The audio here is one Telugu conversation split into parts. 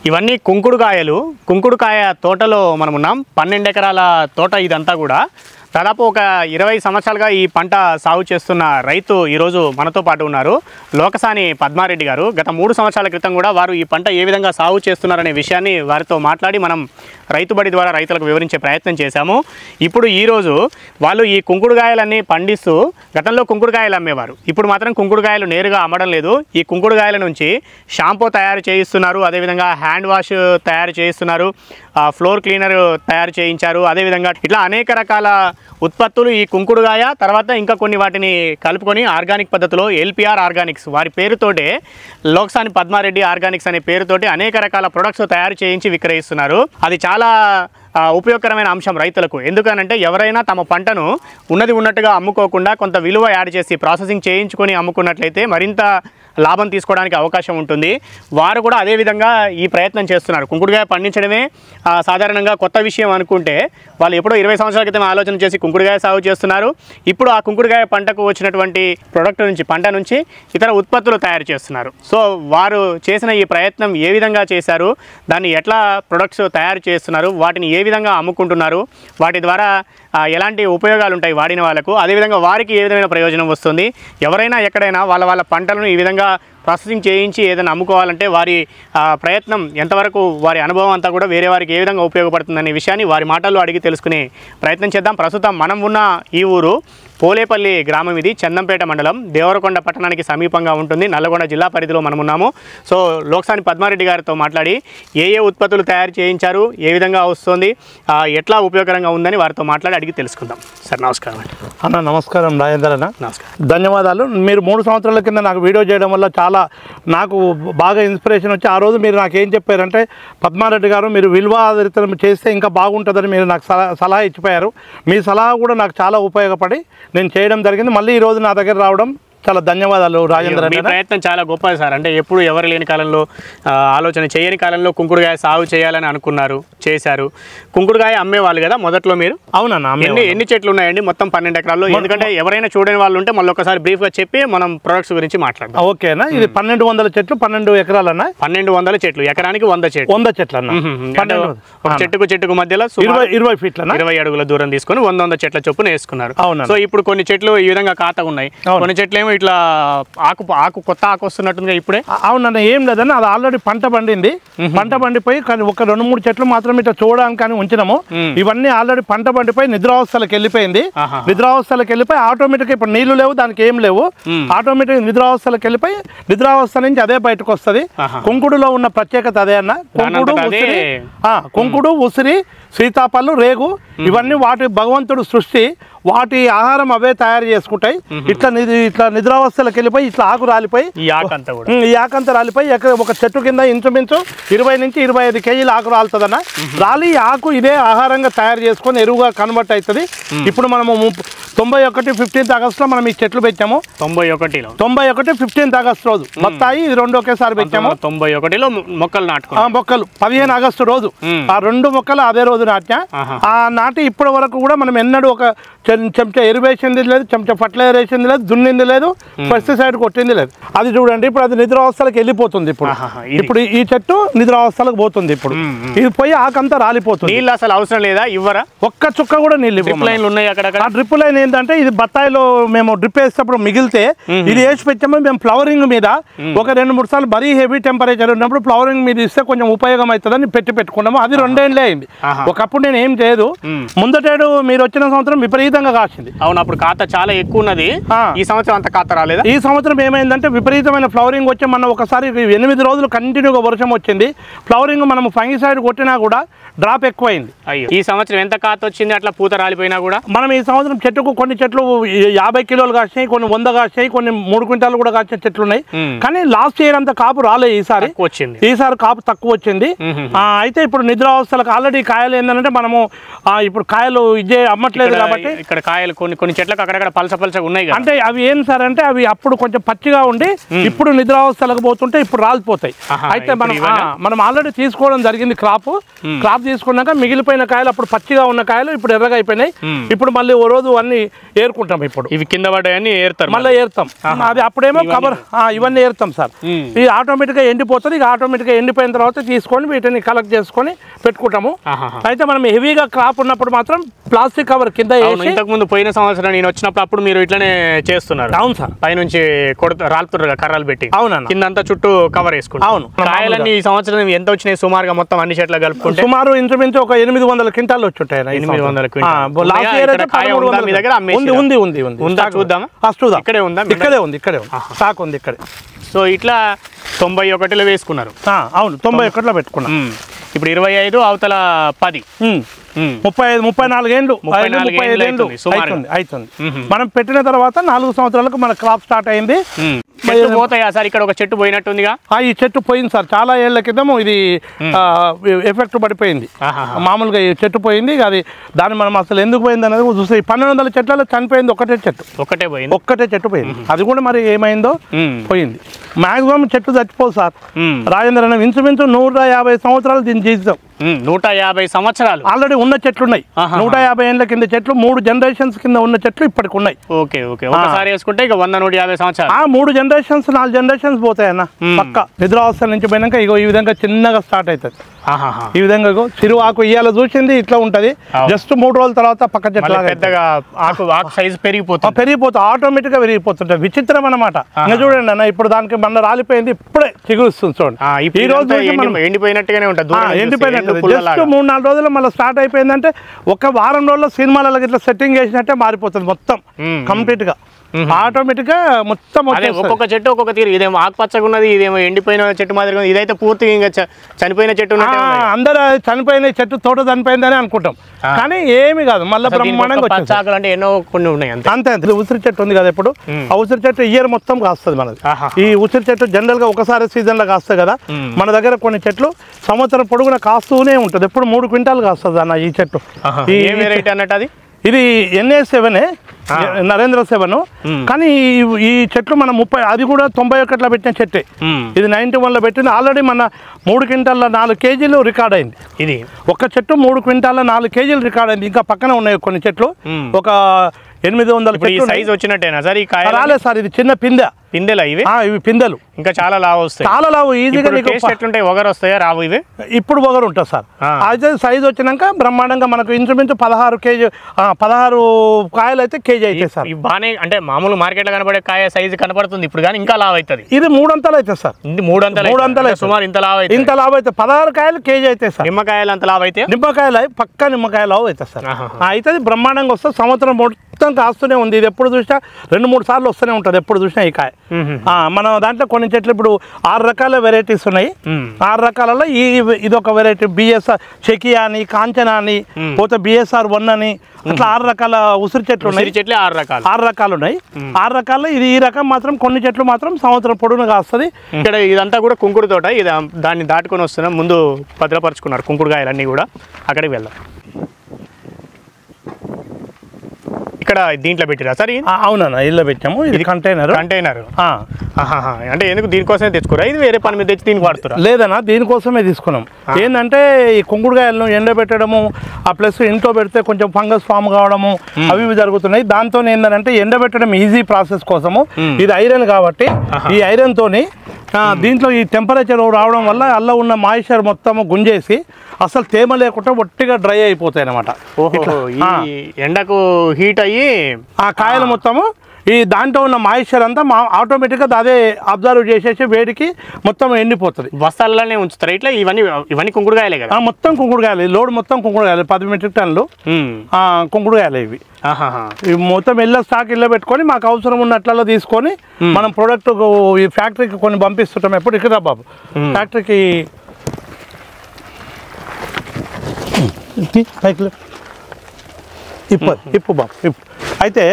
ఇవన్నీ కుంకుడుకాయ తోటలో మనం ఉన్నాం. 12 ఎకరాల తోట ఇదంతా కూడా. దాదాపు ఒక 20 సంవత్సరాలుగా ఈ పంట సాగు చేస్తున్న రైతు ఈరోజు మనతో పాటు ఉన్నారు. లోకసాని పద్మారెడ్డి గారు. గత 3 సంవత్సరాల క్రితం కూడా వారు ఈ పంట ఏ విధంగా సాగు చేస్తున్నారనే విషయాన్ని వారితో మాట్లాడి మనం రైతు బడి ద్వారా రైతులకు వివరించే ప్రయత్నం చేశాము. ఇప్పుడు ఈరోజు వాళ్ళు ఈ కుంకుడుకాయలన్నీ పండిస్తూ గతంలో కుంకుడుకాయలు అమ్మేవారు. ఇప్పుడు మాత్రం కుంకుడుకాయలు నేరుగా అమ్మడం లేదు. ఈ కుంకుడుకాయల నుంచి షాంపూ తయారు చేయిస్తున్నారు, అదేవిధంగా హ్యాండ్ వాష్ తయారు చేయిస్తున్నారు, ఫ్లోర్ క్లీనర్ తయారు చేయించారు. అదేవిధంగా ఇట్లా అనేక రకాల ఉత్పత్తులు ఈ కుంకుడుకాయ తర్వాత ఇంకా కొన్ని వాటిని కలుపుకొని ఆర్గానిక్ పద్ధతిలో ఎల్పిఆర్ ఆర్గానిక్స్ వారి పేరుతోటే లోకసాని పద్మారెడ్డి ఆర్గానిక్స్ అనే పేరుతోటి అనేక రకాల ప్రొడక్ట్స్ తయారు చేయించి విక్రయిస్తున్నారు. అది చాలా ఉపయోగకరమైన అంశం రైతులకు. ఎందుకనంటే ఎవరైనా తమ పంటను ఉన్నట్టుగా అమ్ముకోకుండా కొంత విలువ యాడ్ చేసి ప్రాసెసింగ్ చేయించుకొని అమ్ముకున్నట్లయితే మరింత లాభం తీసుకోవడానికి అవకాశం ఉంటుంది. వారు కూడా అదేవిధంగా ఈ ప్రయత్నం చేస్తున్నారు. కుంకుడుకాయ పండించడమే సాధారణంగా కొత్త విషయం అనుకుంటే వాళ్ళు ఎప్పుడో 20 సంవత్సరాల క్రితం ఆలోచన చేసి కుంకుడుకాయ సాగు చేస్తున్నారు. ఇప్పుడు ఆ కుంకుడుకాయ పంటకు వచ్చినటువంటి ప్రొడక్ట్ నుంచి పంట నుంచి ఇతర ఉత్పత్తులు తయారు చేస్తున్నారు. సో వారు చేసిన ఈ ప్రయత్నం ఏ విధంగా చేశారు, దాన్ని ఎట్లా ప్రొడక్ట్స్ తయారు చేస్తున్నారు, వాటిని ఏ విధంగా అమ్ముకుంటున్నారు, వాటి ద్వారా ఎలాంటి ఉపయోగాలు ఉంటాయి వాడిన వాళ్ళకు, అదేవిధంగా వారికి ఏ విధమైన ప్రయోజనం వస్తుంది, ఎవరైనా ఎక్కడైనా వాళ్ళ పంటలను ఈ విధంగా ప్రాసెసింగ్ చేయించి ఏదైనా అమ్ముకోవాలంటే వారి ప్రయత్నం ఎంతవరకు, వారి అనుభవం అంతా కూడా వేరే వారికి ఏ విధంగా ఉపయోగపడుతుందనే విషయాన్ని వారి మాటల్లో అడిగి తెలుసుకునే ప్రయత్నం చేద్దాం. ప్రస్తుతం మనం ఉన్న ఈ ఊరు పోలేపల్లి గ్రామం. ఇది చందంపేట మండలం, దేవరకొండ పట్టణానికి సమీపంగా ఉంటుంది. నల్లగొండ జిల్లా పరిధిలో మనం ఉన్నాము. సో లోకసాని పద్మారెడ్డి గారితో మాట్లాడి ఏ ఉత్పత్తులు తయారు చేయించారు, ఏ విధంగా వస్తుంది, ఎట్లా ఉపయోగకరంగా ఉందని వారితో మాట్లాడి అడిగి తెలుసుకుందాం. సార్ నమస్కారం అన్న. నమస్కారం రాజేందర్ అన్న. నమస్కారం, ధన్యవాదాలు. మీరు 3 సంవత్సరాల కింద నాకు వీడియో చేయడం వల్ల చాలా నాకు బాగా ఇన్స్పిరేషన్ వచ్చి, ఆ రోజు మీరు నాకు ఏం చెప్పారంటే, పద్మారెడ్డి గారు మీరు విలువ ఆధారితం చేస్తే ఇంకా బాగుంటుందని మీరు నాకు సలహా ఇచ్చిపోయారు. మీ సలహా కూడా నాకు చాలా ఉపయోగపడి నేను చేయడం జరిగింది. మళ్ళీ ఈరోజు నా దగ్గర రావడం చాలా ధన్యవాదాలు రాజేంద్ర. మీ ప్రయత్నం చాలా గొప్పది సార్. అంటే ఎప్పుడు ఎవరు లేని కాలంలో, ఆలోచన చేయని కాలంలో కుంకుడుకాయ సాగు చేయాలని అనుకున్నారు, చేశారు. కుంకుడుకాయ అమ్మేవాళ్ళు కదా మొదట్లో మీరు? అవునన్నా. ఎన్ని చెట్లు ఉన్నాయండి మొత్తం 12 ఎకరాల్లో? ఎందుకంటే ఎవరైనా చూడని వాళ్ళు ఉంటే మళ్ళీ ఒకసారి బ్రీఫ్గా చెప్పి మనం ప్రొడక్ట్స్ గురించి మాట్లాడదాం. ఓకేనా. ఇది 1200 చెట్లు, 12 ఎకరాలన్నా. 1200 చెట్లు, ఎకరానికి 100 చెట్లు. 100 చెట్లు అన్న. ఒక చెట్టుకు మధ్యలో 20 ఫీట్ల 20 అడుగుల దూరం తీసుకొని 100 చెట్ల చొప్పున వేసుకున్నారు. అవును. సో ఇప్పుడు కొన్ని చెట్లు ఈ విధంగా ఖాతాగా ఉన్నాయి, కొన్ని చెట్లు ఇట్లా కొత్త ఆకు వస్తున్నట్టుంది ఇప్పుడే. అవునన్న. ఏం లేదన్న, అది ఆల్రెడీ పంట పండింది. పంట పండిపోయి కానీ ఒక 2-3 చెట్లు మాత్రం ఇట్లా చూడడానికి కానీ ఉంచినాము. ఇవన్నీ ఆల్రెడీ పంట పండిపోయి నిద్రావస్థలకు వెళ్ళిపోయింది. నిద్రావస్థలకు వెళ్ళిపోయి ఆటోమేటిక్ ఇప్పుడు నీళ్లు లేవు, దానికి ఏం లేవు, ఆటోమేటిక్ నిద్రావస్థలకు వెళ్ళిపోయి నిద్రావస్థ నుంచి అదే బయటకు వస్తుంది. కుంకుడులో ఉన్న ప్రత్యేకత అదే అన్న. కుంకుడు, ఉసిరి, సీతాపళ్ళు, రేగు ఇవన్నీ వాటి భగవంతుడు సృష్టి, వాటి ఆహారం అవే తయారు చేసుకుంటాయి. ఇట్లా నిద్రావస్థలకు వెళ్ళిపోయి ఇట్లా ఆకు రాలిపోయి ఈ ఆకంతా రాలిపోయి ఒక చెట్టు కింద ఇంచుమించు 20 నుంచి 25 కేజీల ఆకు రాలుతుందన్న. రాలి ఆకు ఇదే ఆహారంగా తయారు చేసుకొని ఎరువుగా కన్వర్ట్ అవుతుంది. ఇప్పుడు మనము 91 15th ఆగస్టులో మనం ఈ చెట్లు పెట్టాము. 91 15th ఆగస్టు రోజు బత్తాయి, ఇది 2 ఒకేసారి పెట్టాము. 91లో మొక్కలు మొక్కలు 15 ఆగస్టు రోజు ఆ 2 మొక్కలు అదే రోజు నాట్యా. ఆ నాటి ఇప్పటి వరకు కూడా మనం ఎన్నడూ ఒక చెంచా ఎరువు వేసింది లేదు, చెంచా ఫర్టిలైజర్ వేసింది లేదు, దున్నింది లేదు, పెస్టిసైడ్ కొట్టింది లేదు. అది చూడండి ఇప్పుడు అది నిద్రావస్థలకు వెళ్ళిపోతుంది. ఇప్పుడు ఈ చెట్టు నిద్రావస్థలకు పోతుంది. ఇప్పుడు ఇది పోయి ఆకంతా రాలిపోతుంది. నీళ్ళు అసలు అవసరం లేదా? ఇవ్వరా? ఒక్క చుక్క కూడా నీళ్ళు. డ్రిప్ లైన్లు ఉన్నాయి అక్కడ. ఆ డ్రిప్ లైన్ ఏంటంటే, ఇది బత్తాయిలో మేము డ్రిప్ వేసేటప్పుడు మిగిలితే ఇది వేసి పెట్టాము. మేము ఫ్లవరింగ్ మీద ఒక 2-3 సార్లు మరీ హెవీ టెంపరేచర్ ఉన్నప్పుడు ఫ్లవరింగ్ మీద ఇస్తే కొంచెం ఉపయోగం అవుతుందని పెట్టుకున్నాము. అది 2 ఏళ్ళే అయింది. ఒకప్పుడు నేను ఏం చేయదు. ముందటేడు మీరు వచ్చిన సంవత్సరం విపరీతంగా కాసింది. అవును, అప్పుడు ఖాతా చాలా ఎక్కువ ఉన్నది. ఈ సంవత్సరం అంత ఖాతా రాలేదా? ఈ సంవత్సరం ఏమైందంటే విపరీతమైన ఫ్లవరింగ్ వచ్చి మన ఒకసారి 8 రోజులు కంటిన్యూగా వర్షం వచ్చింది. ఫ్లవరింగ్ మనం ఫంగిసైడ్ కొట్టినా కూడా డ్రాప్ ఎక్కువైంది. అయ్యో, ఈ సంవత్సరం ఎంత ఖాతా వచ్చింది అట్లా పూత రాలిపోయినా కూడా? మనం ఈ సంవత్సరం చెట్టుకు కొన్ని చెట్లు 50 కిలోలు కాసినాయి, కొన్ని 100 కాసినాయి, కొన్ని 3 క్వింటాలు కూడా కాసిన చెట్లు ఉన్నాయి. కానీ లాస్ట్ ఇయర్ అంత కాపు రాలేదు. ఈసారి కాపు తక్కువ వచ్చింది. అయితే ఇప్పుడు నిద్రావస్థలకు ఆల్రెడీ కాయలు ఏంటంటే మనము ఇప్పుడు కాయలు ఇదే అమ్మట్లేదు కాబట్టి ఇక్కడ కాయలు కొన్ని చెట్లకు అక్కడక్కడ పలసగా ఉన్నాయి. అంటే అవి ఏం సార్ అంటే అవి అప్పుడు కొంచెం పచ్చిగా ఉండి ఇప్పుడు నిద్రావస్థలకు పోతుంటే ఇప్పుడు రాలిపోతాయి. అయితే మనం ఆల్రెడీ తీసుకోవడం జరిగింది. క్రాప్ తీసుకున్నాక మిగిలిపోయిన కాయలు అప్పుడు పచ్చిగా ఉన్న కాయలు ఇప్పుడు ఎర్రగా అయిపోయినాయి. ఇప్పుడు మళ్ళీ ఓ రోజు అన్ని ఏరుకుంటాం. ఇప్పుడు ఇవి కింద పడ్డాయని ఏరుతారు, మళ్ళీ ఏరుతాం. అది అప్పుడేమో కవర్ ఇవన్నీ ఏరుతాం సార్. ఇది ఆటోమేటిక్గా ఎండిపోతుంది. ఇక ఆటోమేటిక్గా ఎండిపోయిన తర్వాత తీసుకొని వీటిని కలెక్ట్ చేసుకొని పెట్టుకుంటాము. అయితే మనం హెవీగా క్రాప్ ఉన్నప్పుడు మాత్రం ప్లాస్టిక్ కవర్ కింద వేసి, ఇంతకు ముందు పోయిన సంవత్సరం నేను వచ్చినప్పుడు అప్పుడు మీరు ఇట్లనే చేస్తున్నారు. అవును సార్, పైనుంచి రాలుతున్నారు కర్రలు పెట్టి, అవునన్న, కిందంతా చుట్టూ కవర్ వేసుకుంటాం. అవును. కాయలన్నీ ఈ సంవత్సరం ఎంత వచ్చినాయి సుమారుగా మొత్తం అన్ని చెట్లు కలుపుకుంటే? సుమారు ఇంచుమించు ఒక 800 క్వింటాలు వచ్చి ఉంటాయి. 800 క్వింటాలు. లాస్ట్ ఇయర్ అయితే 1300 మీ దగ్గర ఉంది. ఉందా చూద్దామా? ఇక్కడే ఉంది. స్టాక్ ఉంది ఇక్కడే. సో ఇట్లా 91లో వేసుకున్నారు. అవును, 91లో పెట్టుకున్నాం. ఇప్పుడు 25, అవతల 10, 34 ఏళ్ళు అవుతుంది. మనం పెట్టిన తర్వాత 4 సంవత్సరాలకు మన క్రాప్ స్టార్ట్ అయింది. పోతాయా సార్? ఇక్కడ ఒక చెట్టు పోయినట్టుందిగా. ఈ చెట్టు పోయింది సార్, చాలా ఏళ్ల క్రితం ఇది ఎఫెక్ట్ పడిపోయింది. మామూలుగా ఈ చెట్టు పోయింది. అది దాన్ని మనం అసలు ఎందుకు పోయింది అనేది చూస్తే 1200 చెట్లలో చనిపోయింది ఒక్కటే చెట్టు పోయింది. అది కూడా మరి ఏమైందో పోయింది. మాక్సిమం చెట్టు చచ్చిపోదు సార్. రాజేంద్ర అన్న ఇంచుమించు 150 సంవత్సరాలు దీని జీవితం. 150 సంవత్సరాలు ఆల్రెడీ ఉన్న చెట్లు ఉన్నాయి. 150 ఏళ్ళ కింద చెట్లు, 3 జనరేషన్స్ కింద ఉన్న చెట్లు ఇప్పటికి ఉన్నాయి. Okay okay. ఒకసారి వేసుకుంటే ఇక 100-150 సంవత్సరాలు. 3 జనరేషన్స్ 4 జనరేషన్స్ పోతాయన్న పక్క. నిద్రావస్థ నుంచి పోయినాక ఇగో ఈ విధంగా చిన్నగా స్టార్ట్ అవుతుంది. ఈ విధంగా చిరు ఆకు ఇయ్యాల చూసింది ఇట్లా ఉంటది. జస్ట్ 3 రోజుల తర్వాత పక్క చెట్టు పెద్దగా ఆకు సైజ్ పెరిగిపోతుంది ఆటోమేటిక్ గా పెరిగిపోతుంటది. విచిత్రం అన్నమాట. ఇంకా చూడండి అన్న, ఇప్పుడు దానికి మన రాలిపోయింది, ఇప్పుడే చిగురుస్తుంది చూడండి. ఈ రోజు ఎండిపోయినట్టుగానే ఉంటుంది. ఎండిపోయినట్టు జస్ట్ 3-4 రోజులు మళ్ళీ స్టార్ట్ అయిపోయిందంటే ఒక వారం రోజుల్లో సినిమాలలో ఇట్లా సెట్టింగ్ చేసినట్టే మారిపోతుంది మొత్తం కంప్లీట్ గా. ఆటోమేటిక్ గా మొత్తం ఒక్కొక్క చెట్టు ఒక్కొక్క తీరు. ఇదేమో ఆకుపచ్చగా ఉన్నది, ఇదేమో ఎండిపోయిన చెట్టు మాదిరిగా, ఇదైతే పూర్తిగా ఇంకా చనిపోయిన చెట్టు. అందరూ చనిపోయిన చెట్టు తోట చనిపోయిందని అనుకుంటాం, కానీ ఏమి కాదు. మళ్ళీ బ్రహ్మాండంగా అంటే ఎన్నో కొన్ని ఉన్నాయి అంతే. ఉసిరి చెట్టు ఉంది కదా, ఇప్పుడు ఆ ఉసిరి చెట్టు ఇయర్ మొత్తం కాస్తుంది మనది. ఈ ఉసిరి చెట్టు జనరల్ గా ఒకసారి సీజన్ లో కాస్తుంది కదా. మన దగ్గర కొన్ని చెట్లు సంవత్సరం పొడుగున కాస్తూనే ఉంటుంది. ఎప్పుడు 3 క్వింటాలు కాస్తుంది అన్న ఈ చెట్టు. వెరైటీ అన్నట్టు అది. ఇది NA7 నరేంద్ర 7. కానీ ఈ చెట్లు మన 30 అది కూడా 91లో పెట్టిన చెట్టే. ఇది 91లో పెట్టింది. ఆల్రెడీ మన 3 క్వింటాల 4 కేజీలు రికార్డ్ అయింది. ఇది ఒక చెట్టు 3 క్వింటాల 4 కేజీలు రికార్డ్ అయింది. ఇంకా పక్కన ఉన్నాయి కొన్ని చెట్లు. ఒక 800 సైజ్ వచ్చినట్టేనా సార్? ఈ కాయ రాలేదు సార్, ఇది చిన్న పిందెలా ఇవి పిందెలు ఇంకా చాలా లావు వస్తాయి. చాలా లావు ఈజీగా. ఎట్లుంటాయి? ఒగరు వస్తాయా? రావు ఇవి ఇప్పుడు ఒగరు ఉంటుంది సార్. అయితే సైజ్ వచ్చినాక బ్రహ్మాండంగా మనకు ఇంచుమించు 16 కాయలు అయితే కేజీ అయితే సార్. బాగానే అంటే మామూలు మార్కెట్ లో కనబడే కాయ సైజు కనబడుతుంది ఇప్పుడు, కానీ ఇంకా లావు అవుతుంది. ఇది 3 అంతలు అవుతుంది సార్. 3 అంతలు సుమారు ఇంత లావు అయితే 16 కాయలు కేజీ అయితే సార్. నిమ్మకాయలు అంత లావు అయితే? నిమ్మకాయలు పక్కా నిమ్మకాయలు లావు అవుతుంది సార్. అయితే బ్రహ్మాండంగా వస్తుంది. సంవత్సరం మొత్తం కాస్తూనే ఉంది. ఇది ఎప్పుడు చూసినా 2-3 సార్లు వస్తూనే ఉంటుంది. ఎప్పుడు చూసినా ఈ కాయ. మన దాంట్లో కొన్ని చెట్లు ఇప్పుడు 6 రకాల వెరైటీస్ ఉన్నాయి. 6 రకాలలో ఇది ఒక వెరైటీ. BSR చెకియా అని, కాంచనా అని, పోతే BSR 1 అని, అట్లా 6 రకాల ఉసిరి చెట్లు ఉన్నాయి. 6 రకాలు ఉన్నాయి. 6 రకాల్లో ఇది ఈ రకం మాత్రం కొన్ని చెట్లు మాత్రం సంవత్సరం పొడుగున కాస్తుంది. ఇక్కడ ఇదంతా కూడా కుంకుడు తోట. ఇది దాన్ని దాటుకొని వస్తున్నాం. ముందు భద్రపరుచుకున్నారు కుంకుడుకాయలన్నీ కూడా. అక్కడికి వెళ్దాం. ఇక్కడ దీంట్లో పెట్టిరా సార్? అవునన్నా, ఇల్లు పెట్టాము. ఇది కంటైనర్. అంటే ఎందుకు దీనికోసమే తెచ్చుకోరా? ఇది వేరే పని మీద తెచ్చి దీనికి వాడుతురా? లేదన్నా, దీనికోసమే తీసుకున్నాం. ఏంటంటే ఈ కుంకుడుకాయలను ఎండబెట్టడము, ఆ ప్లస్ ఇంట్లో పెడితే కొంచెం ఫంగస్ ఫామ్ కావడము అవి జరుగుతున్నాయి. దాంతో ఏంటంటే ఎండబెట్టడం ఈజీ ప్రాసెస్ కోసము. ఇది ఐరన్ కాబట్టి ఈ ఐరన్ తోని దీంట్లో ఈ టెంపరేచర్ రావడం వల్ల అల్ల ఉన్న మాయిశ్చర్ మొత్తము గుంజేసి అసలు తేమ లేకుండా ఒట్టిగా డ్రై అయిపోతాయి అన్నమాట. ఎండకు హీట్ అయ్యి ఆ కాయలు మొత్తము ఈ దాంట్లో ఉన్న మాయిశ్చర్ అంతా ఆటోమేటిక్గా అదే అబ్జర్వ్ చేసేసి వేడికి మొత్తం ఎండిపోతుంది. బస్తాలలోనే ఉంచుతారు ఇట్లా? ఇవన్నీ కుంకుడుకాయలే కదా? మొత్తం కుంకుడుకాయలు. లోడ్ మొత్తం కుంకుడుకాయలు. 10 మెట్రిక్ టన్నులు కుంకుడుకాయలు ఇవి. మొత్తం స్టాక్ ఇళ్ళ పెట్టుకొని మాకు అవసరం ఉన్నట్లలో తీసుకొని మనం ప్రోడక్ట్ ఈ ఫ్యాక్టరీకి కొన్ని పంపిస్తుంటాం. ఎప్పుడు ఇక్కడ బాబు ఫ్యాక్టరీకి ఇప్పు బాబు ఇప్పు. అయితే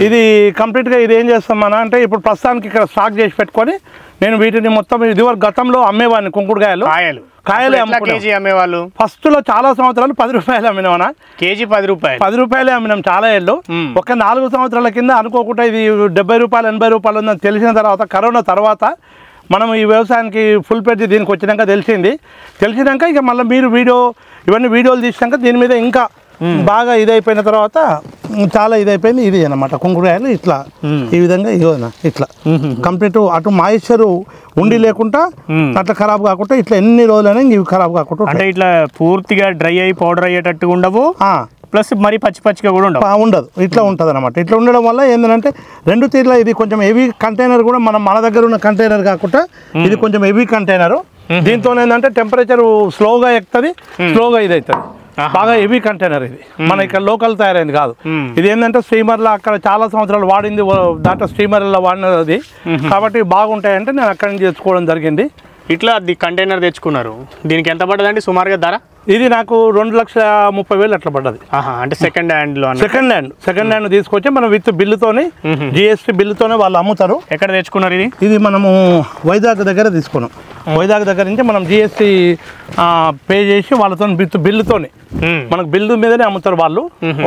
ఇది కంప్లీట్గా ఇది ఏం చేస్తాం మన అంటే ఇప్పుడు ప్రస్తుతానికి ఇక్కడ స్టాక్ చేసి పెట్టుకొని నేను వీటిని మొత్తం ఇదివరకు గతంలో అమ్మేవాడిని కుంకుడుకాయలు. కాయలే అమ్మేవాళ్ళు. ఫస్ట్ లో చాలా సంవత్సరాలు 10 రూపాయలు అమ్మినామన్నా. కేజీ 10 రూపాయలే అమ్మినాం చాలా ఏళ్ళు. ఒక 4 సంవత్సరాల కింద అనుకోకుండా ఇది 70 రూపాయలు 80 రూపాయలు ఉందని తెలిసిన తర్వాత, కరోనా తర్వాత మనం ఈ వ్యవసాయానికి ఫుల్ పెట్టి దీనికి వచ్చినాక తెలిసినాక ఇక మళ్ళీ మీరు ఇవన్నీ వీడియోలు తీసినాక దీని మీద ఇంకా బాగా ఇదైపోయిన తర్వాత చాలా ఇదైపోయింది. ఇది అన్నమాట కుంకుడుకాయలు ఇట్లా ఈ విధంగా ఇగోనా ఇట్లా కంప్లీట్ అటు మాయిశ్చర్ ఉండి లేకుండా అట్లా ఖరాబ్ కాకుండా ఇట్లా ఎన్ని రోజులైనా ఇవి ఖరాబ్ కాకుండా అంటే ఇట్లా పూర్తిగా డ్రై అయ్యి పౌడర్ అయ్యేటట్టుగా ఉండవు, ప్లస్ మరి పచ్చి పచ్చిగా కూడా ఉండదు. ఇట్లా ఉంటుంది అనమాట. ఇట్లా ఉండడం వల్ల ఏంటంటే రెండు తీర్ల ఇది కొంచెం హెవీ కంటైనర్ కూడా మన దగ్గర ఉన్న కంటైనర్ కాకుండా ఇది కొంచెం హెవీ కంటైనర్. దీంతో ఏంటంటే టెంపరేచర్ స్లోగా ఎక్కుతుంది, స్లోగా ఇది అవుతుంది. బాగా హెవీ కంటైనర్ ఇది, మన ఇక్కడ లోకల్ తయారైంది కాదు. ఇది ఏంటంటే స్టీమర్లో అక్కడ చాలా సంవత్సరాలు వాడింది, దాంట్లో స్టీమర్లో వాడినది కాబట్టి బాగుంటాయంటే నేను అక్కడి నుంచి తెచ్చుకోవడం జరిగింది. ఇట్లా కంటైనర్ తెచ్చుకున్నారు, దీనికి ఎంత పడ్డదండి సుమారుగా ధర? ఇది నాకు 2,30,000 అట్లా పడ్డది. అంటే సెకండ్ హ్యాండ్ తీసుకొచ్చి మనం విత్ బిల్లుతోని జిఎస్టీ బిల్లుతోనే వాళ్ళు అమ్ముతారు. ఎక్కడ తెచ్చుకున్నారు ఇది? ఇది మనము వైజాగ్ దగ్గర తీసుకున్నాం. వైజాగ్ దగ్గర నుంచి మనం జిఎస్టీ పే చేసి వాళ్ళతో విత్ బిల్లుతోని మనకు బిల్లు మీదనే అమ్ముతారు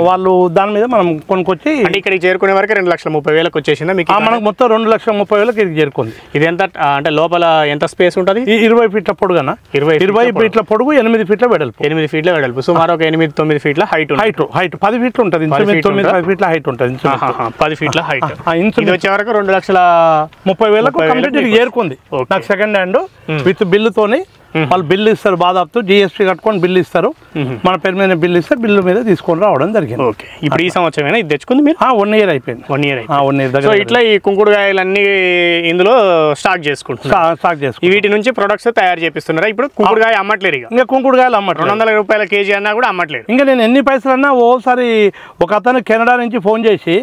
వాళ్ళు దాని మీద మనం కొనుక్కొచ్చి ఇక్కడికి చేరుకునే వరకు 2,30,000 వచ్చేసిందా మీకు? మనకు మొత్తం 2,30,000 ఇది చేరుకుంది. ఇది ఎంత అంటే లోపల ఎంత స్పేస్ ఉంటుంది? 20 ఫీట్ల పొడుగునా, 20 ఫీట్ల పొడుగు, 8 ఫీట్ల వెడల్పు. 8 ఫీట్ల వెడల్పు, సుమారు ఒక 8-9 ఫీట్ల హైట్ 10 ఫీట్లు ఉంటుంది. 9-10 ఫీట్ల హైట్ ఉంటుంది. 10 ఫీట్ల హైట్. ఇది వచ్చే వరకు 2,30,000 కంప్లీట్ చేరుకుంది నాకు సెకండ్ హ్యాండ్ విత్ బిల్లుతోని. వాళ్ళు బిల్లు ఇస్తారు, బాదాపు జిఎస్టీ కట్టుకొని బిల్లు ఇస్తారు, మన పేరు మీద బిల్లు ఇస్తారు, బిల్లు మీద తీసుకొని రావడం జరిగింది. ఓకే, ఇప్పుడు ఈ సంవత్సరం ఇది తెచ్చుకుంది మీరు? 1 ఇయర్ అయిపోయింది. 1 ఇయర్ దగ్గర. ఇట్లా ఈ కుంకుడుకాయలన్నీ ఇందులో స్టాక్ చేసుకుంటున్నారు. వీటి నుంచి ప్రొడక్ట్స్ తయారు చేపిస్తున్నారా? ఇప్పుడు కుంకుడుకాయ అమ్మట్లేరు, ఇంకా కుంకుడుకాయలు అమ్మట్లేదు. 200 రూపాయల కేజీ అన్నా కూడా అమ్మట్లేదు. ఇంకా నేను ఎన్ని పైసలు అన్నా ఓసారి ఒక అతను కెనడా నుంచి ఫోన్ చేసి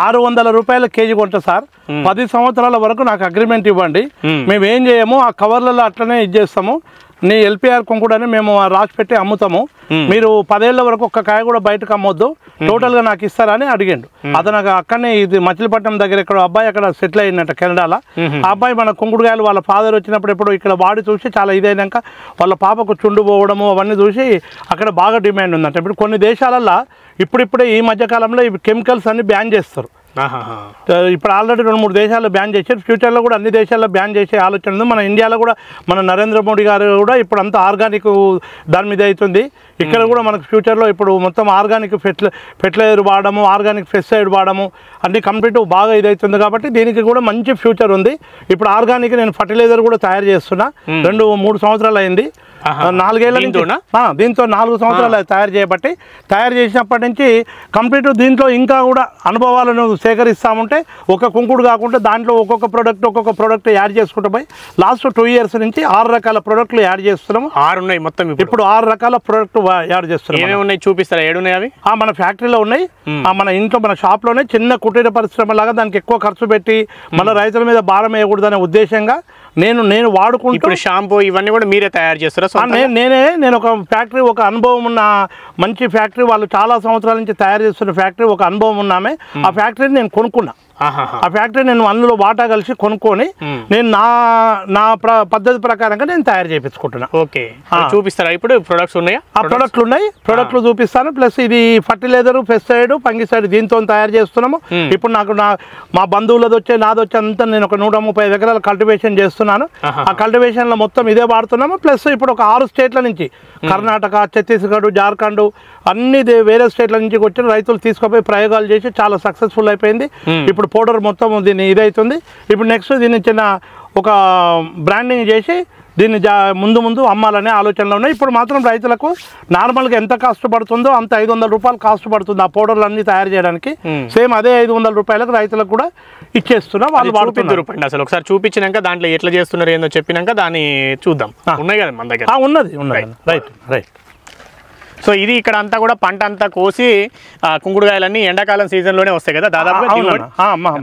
600 రూపాయల కేజీ కొంటా సార్, 10 సంవత్సరాల వరకు నాకు అగ్రిమెంట్ ఇవ్వండి, మేము ఏం చేయము, ఆ కవర్లలో అట్లనే ఇచ్చేస్తాము, నీ ఎల్పిఆర్ కుంకుడని మేము రాసి పెట్టి అమ్ముతాము, మీరు 10 ఏళ్ల వరకు ఒక్క కాయ కూడా బయటకు అమ్మొద్దు, టోటల్గా నాకు ఇస్తారా అని అడిగాడు. అతను అక్కడనే ఇది మచిలీపట్నం దగ్గర ఇక్కడ అబ్బాయి అక్కడ సెటిల్ అయిందట కెనడాలో. ఆ అబ్బాయి మన కుంకుడుకాయలు వాళ్ళ ఫాదర్ వచ్చినప్పుడు ఎప్పుడు ఇక్కడ వాడి చూసి చాలా ఇదైనాక వాళ్ళ పాపకు చుండు పోవడము అవన్నీ చూసి అక్కడ బాగా డిమాండ్ ఉందంట. ఇప్పుడు కొన్ని దేశాలల్లో ఇప్పుడిప్పుడే ఈ మధ్యకాలంలో ఇవి కెమికల్స్ అన్ని బ్యాన్ చేస్తారు. ఇప్పుడు ఆల్రెడీ 2-3 దేశాల్లో బ్యాన్ చేశారు, ఫ్యూచర్లో కూడా అన్ని దేశాల్లో బ్యాన్ చేసే ఆలోచన ఉంది. మన ఇండియాలో కూడా మన నరేంద్ర మోడీ గారు కూడా ఇప్పుడు అంతా ఆర్గానిక్ దాని మీద అవుతుంది. ఇక్కడ కూడా మనకు ఫ్యూచర్లో ఇప్పుడు మొత్తం ఆర్గానిక్ ఫెర్టిలైజర్ వాడము, ఆర్గానిక్ పెస్టిసైడ్ వాడము అన్ని కంప్లీట్ బాగా ఇదవుతుంది. కాబట్టి దీనికి కూడా మంచి ఫ్యూచర్ ఉంది. ఇప్పుడు ఆర్గానిక్ నేను ఫర్టిలైజర్ కూడా తయారు చేస్తున్నా, 2-3 సంవత్సరాలు అయింది. 4 ఏళ్ళ నుంచి దీంతో 4 సంవత్సరాలు తయారు చేసినప్పటి నుంచి కంప్లీట్ దీంట్లో ఇంకా కూడా అనుభవాలను సేకరిస్తామంటే ఒక కుంకుడు కాకుండా దాంట్లో ఒక్కొక్క ప్రోడక్ట్ యాడ్ చేసుకుంటూ పోయి లాస్ట్ 2 ఇయర్స్ నుంచి 6 రకాల ప్రోడక్ట్లు యాడ్ చేస్తున్నాము. 6 ఉన్నాయి మొత్తం. ఇప్పుడు 6 రకాల ప్రోడక్ట్ యాడ్ చేస్తున్నాం. ఏమేమి ఉన్నాయి చూపిస్తారా? 7 ఉన్నాయి అవి. మన ఫ్యాక్టరీలో ఉన్నాయి, మన ఇంట్లో మన షాప్లోనే చిన్న కుటీర పరిశ్రమ లాగా దానికి ఎక్కువ ఖర్చు పెట్టి మళ్ళీ రైతుల మీద భారం వేయకూడదనే ఉద్దేశంగా నేను వాడుకుంటూ షాంపూ ఇవన్నీ కూడా మీరే తయారు చేస్తారా? నేను ఒక ఫ్యాక్టరీ, ఒక అనుభవం ఉన్న మంచి ఫ్యాక్టరీ, వాళ్ళు చాలా సంవత్సరాల నుంచి తయారు చేస్తున్న ఫ్యాక్టరీ, ఒక అనుభవం ఉన్నామే. ఆ ఫ్యాక్టరీని నేను కొనుక్కున్నా. ఆ ఫ్యాక్టరీ నేను అందులో వాటా కలిసి కొనుక్కొని నేను నా పద్ధతి ప్రకారంగా నేను తయారు చేయించుకుంటున్నా. ఓకే, చూపిస్తారా? ఇప్పుడు ప్రొడక్ట్స్ ఉన్నాయా? ఆ ప్రొడక్ట్లు ఉన్నాయి, ప్రొడక్ట్లు చూపిస్తాను. ప్లస్ ఇది ఫర్టిలైజర్, పెస్టిసైడ్, ఫంగిసైడ్ దీంతో తయారు చేస్తున్నాము. ఇప్పుడు నాకు మా బంధువులది నాది అంతా నేను ఒక 135 ఎకరాల కల్టివేషన్ చేస్తున్నాను. ఆ కల్టివేషన్ లో మొత్తం ఇదే వాడుతున్నాము. ప్లస్ ఇప్పుడు ఒక 6 స్టేట్ల నుంచి, కర్ణాటక, ఛత్తీస్గఢ్, జార్ఖండ్ అన్ని వేరే స్టేట్ల నుంచి వచ్చిన రైతులు తీసుకుపోయి ప్రయోగాలు చేసి చాలా సక్సెస్ఫుల్ అయిపోయింది. ఇప్పుడు పౌడర్ మొత్తం దీన్ని ఇదవుతుంది. ఇప్పుడు నెక్స్ట్ దీన్ని చిన్న ఒక బ్రాండింగ్ చేసి దీన్ని ముందు అమ్మాలనే ఆలోచనలో ఉన్నాయి. ఇప్పుడు మాత్రం రైతులకు నార్మల్గా ఎంత కాస్ట్ పడుతుందో అంత 500 రూపాయలు కాస్ట్ పడుతుంది ఆ పౌడర్లు అన్ని తయారు చేయడానికి. సేమ్ అదే 500 రూపాయలకు రైతులకు కూడా ఇచ్చేస్తున్నా. వాళ్ళు వాడుతున్నారు. అసలు ఒకసారి చూపించినాక దాంట్లో ఎట్లా చేస్తున్నారు ఏందో చెప్పినాక దాన్ని చూద్దాం. ఉన్నాయి కదా మన దగ్గర? ఉన్నది. రైట్. సో ఇది ఇక్కడ అంతా కూడా పంట అంతా కోసి కుంకుడుకాయలన్నీ ఎండాకాలం సీజన్లోనే వస్తాయి కదా దాదాపుగా.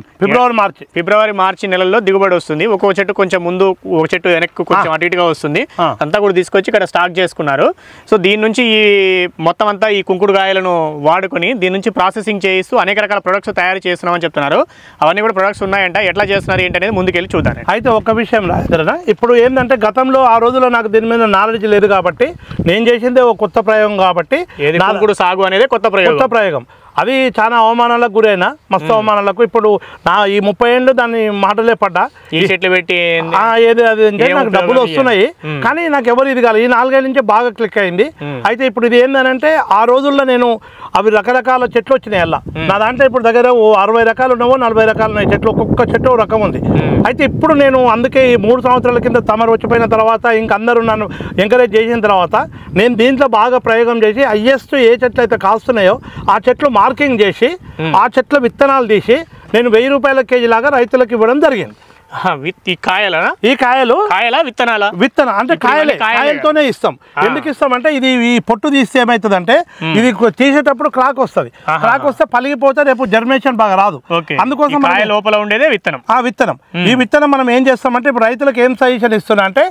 ఫిబ్రవరి మార్చి నెలల్లో దిగుబడి వస్తుంది. ఒక్కొక్క చెట్టు కొంచెం ముందు, ఒక చెట్టు వెనక్కు కొంచెం అటు ఇటుగా వస్తుంది. అంతా కూడా తీసుకొచ్చి ఇక్కడ స్టాక్ చేసుకున్నారు. సో దీని నుంచి ఈ మొత్తం అంతా ఈ కుంకుడుకాయలను వాడుకొని దీని నుంచి ప్రాసెసింగ్ చేయిస్తూ అనేక రకాల ప్రొడక్ట్స్ తయారు చేస్తున్నామని చెప్తున్నారు. అవన్నీ కూడా ప్రొడక్ట్స్ ఉన్నాయంట. ఎట్లా చేస్తున్నారు ఏంటి అనేది ముందుకెళ్ళి చూద్దాం. అయితే ఒక విషయం రాజేంద్రనా, ఇప్పుడు ఏంటంటే గతంలో ఆ రోజుల్లో నాకు దీని మీద నాలెడ్జ్ లేదు కాబట్టి నేను చేసిందే ఒక కొత్త ప్రయోగం కాబట్టి సాగు అనేది కొత్త ప్రయోగం. అది చాలా అవమానాలకు గురైనా, మస్తు అవమానాలకు. ఇప్పుడు నా ఈ 30 ఏళ్ళు దాన్ని మాటలే పడ్డా, ఈ చెట్లు పెట్టి ఏది అది అంటే నాకు డబ్బులు వస్తున్నాయి కానీ నాకు ఎవరు ఇది కాదు. ఈ 4 ఏళ్ళ నుంచి బాగా క్లిక్ అయింది. అయితే ఇప్పుడు ఇది ఏంటంటే ఆ రోజుల్లో నేను అవి రకరకాల చెట్లు వచ్చినాయి అలా నా దాంట్లో. ఇప్పుడు దగ్గర 60 రకాలు ఉన్నావో 40 రకాలు ఉన్నాయి చెట్లు, ఒక్కొక్క చెట్టు రకం ఉంది. అయితే ఇప్పుడు నేను అందుకే ఈ 3 సంవత్సరాల కింద తమరు వచ్చిపోయిన తర్వాత ఇంక అందరూ నన్ను ఎంకరేజ్ చేసిన తర్వాత నేను దీంట్లో బాగా ప్రయోగం చేసి హైయెస్ట్ ఏ చెట్లు అయితే కాస్తున్నాయో ఆ చెట్లు మార్కింగ్ చేసి ఆ చెట్ల విత్తనాలు తీసి నేను 1000 రూపాయల కేజీ లాగా రైతులకు ఇవ్వడం జరిగింది. ఈ కాయలనా? ఈ కాయలు విత్తనాల అంటే కాయలతోనే ఇస్తాం. ఎందుకు ఇస్తాం అంటే ఇది ఈ పొట్టు తీస్తే ఏమవుతుంది అంటే ఇది తీసేటప్పుడు క్రాక్ వస్తుంది. క్రాక్ వస్తే పలిగిపోతే రేపు జర్మినేషన్ బాగా రాదు. అందుకోసం లోపల ఉండేదే విత్తనం. ఈ విత్తనం మనం ఏం చేస్తామంటే ఇప్పుడు రైతులకు ఏం సజెషన్ ఇస్తున్నా అంటే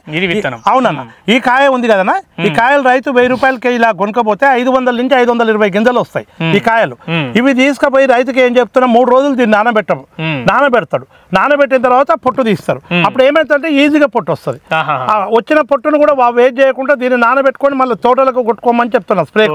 అవునన్నా ఈ కాయ ఉంది కదన్నా, ఈ కాయలు రైతు 1000 రూపాయల కేజీ ఇలా కొనుక్కపోతే 500 నుంచి 520 గింజలు వస్తాయి ఈ కాయలు. ఇవి తీసుకుపోయి రైతుకి ఏం చెప్తున్నా 3 రోజులు దీన్ని నానబెడతాడు. నానబెట్టిన తర్వాత పొట్టు తీస్తారు. అప్పుడు ఏమైతుందంటే ఈజీగా పొట్టు వస్తుంది. వచ్చిన పొట్టును కూడా వేట్ చేయకుండా దీన్ని నానబెట్టుకొని మళ్ళీ తోటలకు కొట్టుకోమని చెప్తున్నా స్ప్రే.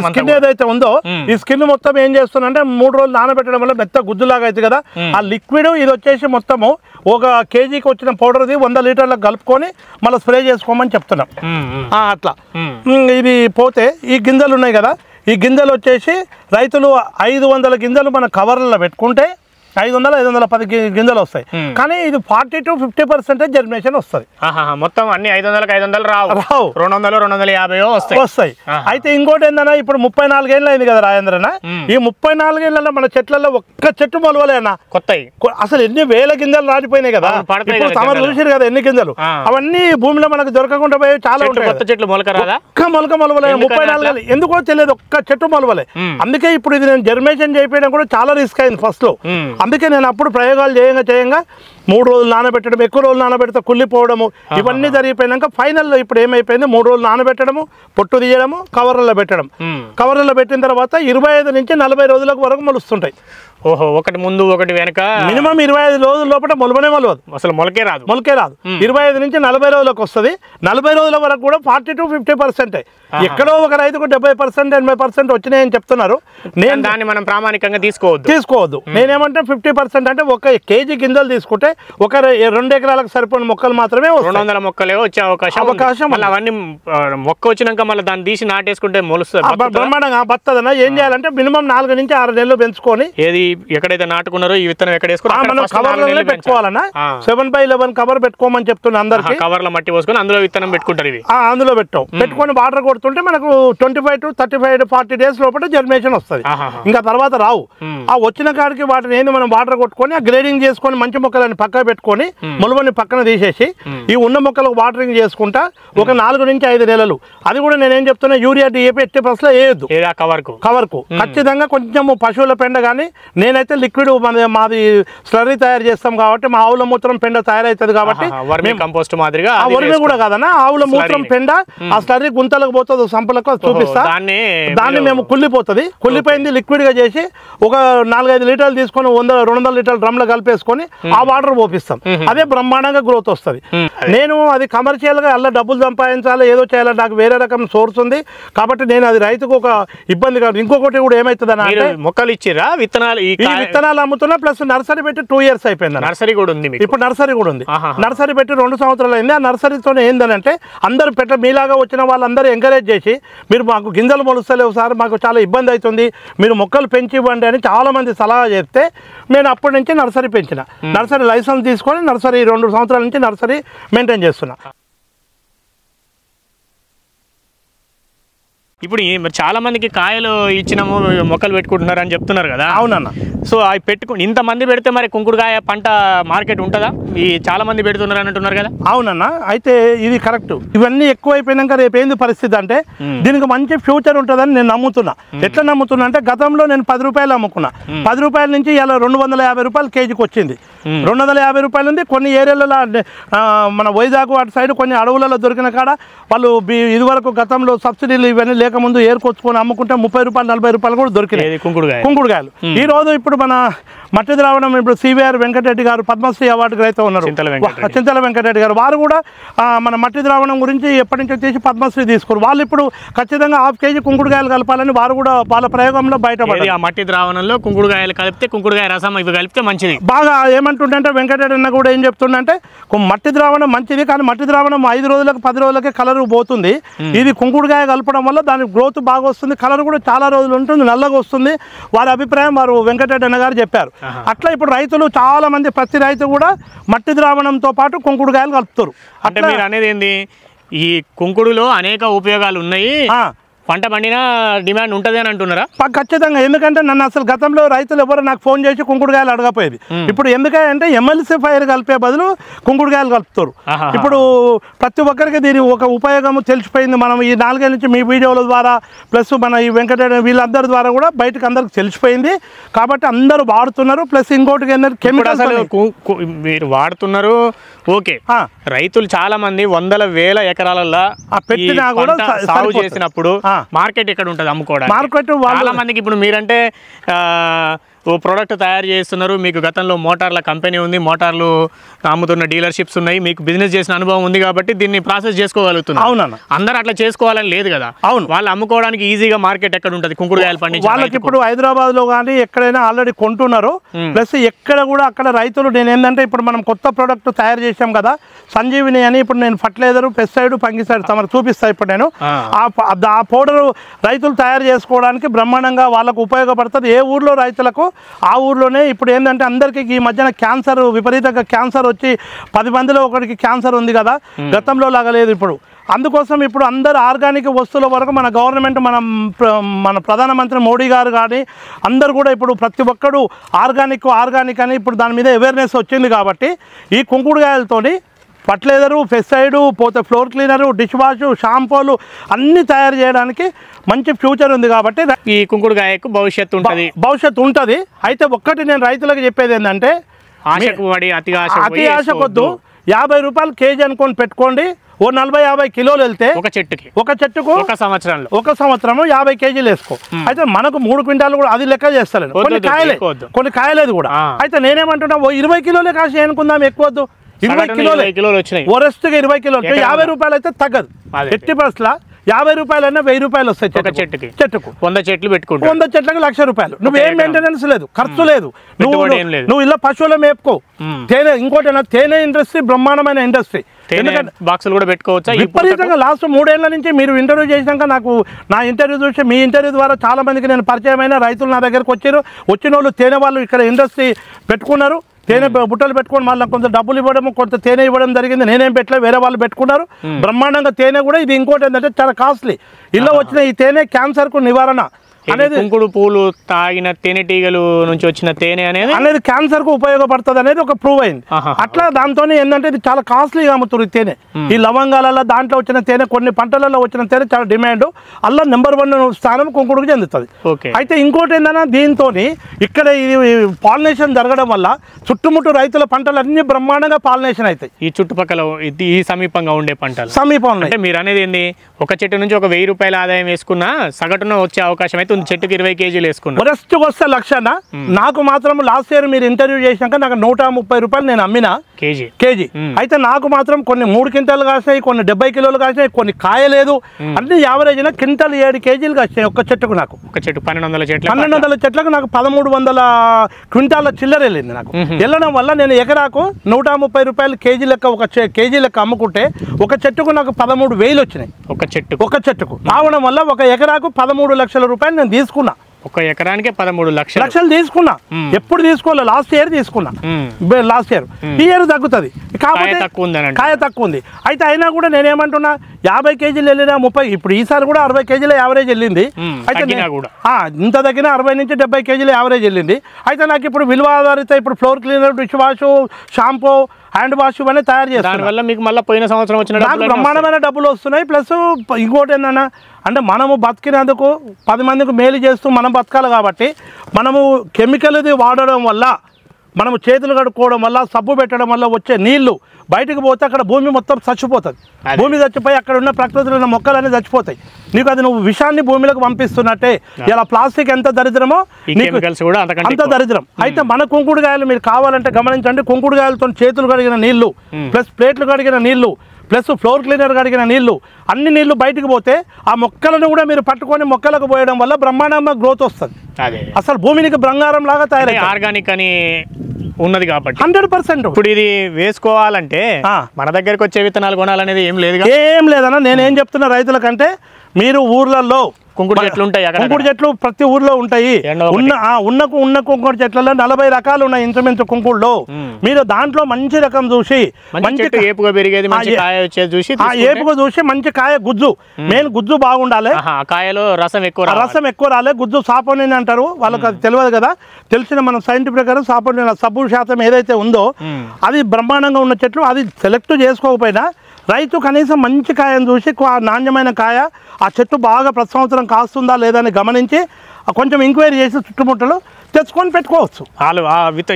స్కిన్ ఏదైతే ఉందో ఈ స్కిన్ మొత్తం ఏం చేస్తున్నా 3 రోజులు నానబెట్టడం వల్ల మెత్త గుజ్జులాగా అయితే కదా ఆ లిక్విడ్ ఇది వచ్చేసి మొత్తము 1 కేజీకి వచ్చిన పౌడర్ది 100 లీటర్లకు కలుపుకొని మళ్ళీ స్ప్రే చేసుకోమని చెప్తున్నాం. అట్లా ఇది పోతే ఈ గింజలు ఉన్నాయి కదా, ఈ గింజలు వచ్చేసి రైతులు 500 గింజలు మన కవర్లలో పెట్టుకుంటే 510 గింజలు వస్తాయి. కానీ ఇది 40 to 50% జర్మినేషన్ వస్తుంది. మొత్తం అన్ని 500 రావు 200 250 వస్తాయి. అయితే ఇంకోటి ఏందన్నా ఇప్పుడు 34 ఏళ్ళు అయింది కదా రాజేంద్రన్న, ఈ 34 ఏళ్ళలో మన చెట్లలో ఒక్క చెట్టు మొలవలే అన్న కొత్తవి. అసలు ఎన్ని వేల గింజలు రాలిపోయినాయి కదా, ఇప్పుడు తమరు చూసారు కదా ఎన్ని గింజలు. అవన్నీ భూమిలో మనకు దొరకకుండా పోయి చాలా ఉంటాయి. చెట్లు ఒక్క మొలక మొలవలే 34 ఏళ్ళు ఎందుకో తెలియదు, ఒక్క చెట్టు మొలవలే. అందుకే ఇప్పుడు ఇది నేను జర్మినేషన్ చేయడం కూడా చాలా రిస్క్ అయింది ఫస్ట్ లో. అందుకే నేను అప్పుడు ప్రయోగాలు చేయంగా 3 రోజులు నానబెట్టడం, ఎక్కువ రోజులు నానబెడితే కుళ్ళిపోవడము ఇవన్నీ జరిగిపోయినాక ఫైనల్లో ఇప్పుడు ఏమైపోయింది 3 రోజులు నానబెట్టడము, పొట్టు తీయడము, కవర్లలో పెట్టడం. కవర్లలో పెట్టిన తర్వాత 25 నుంచి 40 రోజులకు వరకు మొలుస్తుంటాయి. ఒకటి ముందు ఒకటి వెనక మినిమం 25 రోజుల లోపల మొలవదు, అసలు మొలకే రాదు. 25 నుంచి 40 రోజులకు వస్తుంది. 40 రోజుల వరకు కూడా 40 to 50%. ఎక్కడో ఒక రైతుకు 70% 80% వచ్చినాయని చెప్తున్నారు. నేను దాన్ని మనం ప్రామాణికంగా తీసుకోవద్దు. నేనేమంటే 50% అంటే 1 కేజీ గింజలు తీసుకుంటే 2 ఎకరాలకు సరిపోయిన మొక్కలు మాత్రమే 200 మొక్కలే వచ్చే అవకాశం. అవన్నీ మొక్క వచ్చినాక మళ్ళీ దాన్ని తీసి నాటేసుకుంటే మొలుస్తుంది బ్రహ్మాండంగా బత్తదన్న. ఏం చేయాలంటే మినిమం 4 నుంచి 6 నెలలు పెంచుకొని ఏది ఎక్కడైతే నాటుకున్నారో ఈ విత్తనం ఎక్కడ పెట్టుకోవాలన్నా 7x11 కవర్ పెట్టుకోమని చెప్తున్నా అందరికి. కవర్ల మట్టి పోసుకొని అందులో విత్తనం పెట్టుకుంటారు. ఇవి అందులో పెట్టుకొని వాటర్ కొడుతుంటే మనకు 25 to 35 40 డేస్ లోపల జర్మినేషన్ వస్తుంది. ఇంకా తర్వాత రావు. ఆ వచ్చిన కాడికి వాటిని ఏంది మనం వాటర్ కొట్టుకొని ఆ గ్రేడింగ్ చేసుకొని మంచి మొక్కలని పక్కన పెట్టుకొని మొలవని పక్కన తీసేసి ఈ ఉన్న మొక్కలకు వాటరింగ్ చేసుకుంటా ఒక 4 నుంచి 5 నెలలు. అది కూడా నేనేం చెప్తున్నా యూరియా డిఏపి ఎట్టి బస్సులో వేయద్దు. కవర్కు ఖచ్చితంగా కొంచెం పశువుల పెండ కానీ నేనైతే లిక్విడ్ మాది స్లర్రీ తయారు చేస్తాం కాబట్టి మా ఆవుల మూత్రం పెండ తయారవుతుంది కాబట్టి కంపోస్ట్ మాదిరిగా వర్మి కూడా కాదన్నా ఆవుల మూత్రం పెండ ఆ స్లర్రీ గుంతలకు పోతుంది సంపలకు చూపిస్తా. దాన్ని మేము కుళ్ళిపోయింది లిక్విడ్ గా చేసి ఒక 4-5 లీటర్లు తీసుకొని 100-200 లీటర్ల డ్రమ్ లో కలిపేసుకొని ఆ వాటర్ పోపిస్తాం. అదే బ్రహ్మాండంగా గ్రోత్ వస్తుంది. నేను అది కమర్షియల్ గా అలా డబ్బులు సంపాదించాలి ఏదో చేయాలి, నాకు వేరే రకం సోర్స్ ఉంది కాబట్టి నేను అది రైతుకు ఒక ఇబ్బంది కాదు. ఇంకొకటి కూడా ఏమైతుంది అంటే మొక్కలు ఇచ్చిరా విత్తనాలు అమ్ముతున్నా ప్లస్ నర్సరీ పెట్టి 2 years అయిపోయింది. నర్సరీ కూడా ఉంది ఇప్పుడు నర్సరీ పెట్టి 2 సంవత్సరాలు అయింది. ఆ నర్సరీతో ఏందనంటే అందరూ మీలాగా వచ్చిన వాళ్ళందరూ ఎంకరేజ్ చేసి మీరు మాకు గింజలు మొలుస్తలేవు సార్, మాకు చాలా ఇబ్బంది అవుతుంది, మీరు మొక్కలు పెంచి ఇవ్వండి అని చాలా మంది సలహా చెప్తే నేను అప్పటి నుంచి నర్సరీ పెంచిన. నర్సరీ లైసెన్స్ తీసుకొని నర్సరీ 2 సంవత్సరాల నుంచి నర్సరీ మెయింటైన్ చేస్తున్నా. ఇప్పుడు చాలా మందికి కాయలు ఇచ్చినాము మొక్కలు పెట్టుకుంటున్నారు అని చెప్తున్నారు కదా. అవునన్న. సో అవి పెట్టుకుని ఇంతమంది పెడితే మరి కుంకుడుకాయ పంట మార్కెట్ ఉంటుందా? ఈ చాలా మంది పెడుతున్నారు అని అంటున్నారు కదా. అవునన్న. అయితే ఇది కరెక్ట్. ఇవన్నీ ఎక్కువైపోయినాక రేపు ఏంది పరిస్థితి అంటే దీనికి మంచి ఫ్యూచర్ ఉంటుందని నేను నమ్ముతున్నా. ఎట్లా నమ్ముతున్నా అంటే గతంలో నేను 10 రూపాయలు అమ్ముకున్నా. 10 రూపాయల నుంచి ఇలా 250 రూపాయలు కేజీకి వచ్చింది. 250 రూపాయలు ఉంది. కొన్ని ఏరియాలలో మన వైజాగ్ అటు సైడ్ కొన్ని అడవులలో దొరికిన కాడ వాళ్ళు ఇదివరకు గతంలో సబ్సిడీలు ఇవన్నీ లేకముందు ఏరుకొచ్చుకొని అమ్ముకుంటే 30 రూపాయలు 40 రూపాయలు కూడా దొరికినాయి కుంకుడుకాయలు. ఈ రోజు ఇప్పుడు ఇప్పుడు మన మట్టి ద్రావణం ఇప్పుడు సివిఆర్ వెంకటరెడ్డి గారు పద్మశ్రీ అవార్డుకి అయితే ఉన్నారు, చింతల వెంకటరెడ్డి గారు. వారు కూడా మన మట్టి ద్రావణం గురించి ఎప్పటి నుంచో తీసి పద్మశ్రీ తీసుకున్నారు. వాళ్ళు ఇప్పుడు ఖచ్చితంగా 1/2 కేజీ కుంకుడుకాయలు కలపాలని వారు కూడా వాళ్ళ ప్రయోగంలో బయటపడి ఆ మట్టి ద్రావణంలో కుంకుడుకాయలు కలిపితే కుంకుడుకాయ రసం ఇవి కలిపితే మంచిది. బాగా ఏమంటుంటే వెంకటరెడ్డి అన్న కూడా ఏం చెప్తుండంటే మట్టి ద్రావణం మంచిది, కానీ మట్టి ద్రావణం 5 రోజులకు 10 రోజులకే కలర్ పోతుంది. ఇది కుంకుడుకాయ కలపడం వల్ల దాని గ్రోత్ బాగా వస్తుంది, కలర్ కూడా చాలా రోజులు ఉంటుంది, నల్లగా వస్తుంది. వారి అభిప్రాయం వారు వెంకటరెడ్డి అన్న గారు చెప్పారు. అట్లా ఇప్పుడు రైతులు చాలా మంది ప్రతి రైతు కూడా మట్టి ద్రావణంతో పాటు కుంకుడుకాయలు కలుపుతారు. అంటే మీరు అనేది ఏంది, ఈ కుంకుడులో అనేక ఉపయోగాలు ఉన్నాయి, పంట పండినా డిమాండ్ ఉంటుంది అని అంటున్నారా? ఖచ్చితంగా. ఎందుకంటే నన్ను అసలు గతంలో రైతులు ఎవరు నాకు ఫోన్ చేసి కుంకుడుకాయలు అడగపోయేది. ఇప్పుడు ఎందుకంటే ఎమ్మెల్సీ ఫైర్ కలిపే బదులు కుంకుడుకాయలు కలుపుతారు. ఇప్పుడు ప్రతి ఒక్కరికి దీని ఒక ఉపయోగం తెలిసిపోయింది. మనం ఈ 4 ఏళ్ళ నుంచి మీ వీడియోల ద్వారా ప్లస్ మన ఈ వెంకటరెడ్డి వీళ్ళందరి ద్వారా కూడా బయటకు అందరికి తెలిసిపోయింది. కాబట్టి అందరూ వాడుతున్నారు. ప్లస్ ఇంకోటి ఏంటంటే కెమికల్స్ మీరు వాడుతున్నారు. ఓకే, రైతులు చాలా మంది వందల వేల ఎకరాలలో పెట్టినా కూడా సాగు చేసినప్పుడు మార్కెట్ ఎక్కడ ఉంటుంది అమ్ముకోవడానికి? మార్కెట్ చాలా మందికి ఇప్పుడు మీరంటే ఓ ప్రోడక్ట్ తయారు చేస్తున్నారు, మీకు గతంలో మోటార్ల కంపెనీ ఉంది, మోటార్లు అమ్ముతున్న డీలర్షిప్స్ ఉన్నాయి, మీకు బిజినెస్ చేసిన అనుభవం ఉంది కాబట్టి దీన్ని ప్రాసెస్ చేసుకోగలుగుతున్నారు. అవునన్నా, అందరూ అట్లా చేసుకోవాలని లేదు కదా. అవును, వాళ్ళు అమ్ముకోవడానికి ఈజీగా మార్కెట్ ఎక్కడ ఉంటుంది కుంకుడుకాయలు పండించి? వాళ్ళకి ఇప్పుడు హైదరాబాద్ లో కానీ ఎక్కడైనా ఆల్రెడీ కొంటున్నారు. ప్లస్ ఎక్కడ కూడా అక్కడ రైతులు నేను ఏంటంటే ఇప్పుడు మనం కొత్త ప్రోడక్ట్ తయారు చేసాం కదా సంజీవిని అని, ఇప్పుడు నేను ఫర్టిలైజర్ పెస్టిసైడ్ ఫంగిసైడ్ తమకు చూపిస్తా. ఇప్పుడు నేను ఆ పౌడర్ రైతులు తయారు చేసుకోవడానికి బ్రహ్మాండంగా వాళ్ళకు ఉపయోగపడుతుంది. ఏ ఊర్లో రైతులకు ఆ ఊర్లోనే. ఇప్పుడు ఏంటంటే అందరికీ ఈ మధ్యన క్యాన్సర్, విపరీతంగా క్యాన్సర్ వచ్చి 10 మందిలో ఒకరికి క్యాన్సర్ ఉంది కదా, గతంలో లాగా లేదు ఇప్పుడు. అందుకోసం ఇప్పుడు అందరు ఆర్గానిక్ వస్తువుల వరకు మన గవర్నమెంట్ మన ప్రధానమంత్రి మోడీ గారు కానీ అందరు కూడా ఇప్పుడు ప్రతి ఒక్కడు ఆర్గానిక్ అని ఇప్పుడు దాని మీద అవేర్నెస్ వచ్చింది. కాబట్టి ఈ కుంకుడుకాయలతోని ఫర్టిలైజరు, పెస్టిసైడు, పోతే ఫ్లోర్ క్లీనరు, డిష్ వాష్, షాంపూలు అన్నీ తయారు చేయడానికి మంచి ఫ్యూచర్ ఉంది. కాబట్టి ఈ కుంకుడుకాయకు భవిష్యత్తు ఉంటుంది. అయితే ఒక్కటి నేను రైతులకు చెప్పేది ఏంటంటే అతి ఆశ కొద్దు 50 రూపాయలు కేజీ అనుకొని పెట్టుకోండి. ఓ 40-50 కిలోలు వెళ్తే ఒక చెట్టుకు ఒక సంవత్సరం 50 కేజీలు వేసుకో. అయితే మనకు 3 క్వింటాలు కూడా అది లెక్క చేస్తలేదు. కొన్ని కాయలేదు కూడా. అయితే నేనేమంటున్నా, ఓ 20 కిలోలే కాసి అనుకుందాం, ఎక్కువ వద్దు. 20 కిలోలు వచ్చినాయి, వరస్ట్గా 20 కిలోలు. 50 రూపాయలు అయితే తగ్గదు. ఎట్టి పరిస్థితుల 50 రూపాయలైనా 1000 రూపాయలు వస్తాయి చెట్టుకు. 100 చెట్లు పెట్టుకుంటా, 100 చెట్లకు 1,00,000 రూపాయలు. నువ్వేం మెయింటెనెన్స్ లేదు, ఖర్చు లేదు. నువ్వు ఇలా పశువుల మేపుకో. తేనె ఇంకోటి, తేనె ఇండస్ట్రీ బ్రహ్మాండమైన ఇండస్ట్రీ. బాక్సులు కూడా పెట్టుకోవచ్చు. విపరీతంగా లాస్ట్ 3 ఏళ్ల నుంచి మీరు ఇంటర్వ్యూ చేసినాక నా ఇంటర్వ్యూ చూసి మీ ఇంటర్వ్యూ ద్వారా చాలా మందికి నేను పరిచయమైన రైతులు నా దగ్గరకు వచ్చిన వాళ్ళు తేనె వాళ్ళు ఇక్కడ ఇండస్ట్రీ పెట్టుకున్నారు. తేనె బుట్టలు పెట్టుకొని మళ్ళీ కొంత డబ్బులు ఇవ్వడం, కొంత తేనె ఇవ్వడం జరిగింది. నేనేం పెట్టలేదు, వేరే వాళ్ళు పెట్టుకున్నారు. బ్రహ్మాండంగా తేనె కూడా. ఇది ఇంకోటి ఏంటంటే చాలా కాస్ట్లీ. ఇలా వచ్చిన ఈ తేనె క్యాన్సర్కు నివారణ అనేది, కుంకుడు పూలు తాగిన తేనెటీగలు నుంచి వచ్చిన తేనె అనేది క్యాన్సర్ కు ఉపయోగపడుతుంది అనేది ఒక ప్రూవ్ అయింది. అట్లా దాంతో ఏంటంటే ఇది చాలా కాస్ట్లీగా అమ్ముతుంది తేనె. ఈ లవంగాలలో దాంట్లో వచ్చిన తేనె, కొన్ని పంటలలో వచ్చిన తేనె చాలా డిమాండ్. అలా నెంబర్ 1 స్థానం కుంకుడుకు చెందుతుంది. అయితే ఇంకోటి ఏంటన్నా, దీంతో ఇక్కడ ఇది పాలినేషన్ జరగడం వల్ల చుట్టుముట్టు రైతుల పంటలు అన్ని బ్రహ్మాండంగా పాలినేషన్ అవుతాయి. ఈ చుట్టుపక్కల ఈ సమీపంగా ఉండే పంటలు సమీపంలో. అంటే మీరు అనేది ఏంది, ఒక చెట్టు నుంచి ఒక 1000 రూపాయల ఆదాయం వేసుకున్నా సగటున వచ్చే అవకాశం అయితే చెట్టుకి 20 కేజీలు వేసుకున్నా. ఫస్ట్ వస్తే 1,00,000. నాకు మాత్రం లాస్ట్ ఇయర్ మీరు ఇంటర్వ్యూ చేసినాక నాకు 130 రూపాయలు నేను అమ్మిన కేజీ. అయితే నాకు మాత్రం కొన్ని 3 క్వింటాలు కాసినాయి, కొన్ని 70 కిలోలు కాసినాయి, కొన్ని కాయలేదు. అన్ని యావరేజ్ క్వింటాల్ 7 కేజీలు కాసినాయి ఒక చెట్టుకు. నాకు ఒక చెట్టు 1200 చెట్లకు నాకు 1300 క్వింటాల చిల్లర వెళ్ళింది. నాకు వెళ్ళడం వల్ల నేను ఎకరాకు 130 రూపాయలు కేజీ లెక్క కేజీ లెక్క అమ్ముకుంటే ఒక చెట్టుకు నాకు 13,000 వచ్చినాయి. ఒక చెట్టుకు రావడం వల్ల ఒక ఎకరాకు 13 లక్షల రూపాయలు నేను తీసుకున్నా. ఒక ఎకరానికి 13 లక్షలు తీసుకున్నా. ఎప్పుడు తీసుకోవాలి, లాస్ట్ ఇయర్ తీసుకున్నా. లాస్ట్ ఇయర్, ఈ ఇయర్ తగ్గుతుంది కాబట్టి కాయ తక్కువ ఉంది. అయితే అయినా కూడా నేనేమంటున్నా, 50 కేజీలు వెళ్ళినా 30, ఇప్పుడు ఈసారి కూడా 60 కేజీల యావరేజ్ వెళ్ళింది. అయితే ఇంత తగ్గిన 60 నుంచి 70 కేజీల యావరేజ్ వెళ్ళింది. అయితే నాకు ఇప్పుడు విలువ ఆధారిత ఇప్పుడు floor cleaner, dish wash, shampoo, hand wash ఇవన్నీ తయారు చేస్తాను. దానివల్ల మీకు మళ్ళీ పోయిన సంవత్సరం వచ్చిన బ్రహ్మాండమైన డబ్బులు వస్తున్నాయి. ప్లస్ ఇంకోటి ఏంటన్నా, అంటే మనము బతికినందుకు 10 మందికి మేలు చేస్తూ మనం బతకాలి. కాబట్టి మనము కెమికల్ది వాడడం వల్ల మనము చేతులు కడుక్కోవడం వల్ల సబ్బు పెట్టడం వల్ల వచ్చే నీళ్లు బయటకు పోతే అక్కడ భూమి మొత్తం చచ్చిపోతుంది. భూమి చచ్చిపోయి అక్కడ ఉన్న ప్రకృతిలో ఉన్న మొక్కలన్నీ చచ్చిపోతాయి. నీకు అది నువ్వు విషాన్ని భూమిలోకి పంపిస్తున్నట్టే. ఇలా ప్లాస్టిక్ ఎంత దరిద్రమో అంత దరిద్రం. అయితే మన కుంకుడుకాయలు మీరు కావాలంటే గమనించండి. కుంకుడుకాయలతో చేతులు కడిగిన నీళ్లు ప్లస్ ప్లేట్లు కడిగిన నీళ్లు ప్లస్ ఫ్లోర్ క్లీనర్ కడిగిన నీళ్లు అన్ని నీళ్లు బయటకు పోతే ఆ మొక్కలను కూడా మీరు పట్టుకొని మొక్కలకు పోయడం వల్ల బ్రహ్మాండంగా గ్రోత్ వస్తుంది. అసలు భూమికి బంగారం లాగా తయారై ఆర్గానిక్ అని ఉన్నది కాబట్టి 100%. ఇప్పుడు ఇది వేసుకోవాలంటే మన దగ్గరకు వచ్చే విత్తనాలు కొనాలనేది ఏం లేదన్నా. నేనేం చెప్తున్నా రైతులకంటే, మీరు ఊర్లలో కుంకుడు చెట్లు ఉంటాయి, కుంకుడు చెట్లు ప్రతి ఊర్లో ఉంటాయి. ఉన్న కుంకుడు చెట్లలో 40 రకాలు ఉన్నాయి ఇంచుమించు కుంకుడులో. మీరు దాంట్లో మంచి రకం చూసి మంచి ఏపుగా పెరిగేది ఏపుగా చూసి మంచి కాయ గుజ్జు మెయిన్ గుజ్జు బాగుండాలి. కాయలో రసం ఎక్కువ రాలే. గుజ్జు సాపోనిన్ అంటారు, వాళ్ళకి అది తెలియదు కదా. తెలిసిన మన సైంటిఫిక్ ప్రకారం సాపోనిన్ సబ్బు శాతం ఏదైతే ఉందో అది బ్రహ్మాండంగా ఉన్న చెట్లు. అది సెలెక్ట్ చేసుకోకపోయినా రైతు కనీసం మంచి కాయను చూసి నాణ్యమైన కాయ ఆ చెట్టు బాగా ప్రతి సంవత్సరం కాస్తుందా లేదా అని గమనించి కొంచెం ఎంక్వైరీ చేసి చుట్టుముట్టలు తెచ్చుకొని పెట్టుకోవచ్చు. వాళ్ళు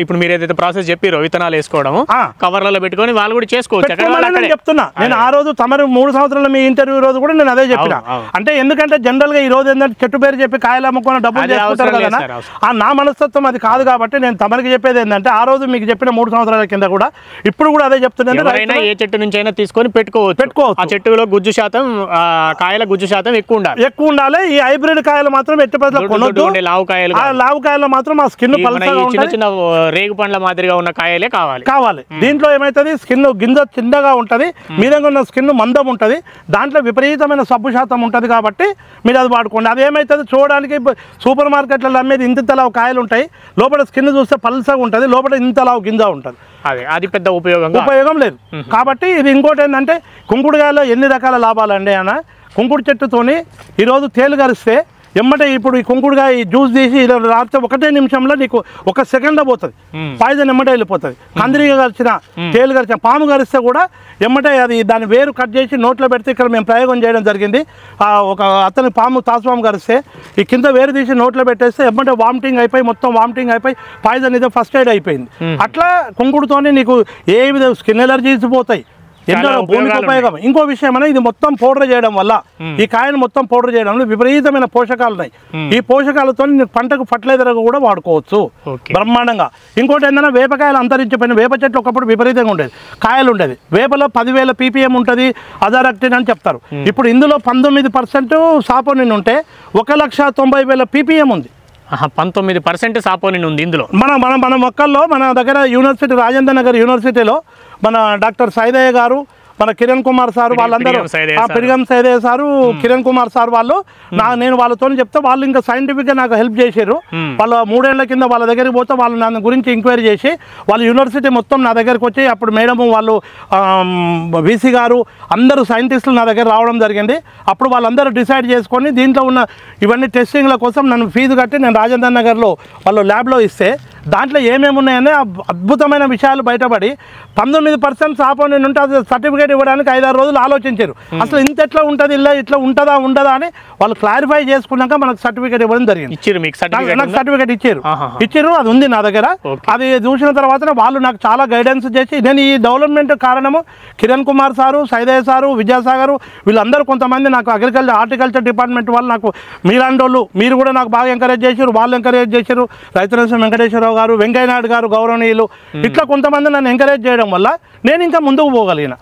ఇప్పుడు మీరు ఏదైతే ప్రాసెస్ చెప్పారో విత్తనాలు వేసుకోవడము కవర్లలో పెట్టుకొని వాళ్ళు కూడా చేసుకోవచ్చు. చెప్తున్నా నేను ఆ రోజు తమరు 3 సంవత్సరాల మీ ఇంటర్వ్యూ రోజు కూడా నేను అదే చెప్పిన. అంటే ఎందుకంటే జనరల్ గా ఈ రోజు ఏంటంటే చెట్టు పేరు చెప్పి కాయలు అమ్ముకున్న డబ్బులు చేసుకుంటారు కదా. నా మనస్తత్వం అది కాదు కాబట్టి నేను తమరికి చెప్పేది ఏంటంటే ఆ రోజు మీకు చెప్పిన 3 సంవత్సరాల కింద కూడా ఇప్పుడు కూడా అదే చెప్తున్నాను. ఏ చెట్టు నుంచి అయినా తీసుకొని పెట్టుకోవచ్చు. ఆ చెట్టులో గుజ్జు శాతం కాయల గుజ్జు శాతం ఎక్కువ ఉండాలి. ఈ హైబ్రిడ్ కాయలు మాత్రం ఎట్టి పరిస్థితుల్లో కొనొద్దు. లావు కాయలు మాత్రం ఆ స్కిన్ చిన్న రేగు పండ్ల మాదిరిగా ఉన్న కాయలే కావాలి. దీంట్లో ఏమైతుంది, స్కిన్ గింజ చిన్నగా ఉంటది, మీదంగా ఉన్న స్కిన్ మందం ఉంటది, దాంట్లో విపరీతమైన సబ్బు శాతం ఉంటది. కాబట్టి మీరు అది వాడుకోండి. అది ఏమైతుంది, చూడడానికి సూపర్ మార్కెట్లలో అమ్మేది ఇంతలావు కాయలు ఉంటాయి, లోపల స్కిన్ చూస్తే పల్సగా ఉంటది, లోపల ఇంతలావు గింజ ఉంటది. అది పెద్ద ఉపయోగం లేదు. కాబట్టి ఇది ఇంకోటి ఏంటంటే కుంకుడుకాయలో ఎన్ని రకాల లాభాలండి అన్న. కుంకుడు చెట్టుతోని ఈరోజు తేలు గరిస్తే ఎమ్మటే ఇప్పుడు ఈ కుంకుడుగా ఈ జ్యూస్ తీసి రాస్తే 1 నిమిషంలో నీకు 1 సెకండ్లో పోతుంది. పాయిజన్ ఎమ్మటే వెళ్ళిపోతుంది. కందిరిగా గరిచిన తేలు గరిచిన పాము గరిస్తే కూడా ఎమ్మటే అది దాని వేరు కట్ చేసి నోట్లో పెడితే ఇక్కడ మేము ప్రయోగం చేయడం జరిగింది. ఒక అతని తాసుపాము గరిస్తే ఈ కింద వేరు తీసి నోట్లో పెట్టేస్తే ఎమ్మటే వామిటింగ్ అయిపోయి పాయిజన్ ఇదే ఫస్ట్ ఎయిడ్ అయిపోయింది. అట్లా కుంకుడుతోనే నీకు ఏ విధంగా స్కిన్ ఎలర్జీస్ పోతాయి, ఎన్నో భూమికి ఉపయోగం. ఇంకో విషయం అనేది ఇది మొత్తం పౌడర్ చేయడం వల్ల, ఈ కాయను మొత్తం పౌడర్ చేయడం వల్ల విపరీతమైన పోషకాలు ఉన్నాయి. ఈ పోషకాలతో పంటకు ఫర్టిలైజర్ కూడా వాడుకోవచ్చు బ్రహ్మాండంగా. ఇంకోటి ఏంటంటే వేపకాయలు అంతరించిపోయిన వేప చెట్లు ఒకప్పుడు విపరీతంగా ఉండేది, కాయలు ఉండేది. వేపలో 10,000 ppm ఉంటుంది అజారాక్టిన్ అని చెప్తారు. ఇప్పుడు ఇందులో 19% సాపోనిన్ ఉంటే 1,90,000 ppm ఉంది. 19% సాపోనిన్ ఉంది ఇందులో. మన మొక్కల్లో మన దగ్గర యూనివర్సిటీ రాజేంద్ర నగర్ యూనివర్సిటీలో మన డాక్టర్ సైదయ్య గారు, మన కిరణ్ కుమార్ సార్, వాళ్ళందరూ పిడిగం సైదయ్య సారు, కిరణ్ కుమార్ సార్ వాళ్ళు నేను వాళ్ళతో చెప్తే వాళ్ళు ఇంకా సైంటిఫిక్గా నాకు హెల్ప్ చేశారు. వాళ్ళు 3 ఏళ్ల కింద వాళ్ళ దగ్గరికి పోతే వాళ్ళు నా గురించి ఎంక్వైరీ చేసి వాళ్ళు యూనివర్సిటీ మొత్తం నా దగ్గరికి వచ్చి అప్పుడు మేడం వాళ్ళు వీసీ గారు అందరూ సైంటిస్టులు నా దగ్గర రావడం జరిగింది. అప్పుడు వాళ్ళందరూ డిసైడ్ చేసుకొని దీంట్లో ఉన్న ఇవన్నీ టెస్టింగ్ల కోసం నన్ను ఫీజు కట్టి నేను రాజేంద్ర నగర్లో వాళ్ళు ల్యాబ్లో ఇస్తే దాంట్లో ఏమేమి ఉన్నాయని అద్భుతమైన విషయాలు బయటపడి 19% సాపోనిన్ ఉంటే అది సర్టిఫికేట్ ఇవ్వడానికి 5-6 రోజులు ఆలోచించారు. అసలు ఇంత ఎట్లా ఉంటుంది, ఇట్లా ఉంటుందా ఉండదా అని వాళ్ళు క్లారిఫై చేసుకున్నాక మనకు సర్టిఫికేట్ ఇవ్వడం జరిగింది. నాకు సర్టిఫికేట్ ఇచ్చారు, అది ఉంది నా దగ్గర. అది చూసిన తర్వాత వాళ్ళు నాకు చాలా గైడెన్స్ చేసి నేను ఈ డెవలప్మెంట్ కారణము కిరణ్ కుమార్ సారు, సైదయ్య సారు, విద్యాసాగర్ వీళ్ళందరూ కొంతమంది నాకు హార్టికల్చర్ డిపార్ట్మెంట్ వాళ్ళు నాకు మీలాంటి వాళ్ళు మీరు కూడా నాకు బాగా ఎంకరేజ్ చేశారు, వాళ్ళు ఎంకరేజ్ చేశారు. రైతునరసింహ వెంకటేశ్వరరావు గారు, వెంకయ్య నాయుడు గారు గౌరవనీయులు, ఇట్లా కొంతమంది నన్ను ఎంకరేజ్ చేయడం వల్ల నేను ఇంకా ముందుకు పోగలిగిన.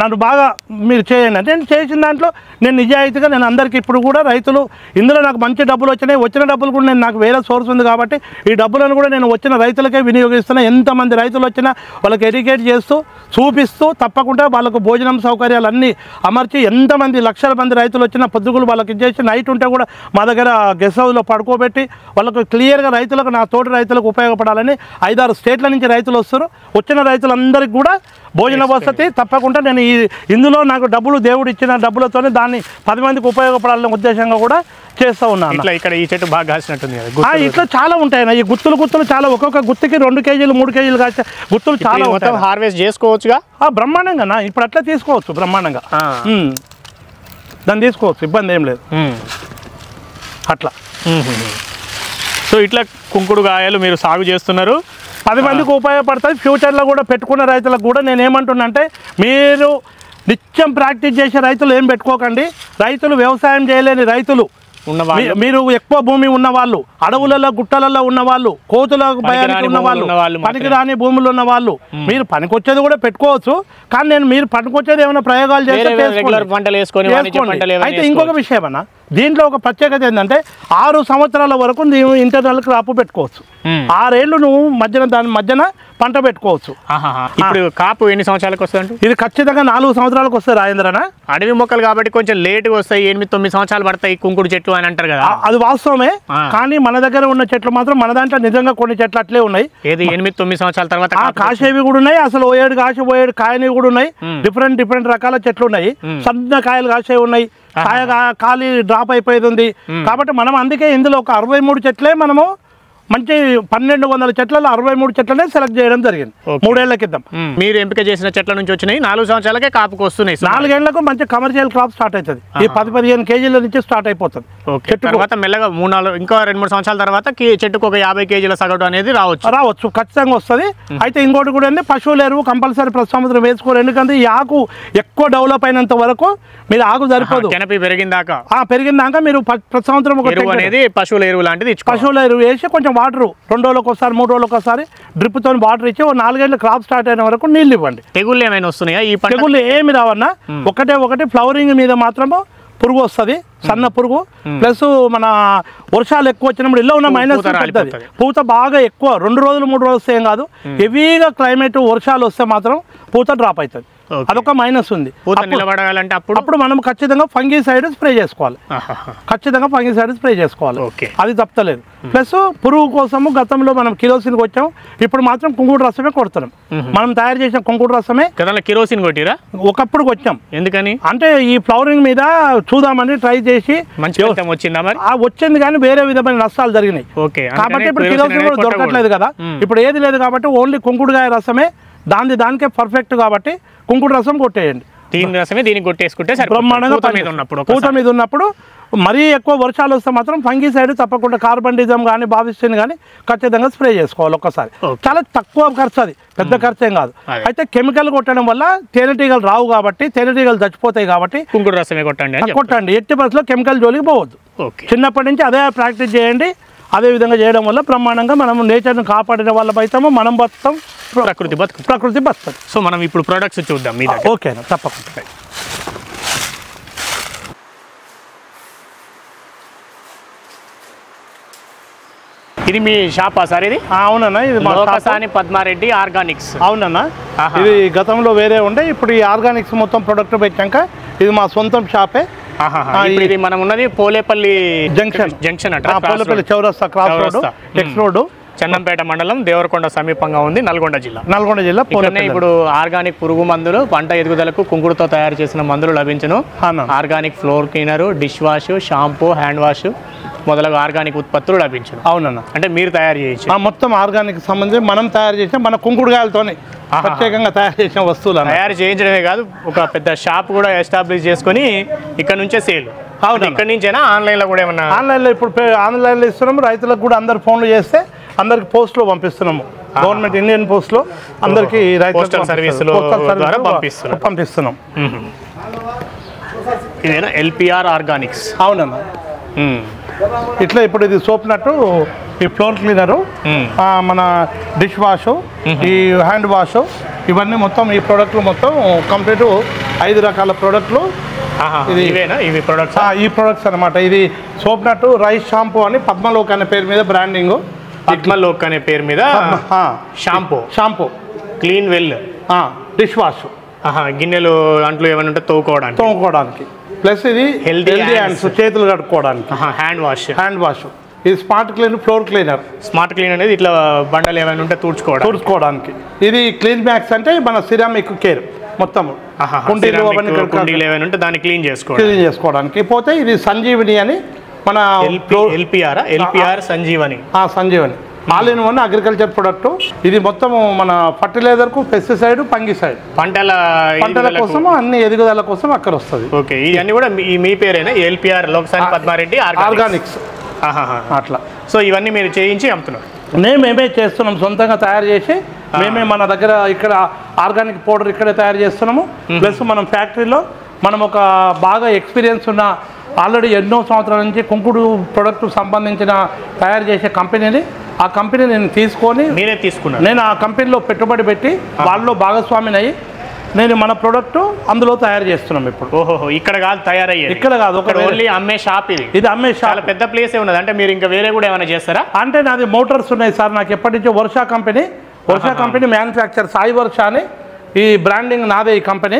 నన్ను బాగా మీరు చేయండి అంటే నేను చేసిన దాంట్లో నేను నిజాయితీగా నేను అందరికీ ఇప్పుడు కూడా రైతులు ఇందులో నాకు మంచి డబ్బులు వచ్చినాయి. వచ్చిన డబ్బులు కూడా నేను నాకు వేరే సోర్స్ ఉంది కాబట్టి ఈ డబ్బులను కూడా నేను వచ్చిన రైతులకే వినియోగిస్తున్నా. ఎంతమంది రైతులు వచ్చినా వాళ్ళకి ఎడ్యుకేట్ చేస్తూ చూపిస్తూ తప్పకుండా వాళ్ళకు భోజనం సౌకర్యాలు అన్నీ అమర్చి ఎంతమంది లక్షల మంది రైతులు వచ్చినా పొద్దుగులు వాళ్ళకి ఇచ్చేసి నైట్ ఉంటే కూడా మా దగ్గర గెస్ట్ హౌస్లో పడుకోబెట్టి వాళ్ళకు క్లియర్గా రైతులకు నా తోటి రైతులకు ఉపయోగపడాలని 5-6 స్టేట్ల నుంచి రైతులు వస్తారు. వచ్చిన రైతులందరికీ కూడా భోజన వసతి తప్పకుండా నేను ఇందులో నాకు డబ్బులు దేవుడు ఇచ్చిన డబ్బులతోనే దాన్ని 10 మందికి ఉపయోగపడాలనే ఉద్దేశంగా కూడా చేస్తూ ఉన్నాను. ఇక్కడ ఈ చెట్టు బాగా కాసినట్టుంది. ఇట్లా చాలా ఉంటాయి ఈ గుత్తులు చాలా ఒక్కొక్క గుత్తికి 2 కేజీలు 3 కేజీలు కాసే గుత్తులు చాలా మొత్తం హార్వెస్ట్ చేసుకోవచ్చుగా బ్రహ్మాండంగా. ఇప్పుడు అట్లా తీసుకోవచ్చు బ్రహ్మాండంగా, దాన్ని తీసుకోవచ్చు, ఇబ్బంది ఏం లేదు అట్లా. సో ఇట్లా కుంకుడు కాయలు మీరు సాగు చేస్తున్నారు. 10 మందికి ఉపయోగపడుతుంది. ఫ్యూచర్లో కూడా పెట్టుకున్న రైతులకు కూడా నేను ఏమంటున్నా అంటే మీరు నిత్యం ప్రాక్టీస్ చేసే రైతులు ఏం పెట్టుకోకండి. రైతులు వ్యవసాయం చేయలేని రైతులు, మీరు ఎక్కువ భూమి ఉన్నవాళ్ళు, అడవులలో గుట్టలలో ఉన్నవాళ్ళు, కోతుల భయానికి ఉన్నవాళ్ళు, పనికిరాని భూములు ఉన్న వాళ్ళు, మీరు పనికొచ్చేది కూడా పెట్టుకోవచ్చు. కానీ మీరు పనికొచ్చేది ఏమైనా ప్రయోగాలు చేస్తే అయితే ఇంకొక విషయం అన్న, దీంట్లో ఒక ప్రత్యేకత ఏంటంటే 6 సంవత్సరాల వరకు నీవు ఇంటర్నల్ క్రాప్ పెట్టుకోవచ్చు. 6 ఏళ్ళు నువ్వు దాని మధ్యన పంట పెట్టుకోవచ్చు. ఇప్పుడు కాపు ఎన్ని సంవత్సరాలకు వస్తుంది? ఇది ఖచ్చితంగా 4 సంవత్సరాలకు వస్తుంది రాజేంద్రనా. అడవి మొక్కలు కాబట్టి కొంచెం లేటుగా వస్తాయి, 8-9 సంవత్సరాలు పడతాయి కుంకుడు చెట్లు అని అంటారు కదా. అది వాస్తవమే. కానీ మన దగ్గర ఉన్న చెట్లు మాత్రం మన దాంట్లో నిజంగా కొన్ని చెట్లు అట్లే ఉన్నాయి. ఏది 8-9 సంవత్సరాల తర్వాత కాసేవి కూడా ఉన్నాయి, అసలు 7 కాసి 7 కాయనివి కూడా ఉన్నాయి. డిఫరెంట్ రకాల చెట్లు ఉన్నాయి. సన్న కాయలు కాసేవి ఉన్నాయి, కాయ ఖాళీ డ్రాప్ అయిపోయేది ఉంది. కాబట్టి మనం అందుకే ఇందులో ఒక 63 చెట్లే మనము మంచి 1200 చెట్లలో 63 చెట్లనే సెలెక్ట్ చేయడం జరిగింది 3 ఏళ్ల క్రితం. మీరు ఎంపిక చేసిన చెట్ల నుంచి వచ్చినాయి 4 సంవత్సరాలకే కాపుకు వస్తున్నాయి. 4 ఏళ్లకు మంచి కమర్షియల్ క్రాప్ స్టార్ట్ అవుతుంది. ఈ 10-15 కేజీల నుంచి స్టార్ట్ అయిపోతుంది. తర్వాత మెల్లగా 3-4 ఇంకా 2-3 సంవత్సరాల తర్వాత చెట్టుకు ఒక 50 కేజీల సగటు అనేది రావచ్చు ఖచ్చితంగా వస్తుంది. అయితే ఇంకోటి కూడా ఏంటి, పశువుల ఎరువు కంపల్సరీ ప్రతి సంవత్సరం వేసుకోరు. ఎందుకంటే ఈ ఆకు ఎక్కువ డెవలప్ అయినంత వరకు మీరు ఆకు సరిపోదు. పెరిగిందాక మీరు ప్రతి సంవత్సరం ఒక అనేది పశువుల ఎరువు లాంటిది పశువుల ఎరువు వేసి కొంచెం వాటర్ 2 రోజులకు ఒకసారి 3 రోజులకు ఒకసారి డ్రిప్తో వాటర్ ఇచ్చి 4 ఏళ్ళ క్రాప్ స్టార్ట్ అయిన వరకు నీళ్ళు ఇవ్వండి. తెగుళ్ళు ఏమైనా వస్తున్నాయా? ఈ తెగుళ్ళు ఏమి రావన్నా, ఒకటి ఫ్లవరింగ్ మీద మాత్రము పురుగు వస్తుంది, సన్న పురుగు. ప్లస్ మన వర్షాలు ఎక్కువ వచ్చినప్పుడు ఇలా ఉన్న మైనస్ పూత బాగా ఎక్కువ 2 రోజులు 3 రోజులు వస్తే ఏం కాదు. హెవీగా క్లైమేట్ వర్షాలు వస్తే మాత్రం పూత డ్రాప్ అవుతుంది. అదొక మైనస్ ఉంది. నిలబడాలంటే అప్పుడు మనం ఖచ్చితంగా ఫంగిసైడ్ స్ప్రే చేసుకోవాలి. అది తప్పలేదు. ప్లస్ పురుగు కోసము గతంలో మనం కిరోసిన్ వచ్చాం, ఇప్పుడు మాత్రం కుంకుడు రసమే కొడుతున్నాం. మనం తయారు చేసిన కుంకుడు రసమే. కిరోసిన్ కొట్టిరా? ఒకప్పుడు వచ్చాం. ఎందుకని అంటే ఈ ఫ్లవరింగ్ మీద చూద్దామని ట్రై చేసి వచ్చింది, కానీ వేరే విధమైన నష్టాలు జరిగినాయి. కాబట్టి ఇప్పుడు కిరోసిన్ కూడా దొరకట్లేదు కదా. ఇప్పుడు ఏది లేదు కాబట్టి ఓన్లీ కుంకుడుగాయ రసమే దానికే పర్ఫెక్ట్. కాబట్టి కుంకుడు రసం కొట్టేయండి. దీనికి కొట్టేసుకుంటే బ్రహ్మాండంగా పూత మీద ఉన్నప్పుడు. మరీ ఎక్కువ వర్షాలు వస్తే మాత్రం ఫంగిసైడ్ తప్పకుండా కార్బండిజం కానీ బావిస్టిన్ కానీ ఖచ్చితంగా స్ప్రే చేసుకోవాలి ఒక్కసారి. చాలా తక్కువ ఖర్చు, అది పెద్ద ఖర్చు ఏం కాదు. అయితే కెమికల్ కొట్టడం వల్ల తేనెటీగలు రావు కాబట్టి, తేనెటీగలు చచ్చిపోతాయి కాబట్టి కుంకుడు రసమే కొట్టండి. ఎట్టి పరిస్థితిలో కెమికల్ జోలికి పోవద్దు. చిన్నప్పటి నుంచి అదే ప్రాక్టీస్ చేయండి. అదే విధంగా చేయడం వల్ల బ్రహ్మాండంగా మనం నేచర్ను కాపాడిన వాళ్ళ అవుతాము, మనం బతుకుతాం, ప్రకృతి బతుకుతుంది. సో మనం ఇప్పుడు ప్రొడక్ట్స్ చూద్దాం. ఓకేనా, తప్పకుండా. ఇది మీ షాపా సార్? ఇది అవునన్నా, ఇది మా లోకసాని పద్మారెడ్డి ఆర్గానిక్స్. అవునన్నా, ఇది గతంలో వేరే ఉండే, ఇప్పుడు ఈ ఆర్గానిక్స్ మొత్తం ప్రొడక్ట్ పెట్టాక ఇది మా సొంతం షాపే. ఇది మనం ఉన్నది పోలేపల్లి జంక్షన్ అంట, పోలేపల్లి చౌరస్తా cross road, X road, Chandampet మండలం, దేవరకొండ సమీపంగా ఉంది, నల్గొండ జిల్లా. ఇప్పుడు ఆర్గానిక్ పురుగు మందులు, పంట ఎదుగుదలకు కుంకుడుతో తయారు చేసిన మందులు లభించును. Organic floor cleaner, dish wash, shampoo, hand wash మొదలగు ఆర్గానిక్ ఉత్పత్తులు లభించును. అవునన్నా, అంటే మీరు తయారు చేయొచ్చు. మొత్తం ఆర్గానిక్ సంబంధించి మనం తయారు చేసిన మన కుంకుడుగాయలతోనే ప్రత్యేకంగా తయారు చేసిన వస్తువులు తయారు చేయించడమే కాదు, ఒక పెద్ద షాప్ కూడా ఎస్టాబ్లిష్ చేసుకుని ఇక్కడ నుంచే సేల్. ఇక్కడ నుంచేనా ఆన్లైన్లో కూడా ఏమన్నా? ఆన్లైన్లో ఇప్పుడు ఆన్లైన్లో ఇస్తున్నాము. రైతులకు కూడా అందరు ఫోన్లు చేస్తే అందరికి పోస్ట్లో పంపిస్తున్నాము. గవర్నమెంట్ ఇండియన్ పోస్ట్లో అందరికి రైతు సర్వీసులు పంపిస్తున్నాం. ఇదేనా ఎల్పిఆర్ ఆర్గానిక్స్? అవునన్నా. ఇట్లా ఇప్పుడు ఇది సోప్ నట్టు, ఈ ఫ్లోర్ క్లీనరు, మన డిష్ వాష్, ఈ హ్యాండ్ వాష్, ఇవన్నీ మొత్తం ఈ ప్రోడక్ట్లు మొత్తం కంప్లీట్ 5 రకాల ప్రోడక్ట్లు. ఇవి ప్రొడక్ట్స్, ఈ ప్రొడక్ట్స్ అనమాట. ఇది సోప్ నట్టు రైస్ షాంపూ అని పద్మలోక్ అనే పేరు మీద బ్రాండింగ్. పద్మలోక్ అనే పేరు మీద shampoo, clean well, dish wash, గిన్నెలు అంట్లు ఏమైనా ఉంటే తోముకోవడానికి. ప్లస్ ఇది హెల్దీ హ్యాండ్స్, చేతులు కడుక్కోవడానికి హ్యాండ్ వాష్. ఇది smart clean floor cleaner. Smart clean అనేది ఇట్లా బండలు ఏమైనా ఉంటే తుడుచుకోవడానికి. ఇది క్లీన్ మ్యాక్స్ అంటే మన సిరామిక్ కేర్ మొత్తం కుండీలు ఏమైనా ఉంటే దాన్ని క్లీన్ చేసుకోవడానికి. పోతే ఇది సంజీవిని అని మన LPR Sanjeevani all in one agriculture product. ఇది మొత్తం మన ఫర్టిలైజర్కు, పెస్టిసైడ్, ఫంగిసైడ్, పంటల కోసం అన్ని ఎదుగుదల కోసం అక్కడ వస్తుంది. ఓకే, ఇవన్నీ కూడా మీ పేరేనా? LPR Lokasani Padmareddy organics. అట్లా. సో ఇవన్నీ మీరు చేయించి అమ్ముతున్నారు? మేమే చేస్తున్నాం, సొంతంగా తయారు చేసి మేమే మన దగ్గర ఇక్కడ ఆర్గానిక్ పౌడర్ ఇక్కడే తయారు చేస్తున్నాము. ప్లస్ మనం ఫ్యాక్టరీలో మనం ఒక బాగా ఎక్స్పీరియన్స్ ఉన్న ఆల్రెడీ ఎన్నో సంవత్సరాల నుంచి కుంకుడు ప్రొడక్ట్ సంబంధించిన తయారు చేసే కంపెనీని, ఆ కంపెనీ నేను తీసుకొని నేను ఆ కంపెనీలో పెట్టుబడి పెట్టి వాళ్ళలో భాగస్వామిని అయ్యి నేను మన ప్రోడక్ట్ అందులో తయారు చేస్తున్నాం ఇప్పుడు. ఓహో, ఇక్కడ కాదు తయారయ్యేది? ఇక్కడ కాదు, ఒక ఓన్లీ అమ్మే షాప్ ఇది. ఇది అమ్మే షాప్. చాలా పెద్ద ప్లేస్ ఉన్నది. అంటే మీరు ఇంకా వేరే కూడా ఏమైనా చేస్తారా? అంటే నాది మోటార్స్ ఉన్నాయి సార్, నాకు ఎప్పటి నుంచో వర్షా కంపెనీ మ్యానుఫ్యాక్చర్ సాయి వర్ష అని ఈ బ్రాండింగ్ నాదే ఈ కంపెనీ.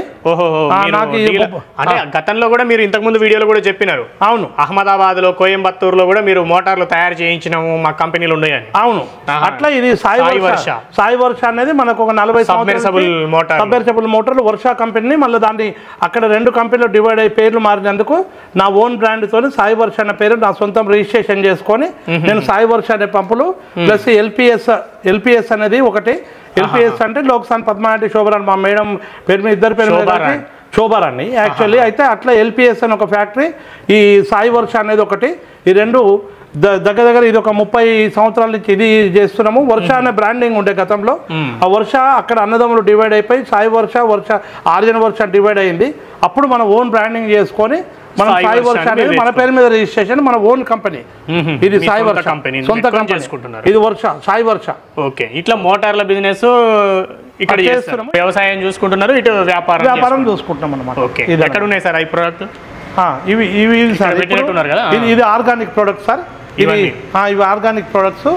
అంటే గతంలో కూడా మీరు ఇంతకు ముందు వీడియోలో కూడా చెప్పినారు. అవును, అహ్మదాబాద్ లో, కోయంబత్తూరులో కూడా మీరు మోటార్లు తయారు చేయించినాము, మా కంపెనీలు ఉన్నాయని. అవును, అట్లా ఇది సాయి వర్ష అనేది మనకు ఒక 40 సబ్మెర్సిబుల్ మోటార్లు వర్షా కంపెనీ. మళ్ళీ దాన్ని అక్కడ 2 కంపెనీలు డివైడ్ అయ్యి పేర్లు మారినందుకు నా ఓన్ బ్రాండ్ తోని సాయి వర్ష అనే పేరు నా సొంతం రిజిస్ట్రేషన్ చేసుకొని నేను సాయి వర్ష అనే పంపులు ప్లస్ ఎల్పిఎస్ అనేది ఒకటి. ఎల్పిఎస్ అంటే లోక్సాన్ పద్మావతి శోభరాణి, మా మేడం పేరు మీద ఇద్దరు పేరు శోభారాణి యాక్చువల్లీ. అయితే అట్లా ఎల్పిఎస్ అని ఒక ఫ్యాక్టరీ, ఈ సాయి వర్ష అనేది ఒకటి. ఈ రెండు దగ్గర ఇది ఒక 30 సంవత్సరాల నుంచి ఇది చేస్తున్నాము. వర్ష అనే బ్రాండింగ్ ఉండే గతంలో. ఆ వర్ష అక్కడ అన్నదమ్ములు డివైడ్ అయిపోయి సాయి వర్ష ఆర్జన్ వర్ష డివైడ్ అయింది. అప్పుడు మనం ఓన్ బ్రాండింగ్ చేసుకొని మన సాయి వర్ష అనేది మన పేరు మీద రిజిస్ట్రేషన్, మన ఓన్ కంపెనీ. ఇది సాయి వర్ష కంపెనీ, సొంత కంపెనీ. ఇది వర్ష, సాయి వర్ష. ఓకే, ఇట్లా మోటార్ల బిజినెస్ ఇక్కడ చేస్తున్నాము, వ్యవసాయం చూసుకుంటున్నారు, ఇటు వ్యాపారం చూసుకుంటున్నాం అన్నమాట. ఓకే, ఎక్కడ ఉన్నాయి సార్ ఈ ప్రోడక్ట్? ఇవి సార్ ఇది ఆర్గానిక్ ప్రోడక్ట్ సార్. ఇవి ఆర్గానిక్ ప్రొడక్ట్స్.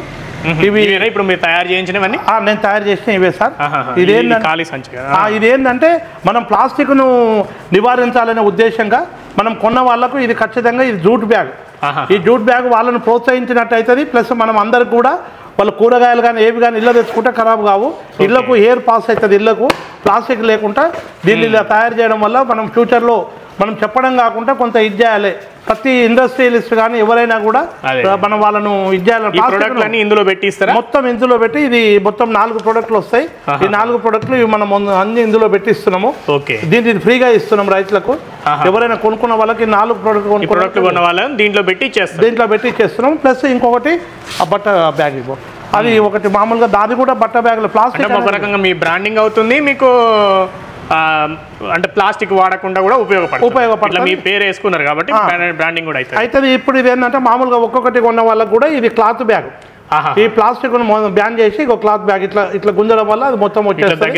ఇవి ఇప్పుడు మీరు తయారు చేయించినవన్నీ? నేను తయారు చేసిన ఇవే సార్. ఇదేంటంటే మనం ప్లాస్టిక్ను నివారించాలనే ఉద్దేశంగా మనం కొన్న వాళ్ళకు ఇది ఖచ్చితంగా ఇది జూట్ బ్యాగ్. ఈ జూట్ బ్యాగ్ వాళ్ళను ప్రోత్సహించినట్టు అవుతుంది. ప్లస్ మనం అందరికి కూడా వాళ్ళు కూరగాయలు కానీ ఏవి కానీ ఇళ్ళ తెచ్చుకుంటే ఖరాబ్ కావు, ఇళ్లకు ఎయిర్ పాస్ అవుతుంది. ఇళ్లకు ప్లాస్టిక్ లేకుండా దీన్ని ఇలా తయారు చేయడం వల్ల మనం ఫ్యూచర్లో మనం చెప్పడం కాకుండా కొంత ఇది చేయాలి. ప్రతి ఇండస్ట్రియలిస్ట్ కానీ ఎవరైనా కూడా మనం వాళ్ళను ఇది చేయాలి. ఇందులో పెట్టి ఇస్తారా? మొత్తం ఇందులో పెట్టి ఇది మొత్తం 4 ప్రోడక్ట్లు వస్తాయి. ఈ 4 ప్రోడక్ట్లు ఇవి మనం అన్ని ఇందులో పెట్టి ఇస్తున్నాము. దీన్ని ఫ్రీగా ఇస్తున్నాం రైతులకు. ఎవరైనా కొనుక్కున్న వాళ్ళకి 4 ప్రోడక్ట్లు కొన్న వాళ్ళని దీంట్లో పెట్టి ఇచ్చేస్తున్నాం. ప్లస్ ఇంకొకటి ఆ బట్ట బ్యాగ్ ఇవ్వ, అది ఒకటి మామూలుగా దాది కూడా బట్ట బ్యాగులు ప్లాస్టిక్. ఒక రకంగా మీ బ్రాండింగ్ అవుతుంది, మీకు అంటే ప్లాస్టిక్ వాడకుండా కూడా ఉపయోగపడుతుంది. మీ పేరు వేసుకున్నారు కాబట్టి బ్రాండింగ్ కూడా అవుతుంది. ఇప్పుడు ఇది ఏంటంటే మామూలుగా ఒక్కొక్కటి కొన్న వాళ్ళకి కూడా ఇది క్లాత్ బ్యాగ్. ఈ ప్లాస్టిక్ బ్యాన్ చేసి ఒక క్లాత్ బ్యాగ్ ఇట్లా గుంజడం వల్ల అది మొత్తం వచ్చేస్తారు.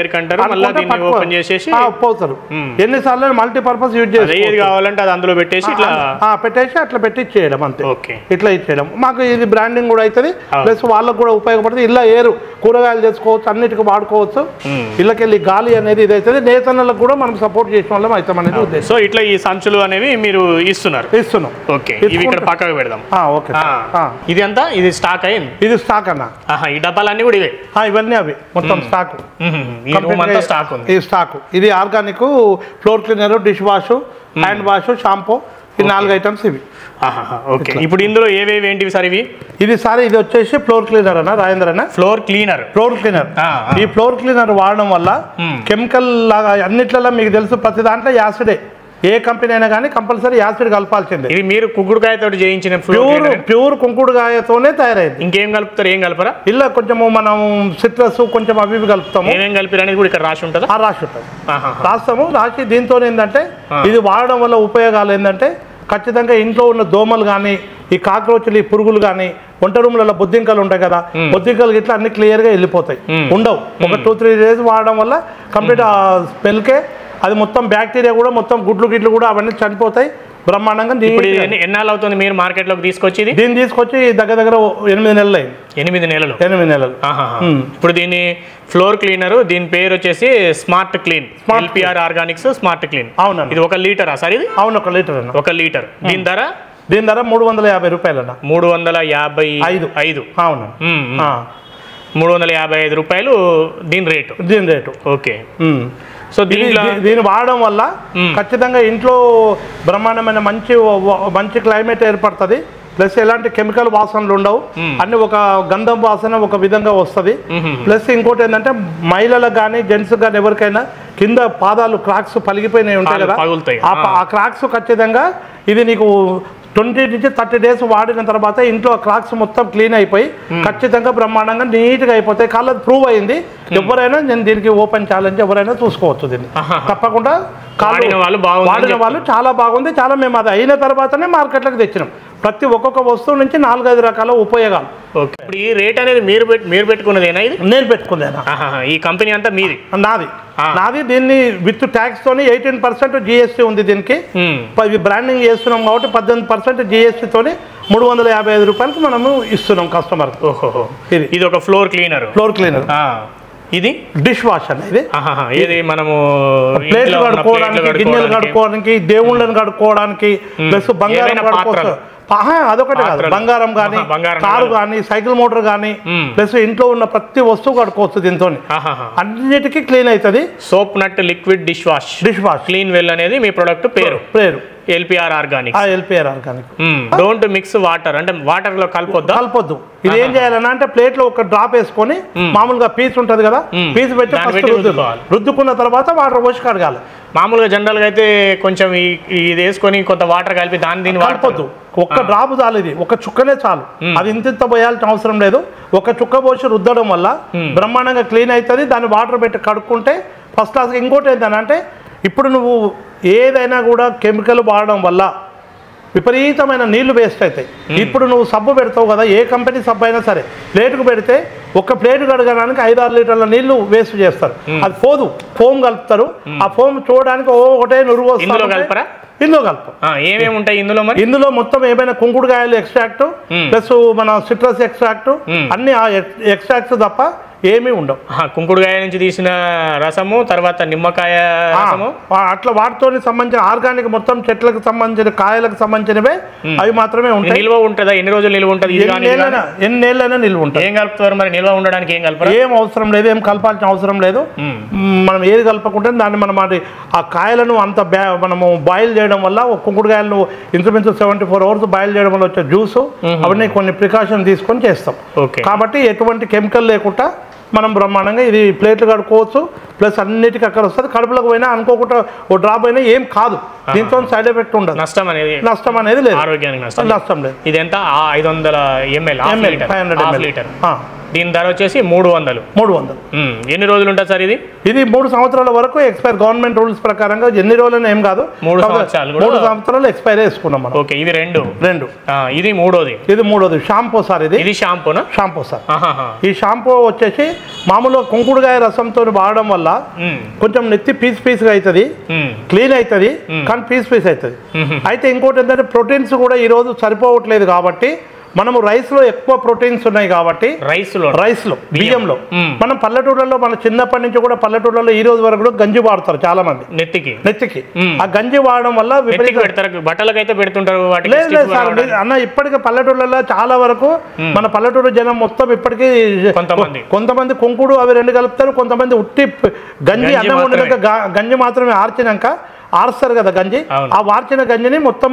ఎన్నిసార్లు మల్టీపర్పస్ యూజ్ చేసి కావాలంటే అది అందులో పెట్టేసి అట్లా పెట్టి ఇచ్చేయడం అంతే. ఇట్లా ఇచ్చేయడం మాకు ఇది బ్రాండింగ్ కూడా అవుతుంది. ప్లస్ వాళ్ళకు కూడా ఉపయోగపడుతుంది. ఇలా ఏరు కూరగాయలు తెచ్చుకోవచ్చు, అన్నిటికీ వాడుకోవచ్చు. ఇళ్ళకెళ్ళి గాలి అనేది ఇది అవుతుంది. నేతన్నలకు కూడా మనం సపోర్ట్ చేసిన వాళ్ళం అవుతాం అనేది ఉద్దేశం. సో ఇట్లా ఈ సంచులు అనేవి మీరు ఇస్తున్నాం. ఓకే, ఇవి ఇక్కడ పక్కకు పెడదాం. ఓకే, ఇది అంతా ఇది స్టాక్ అయింది. ఇది స్టాక్ అన్న. ఈ డబ్బాలన్నీ కూడా ఇవే? ఇవన్నీ అవి మొత్తం స్టాక్. ఈ స్టాక్ ఇది organic floor cleaner, dish wash, hand wash, shampoo, ఈ 4 ఐటమ్స్ ఇవి. ఓకే, ఇప్పుడు ఇందులో ఏవేవి ఏంటివి సార్ ఇవి? ఇది సార్ ఇది వచ్చేసి ఫ్లోర్ క్లీనర్ అన్న, రాజేంద్ర అన్న. Floor cleaner. ఈ ఫ్లోర్ క్లీనర్ వాడడం వల్ల కెమికల్ లాగా అన్నిట్లలో మీకు తెలుసు ప్రతి దాంట్లో యాసిడే. ఏ కంపెనీ అయినా కానీ కంపల్సరీ యాసిడ్ కలపాల్సిందే. ఇది మీరు కుంకుడుకాయతో చేయించిన ప్యూర్ కుంకుడుకాయతోనే తయారైంది. ఇంకేం కలుపుతారు? ఏం కలపరా? ఇలా కొంచెము మనం సిట్రస్ కొంచెం అవి కలుపుతాము. ఏమేం కలిపారు అనేది కూడా ఇక్కడ రాసి ఉంటుంది. రాసి ఉంటుంది, రాస్తాము. రాసి దీంతో ఏంటంటే ఇది వాడడం వల్ల ఉపయోగాలు ఏంటంటే ఖచ్చితంగా ఇంట్లో ఉన్న దోమలు కానీ, ఈ కాక్రోచ్లు, ఈ పురుగులు కానీ, వంట రూమ్లలో బొద్దింకలు ఉంటాయి కదా, బొద్దింకలు ఇట్లా అన్ని క్లియర్గా వెళ్ళిపోతాయి, ఉండవు. ఒక 2-3 డేస్ వాడడం వల్ల కంప్లీట్ స్మెల్కే అది మొత్తం బ్యాక్టీరియా కూడా మొత్తం గుడ్లు కూడా అవన్నీ చనిపోతాయి బ్రహ్మాండంగా. ఎన్నాళ్ళు అవుతుంది మీరు మార్కెట్లోకి తీసుకొచ్చి? దీన్ని తీసుకొచ్చి దగ్గర 8 నెలలు అయింది. 8 నెలలు. ఇప్పుడు దీని ఫ్లోర్ క్లీనర్, దీని పేరు వచ్చేసి smart clean, LPR Organics smart clean. అవును, ఇది 1 లీటరా సార్? ఇది అవును, 1 లీటర్. 1 లీటర్. దీని ధర 350 రూపాయలు. 355. అవును, 355 రూపాయలు దీని రేటు. ఓకే, సో దీన్ని వాడడం వల్ల ఖచ్చితంగా ఇంట్లో బ్రహ్మాండమైన మంచి క్లైమేట్ ఏర్పడుతుంది. ప్లస్ ఎలాంటి కెమికల్ వాసనలు ఉండవు, అన్ని ఒక గంధం వాసన ఒక విధంగా వస్తుంది. ప్లస్ ఇంకోటి ఏంటంటే మహిళలకు కానీ జెంట్స్ కానీ ఎవరికైనా కింద పాదాలు క్రాక్స్ పలిగిపోయినవి ఉంటాయి కదా, ఆ క్రాక్స్ ఖచ్చితంగా ఇది నీకు 20 నుంచి 30 డేస్ వాడిన తర్వాత ఇంట్లో క్రాక్స్ మొత్తం క్లీన్ అయిపోయి ఖచ్చితంగా బ్రహ్మాండంగా నీట్గా అయిపోతాయి. కాళ్ళది ప్రూవ్ అయింది. ఎవరైనా నేను దీనికి ఓపెన్ ఛాలెంజ్ ఎవరైనా చూసుకోవచ్చు దీన్ని తప్పకుండా. వాడిన వాళ్ళు చాలా బాగుంది. చాలా మేము అది అయిన తర్వాతనే మార్కెట్లోకి తెచ్చినాం. ప్రతి ఒక్కొక్క వస్తువు నుంచి 4-5 రకాల ఉపయోగాలు. ఇప్పుడు ఈ రేట్ అనేది మీరు పెట్టుకున్నదేనా? ఇది నేను పెట్టుకున్నాను. ఈ కంపెనీ అంతా మీది? నాది. దీన్ని విత్ ట్యాక్స్ తోని 18% GST ఉంది దీనికి. బ్రాండింగ్ చేస్తున్నాం కాబట్టి 18% GST తోని 355 రూపాయలకి మనము ఇస్తున్నాం కస్టమర్. ఇది ఒక ఫ్లోర్ క్లీనర్. ఇది డిష్ వాష్ అనేది. ఇది మనము ప్లేట్లు కడుక్కోవడానికి, గిన్నెలు కడుక్కోవడానికి, దేవుళ్ళని కడుక్కోవడానికి, ప్లస్ బంగారం కడుక్కోవచ్చు. అదొకటి కాదు, బంగారం కానీ, కారు కానీ, సైకిల్ మోటార్ కానీ, ప్లస్ ఇంట్లో ఉన్న ప్రతి వస్తువు కడుక్కోవచ్చు దీంతో. అన్నిటికీ క్లీన్ అవుతుంది. Soap nut liquid dish wash clean well అనేది మీ ప్రొడక్ట్ పేరు. LPR organic. Don't mix water, అంటే వాటర్ లో కలపొద్దు. ఇది ఏం చేయాలన్నా అంటే ప్లేట్ లో ఒక డ్రాప్ వేసుకొని మామూలుగా పీస్ ఉంటది కదా, పీస్ పెట్టి రుద్దుకున్న తర్వాత వాటర్ పోసి కడగాలి. మామూలుగా జనరల్ గా అయితే కొంచెం ఇది వేసుకొని కొంత వాటర్ కలిపి దీన్ని కలపొద్దు. ఒక్క డ్రాప్ చాలు, ఇది ఒక చుక్కనే చాలు. అది ఇంత పోయాల్సిన అవసరం లేదు. ఒక చుక్క పోసి రుద్దడం వల్ల బ్రహ్మాండంగా క్లీన్ అవుతుంది. దాన్ని వాటర్ పెట్టి కడుక్కుంటే ఫస్ట్ క్లాస్. ఇంకోటి ఏంటంటే ఇప్పుడు నువ్వు ఏదైనా కూడా కెమికల్ వాడడం వల్ల విపరీతమైన నీళ్లు వేస్ట్ అవుతాయి. ఇప్పుడు నువ్వు సబ్బు పెడతావు కదా, ఏ కంపెనీ సబ్బు అయినా సరే, ప్లేటుకు పెడితే ఒక ప్లేటు కడగడానికి 5-6 లీటర్ల నీళ్లు వేస్ట్ చేస్తారు. అది పోదు, ఫోమ్ కలుపుతారు. ఆ ఫోమ్ చూడడానికి ఒకటే నురుగు వస్తుంది. ఇందులో కలుపు ఏమేమి ఉంటాయి ఇందులో మొత్తం ఏమైనా కుంకుడుకాయలు ఎక్స్ట్రాక్ట్ ప్లస్ మన సిట్రస్ ఎక్స్ట్రాక్ట్ అన్ని ఎక్స్ట్రాక్ట్స్ తప్ప ఏమీ ఉండవు. కుంకుడుకాయ నుంచి తీసిన రసము, తర్వాత నిమ్మకాయ రసము, అట్లా వాటితో సంబంధించిన ఆర్గానిక్ మొత్తం చెట్లకు సంబంధించిన కాయలకు సంబంధించినవే అవి మాత్రమే ఉంటాయి. నిల్వ ఉంటుందా? ఎన్ని రోజులు నిల్వ ఉంటుంది? ఎన్నేళ్ళైనా నిల్వ ఉంటుంది. ఏం కలుపుతారు మరి? నిల్వ ఉండడానికి ఏం కలపరు? ఏం అవసరం లేదు, ఏం కలపాల్సిన అవసరం లేదు. మనం ఏది కలపకుంటే దాన్ని మనం ఆ కాయలను అంత మనము బాయిల్ చేయడం వల్ల, కుంకుడుకాయలను ఇంచుమించు 74 hours బాయిల్ చేయడం వల్ల వచ్చే జ్యూస్ అవన్నీ కొన్ని ప్రికాషన్ తీసుకొని చేస్తాం. కాబట్టి ఎటువంటి కెమికల్ లేకుండా మనం బ్రహ్మాండంగా ఇది ప్లేట్లు కడుక్కోవచ్చు. ప్లస్ అన్నిటికీ అక్కడ వస్తుంది. కడుపులకు పోయినా అనుకోకుండా ఓ డ్రాప్ అయినా ఏం కాదు. దీంతో సైడ్ ఎఫెక్ట్ ఉండదు. నష్టం అనేది లేదు. ఆరోగ్యానికి నష్టం లేదు. ఇది ఎంత? 500 ml 500 లీటర్. దీని ధర వచ్చేసి 300. ఎన్ని రోజులు ఉంటుంది సార్ ఇది? ఇది 3 సంవత్సరాల వరకు ఎక్స్పైర్. గవర్నమెంట్ రూల్స్ ప్రకారంగా ఎన్ని రోజులు ఏం కాదు, 3 సంవత్సరాలు ఎక్స్పైర్ చేసుకున్నాం మనం. ఓకే, ఇవి రెండు. ఇది మూడోది షాంపూ సార్. ఇది షాంపూనా? Shampoo sir. ఈ షాంపూ వచ్చేసి మామూలుగా కుంకుడుకాయ రసంతో వాడడం వల్ల కొంచెం నెత్తి పీస్ గా అవుతుంది, క్లీన్ అవుతుంది, కానీ పీస్ అవుతుంది. అయితే ఇంకోటి ఏంటంటే ప్రోటీన్స్ కూడా ఈ రోజు సరిపోవట్లేదు కాబట్టి మనము రైస్ లో ఎక్కువ ప్రోటీన్స్ ఉన్నాయి కాబట్టి రైస్ లో బియ్యంలో మనం పల్లెటూళ్ళలో మన చిన్నప్పటి నుంచి కూడా పల్లెటూళ్ళలో ఈ రోజు వరకు గంజి వాడతారు చాలా మంది నెత్తికి. ఆ గంజి వాడడం వల్ల బట్టలకైతే పెడుతుంటారు. అన్న ఇప్పటికీ పల్లెటూళ్ళలో చాలా వరకు మన పల్లెటూరు జనం మొత్తం ఇప్పటికీ కొంతమంది కుంకుడు అవి 2 కలుపుతారు. కొంతమంది ఉట్టి గంజి అన్నం వండినాక గంజి మాత్రమే ఆరుస్తారు కదా గంజి. ఆ వార్చిన గంజిని మొత్తం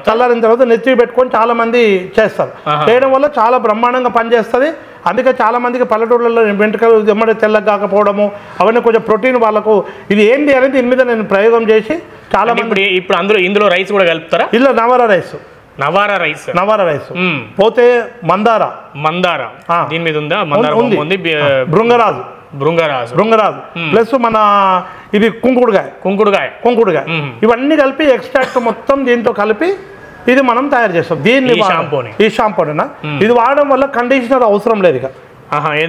చల్లారిన తర్వాత నెత్తి పెట్టుకొని చాలా మంది చేస్తారు. చేయడం వల్ల చాలా బ్రహ్మాండంగా పనిచేస్తుంది. అందుకే చాలా మందికి పల్లెటూళ్ళలో వెంట్రుకలు ఎమ్మడి తెల్లగా కాకపోవడము అవన్నీ కొంచెం ప్రోటీన్ వాళ్ళకు ఇది ఏంటి అనేది దీని మీద నేను ప్రయోగం చేసి చాలా మంది. ఇప్పుడు ఇందులో రైస్ కూడా కలుపుతారా? ఇలా నవారా రైస్ పోతే మందార దీని మీద ఉందా? ఉంది. బృంగరాజు ప్లస్ మన ఇది కుంకుడుకాయ ఇవన్నీ కలిపి ఎక్స్ట్రాక్ట్ మొత్తం దీంతో కలిపి ఇది మనం తయారు చేస్తాం. దీన్ని ఈ షాంపూనా ఇది వాడడం వల్ల కండిషనర్ అవసరం లేదు. ఇక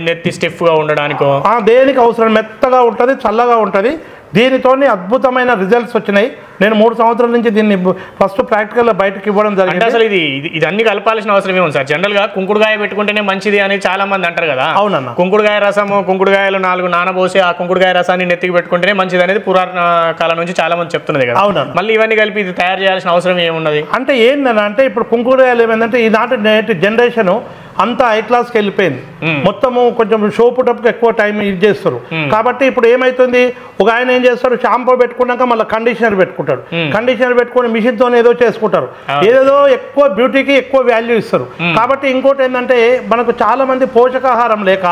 నెత్తి స్టిఫ్ గా ఉండడానికి దేనికి అవసరం, మెత్తగా ఉంటుంది, చల్లగా ఉంటుంది. దీనితోని అద్భుతమైన రిజల్ట్స్ వచ్చినాయి. నేను 3 సంవత్సరాల నుంచి దీన్ని ఫస్ట్ ప్రాక్టికల్ బయటకు ఇవ్వడం జరిగింది. అసలు ఇది అన్ని కలపాల్సిన అవసరం ఏముంది సార్? జనరల్ గా కుంకుడుకాయ పెట్టుకుంటేనే మంచిది అని చాలా మంది అంటారు కదా. అవునన్నా, కుంకుడుకాయ రసము, కుంకుడుకాయలు 4 నానబోసి ఆ కుంకుడుకాయ రసాన్ని నెత్తికి పెట్టుకుంటేనే మంచిది అనేది పురాతన కాలం నుంచి చాలా మంది చెప్తున్నది కదా. అవునా, మళ్ళీ ఇవన్నీ కలిపి ఇది తయారు చేయాల్సిన అవసరం ఏమున్నది అంటే ఏంటంటే ఇప్పుడు కుంకుడుకాయలు ఏమైందంటే ఈనాటి జనరేషన్ అంతా హై క్లాస్కి వెళ్ళిపోయింది మొత్తము. కొంచెం షో పుటప్కి ఎక్కువ టైం ఇది చేస్తారు కాబట్టి ఇప్పుడు ఏమైతుంది, ఒక ఆయన ఏం చేస్తాడు, షాంపూ పెట్టుకున్నాక మళ్ళీ కండిషనర్ పెట్టుకుంటాడు, కండిషనర్ పెట్టుకుని మిషన్తో ఏదో చేసుకుంటారు, ఏదేదో ఎక్కువ బ్యూటీకి ఎక్కువ వాల్యూ ఇస్తారు. కాబట్టి ఇంకోటి ఏంటంటే మనకు చాలా మంది పోషకాహారం లేక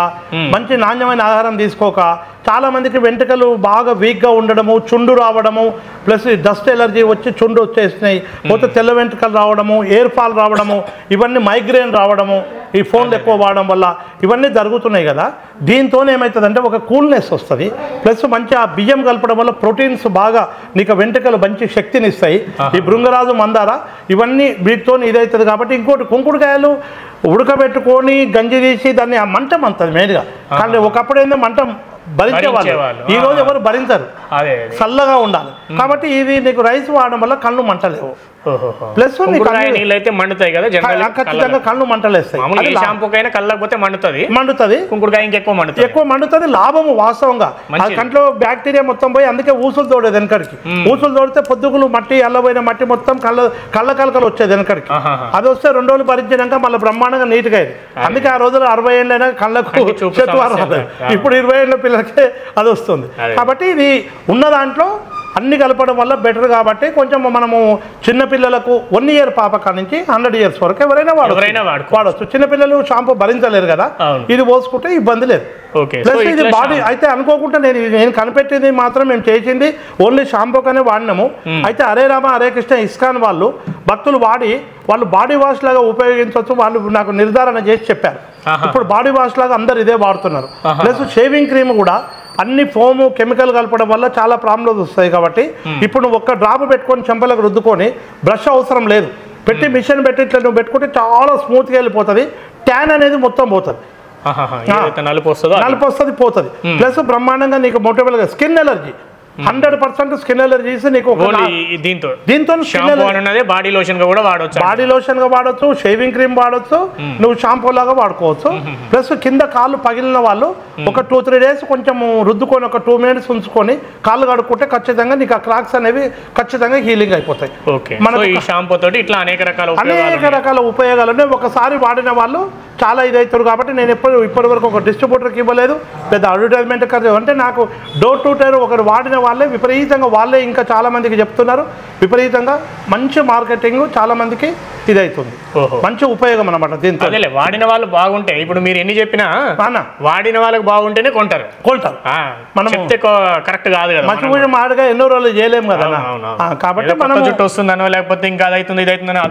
మంచి నాణ్యమైన ఆహారం తీసుకోక చాలా మందికి వెంట్రుకలు బాగా వీక్గా ఉండడము, చుండు రావడము, ప్లస్ డస్ట్ ఎలర్జీ వచ్చి చుండు వచ్చేసినాయి, పోతే తెల్ల వెంట్రుకలు రావడము, ఎయిర్ ఫాల్ రావడము, ఇవన్నీ మైగ్రేన్ రావడము, ఈ ఫోన్లు ఎక్కువ వాడడం వల్ల ఇవన్నీ జరుగుతున్నాయి కదా. దీంతో ఏమవుతుందంటే ఒక కూల్నెస్ వస్తుంది, ప్లస్ మంచి ఆ బియ్యం కలపడం వల్ల ప్రోటీన్స్ బాగా నీకు వెంట్రుకలు మంచి శక్తిని ఇస్తాయి. ఈ భృంగరాజు మందార ఇవన్నీ వీటితో ఇదవుతుంది. కాబట్టి ఇంకోటి కుంకుడుకాయలు ఉడకబెట్టుకొని గంజి తీసి దాన్ని ఆ మంట మంతది మెయిన్గా. కానీ ఒకప్పుడు ఏందో మంట భరించేవాళ్ళు, ఈ రోజు ఎవరు భరించరు, చల్లగా ఉండాలి. కాబట్టి ఇది నీకు రైస్ వాడడం వల్ల కళ్ళు మంటలేవు, ప్లస్ నీళ్ళైతే మండుతాయి కదా, ఖచ్చితంగా కళ్ళు మంటలేస్తాయి. మండుతుంది, కుంకుడుకాయ ఎక్కువ మండుతుంది, లాభము వాస్తవంగా. కంట్లో బ్యాక్టీరియా మొత్తం పోయి అందుకే ఊసులు తోడేది వెనకడికి. ఊసులు తోడితే పొద్దుగులు మట్టి అల్లపోయిన మట్టి మొత్తం కళ్ళ కలకలు వచ్చేది వెనకడికి. అది వస్తే 2 రోజులు భరించినాక మళ్ళీ బ్రహ్మాండంగా నీట్గా అయింది. అందుకే ఆ రోజులు 60 ఏళ్ళైనా కళ్ళకు చెట్టువారు రాలేదు, ఇప్పుడు 20 ఏళ్ళ పిల్లలకే అది వస్తుంది. కాబట్టి ఇది ఉన్న దాంట్లో అన్ని కలపడం వల్ల బెటర్. కాబట్టి కొంచెం మనము చిన్నపిల్లలకు 1 ఇయర్ పాప కాడ నుంచి 100 ఇయర్స్ వరకు ఎవరైనా వాడచ్చు. చిన్నపిల్లలు షాంపూ భరించలేరు కదా, ఇది పోసుకుంటే ఇబ్బంది లేదు. ప్లస్ ఇది బాడీ అయితే అనుకోకుండా నేను కనిపెట్టింది మాత్రం మేము చేసింది ఓన్లీ షాంపూగానే వాడినాము. అయితే హరే రామ హరే కృష్ణ ఇస్కాన్ వాళ్ళు భక్తులు వాళ్ళు బాడీ వాష్ లాగా ఉపయోగించవచ్చు, వాళ్ళు నాకు నిర్ధారణ చేసి చెప్పారు. ఇప్పుడు బాడీ వాష్ లాగా అందరు ఇదే వాడుతున్నారు. ప్లస్ షేవింగ్ క్రీమ్ కూడా అన్ని ఫోము కెమికల్ కలపడం వల్ల చాలా ప్రాబ్లమ్స్ వస్తాయి. కాబట్టి ఇప్పుడు నువ్వు ఒక్క డ్రాప్ పెట్టుకొని చెంపలకు రుద్దుకొని బ్రష్ అవసరం లేదు, పెట్టి మిషన్ పెట్టి ఇట్లా నువ్వు పెట్టుకుంటే చాలా స్మూత్గా వెళ్ళిపోతుంది. ట్యాన్ అనేది మొత్తం పోతుంది, నలుపు వస్తుంది పోతుంది. ప్లస్ బ్రహ్మాండంగా నీకు మోటబుల్గా స్కిన్ ఎలర్జీ 100% స్కిన్ ఎలర్జీస్ నీకు దీంతో బాడీ లోషన్ గా కూడా వాడవచ్చు, బాడీ లోషన్ గా వాడచ్చు, షేవింగ్ క్రీమ్ వాడచ్చు, నువ్వు షాంపూ లాగా వాడుకోవచ్చు. ప్లస్ కింద కాళ్ళు పగిలిన వాళ్ళు ఒక 2-3 డేస్ కొంచెం రుద్దుకొని ఒక 2 మినిట్స్ ఉంచుకొని కాళ్ళు కడుక్కుంటే ఖచ్చితంగా నీకు ఆ క్రాక్స్ అనేవి ఖచ్చితంగా హీలింగ్ అయిపోతాయి. మనకి ఈ షాంపూ తోటి ఇట్లా అనేక రకాల ఉపయోగాలు ఒకసారి వాడిన వాళ్ళు చాలా ఇదవుతారు. కాబట్టి నేను ఇప్పటి వరకు ఒక డిస్ట్రిబ్యూటర్కి ఇవ్వలేదు, పెద్ద అడ్వర్టైజ్మెంట్ ఖర్చు. అంటే నాకు డోర్ టు డోర్ ఒకరు వాడిన వాళ్ళే విపరీతంగా వాళ్ళే ఇంకా చాలా మందికి చెప్తున్నారు. విపరీతంగా మంచి మార్కెటింగ్ చాలా మందికి ఇదవుతుంది, మంచి ఉపయోగం అనమాట. దీంతో వాడిన వాళ్ళు బాగుంటే ఇప్పుడు మీరు ఎన్ని చెప్పినా వాడిన వాళ్ళకి బాగుంటేనే కొంటారు. మనం కరెక్ట్ కాదు కదా, మంచి మాటగా ఎన్నో రోజులు చేయలేము కదా. కాబట్టి మనం జుట్టు వస్తుందనో లేకపోతే ఇంకా అదవుతుంది ఇదవుతుందని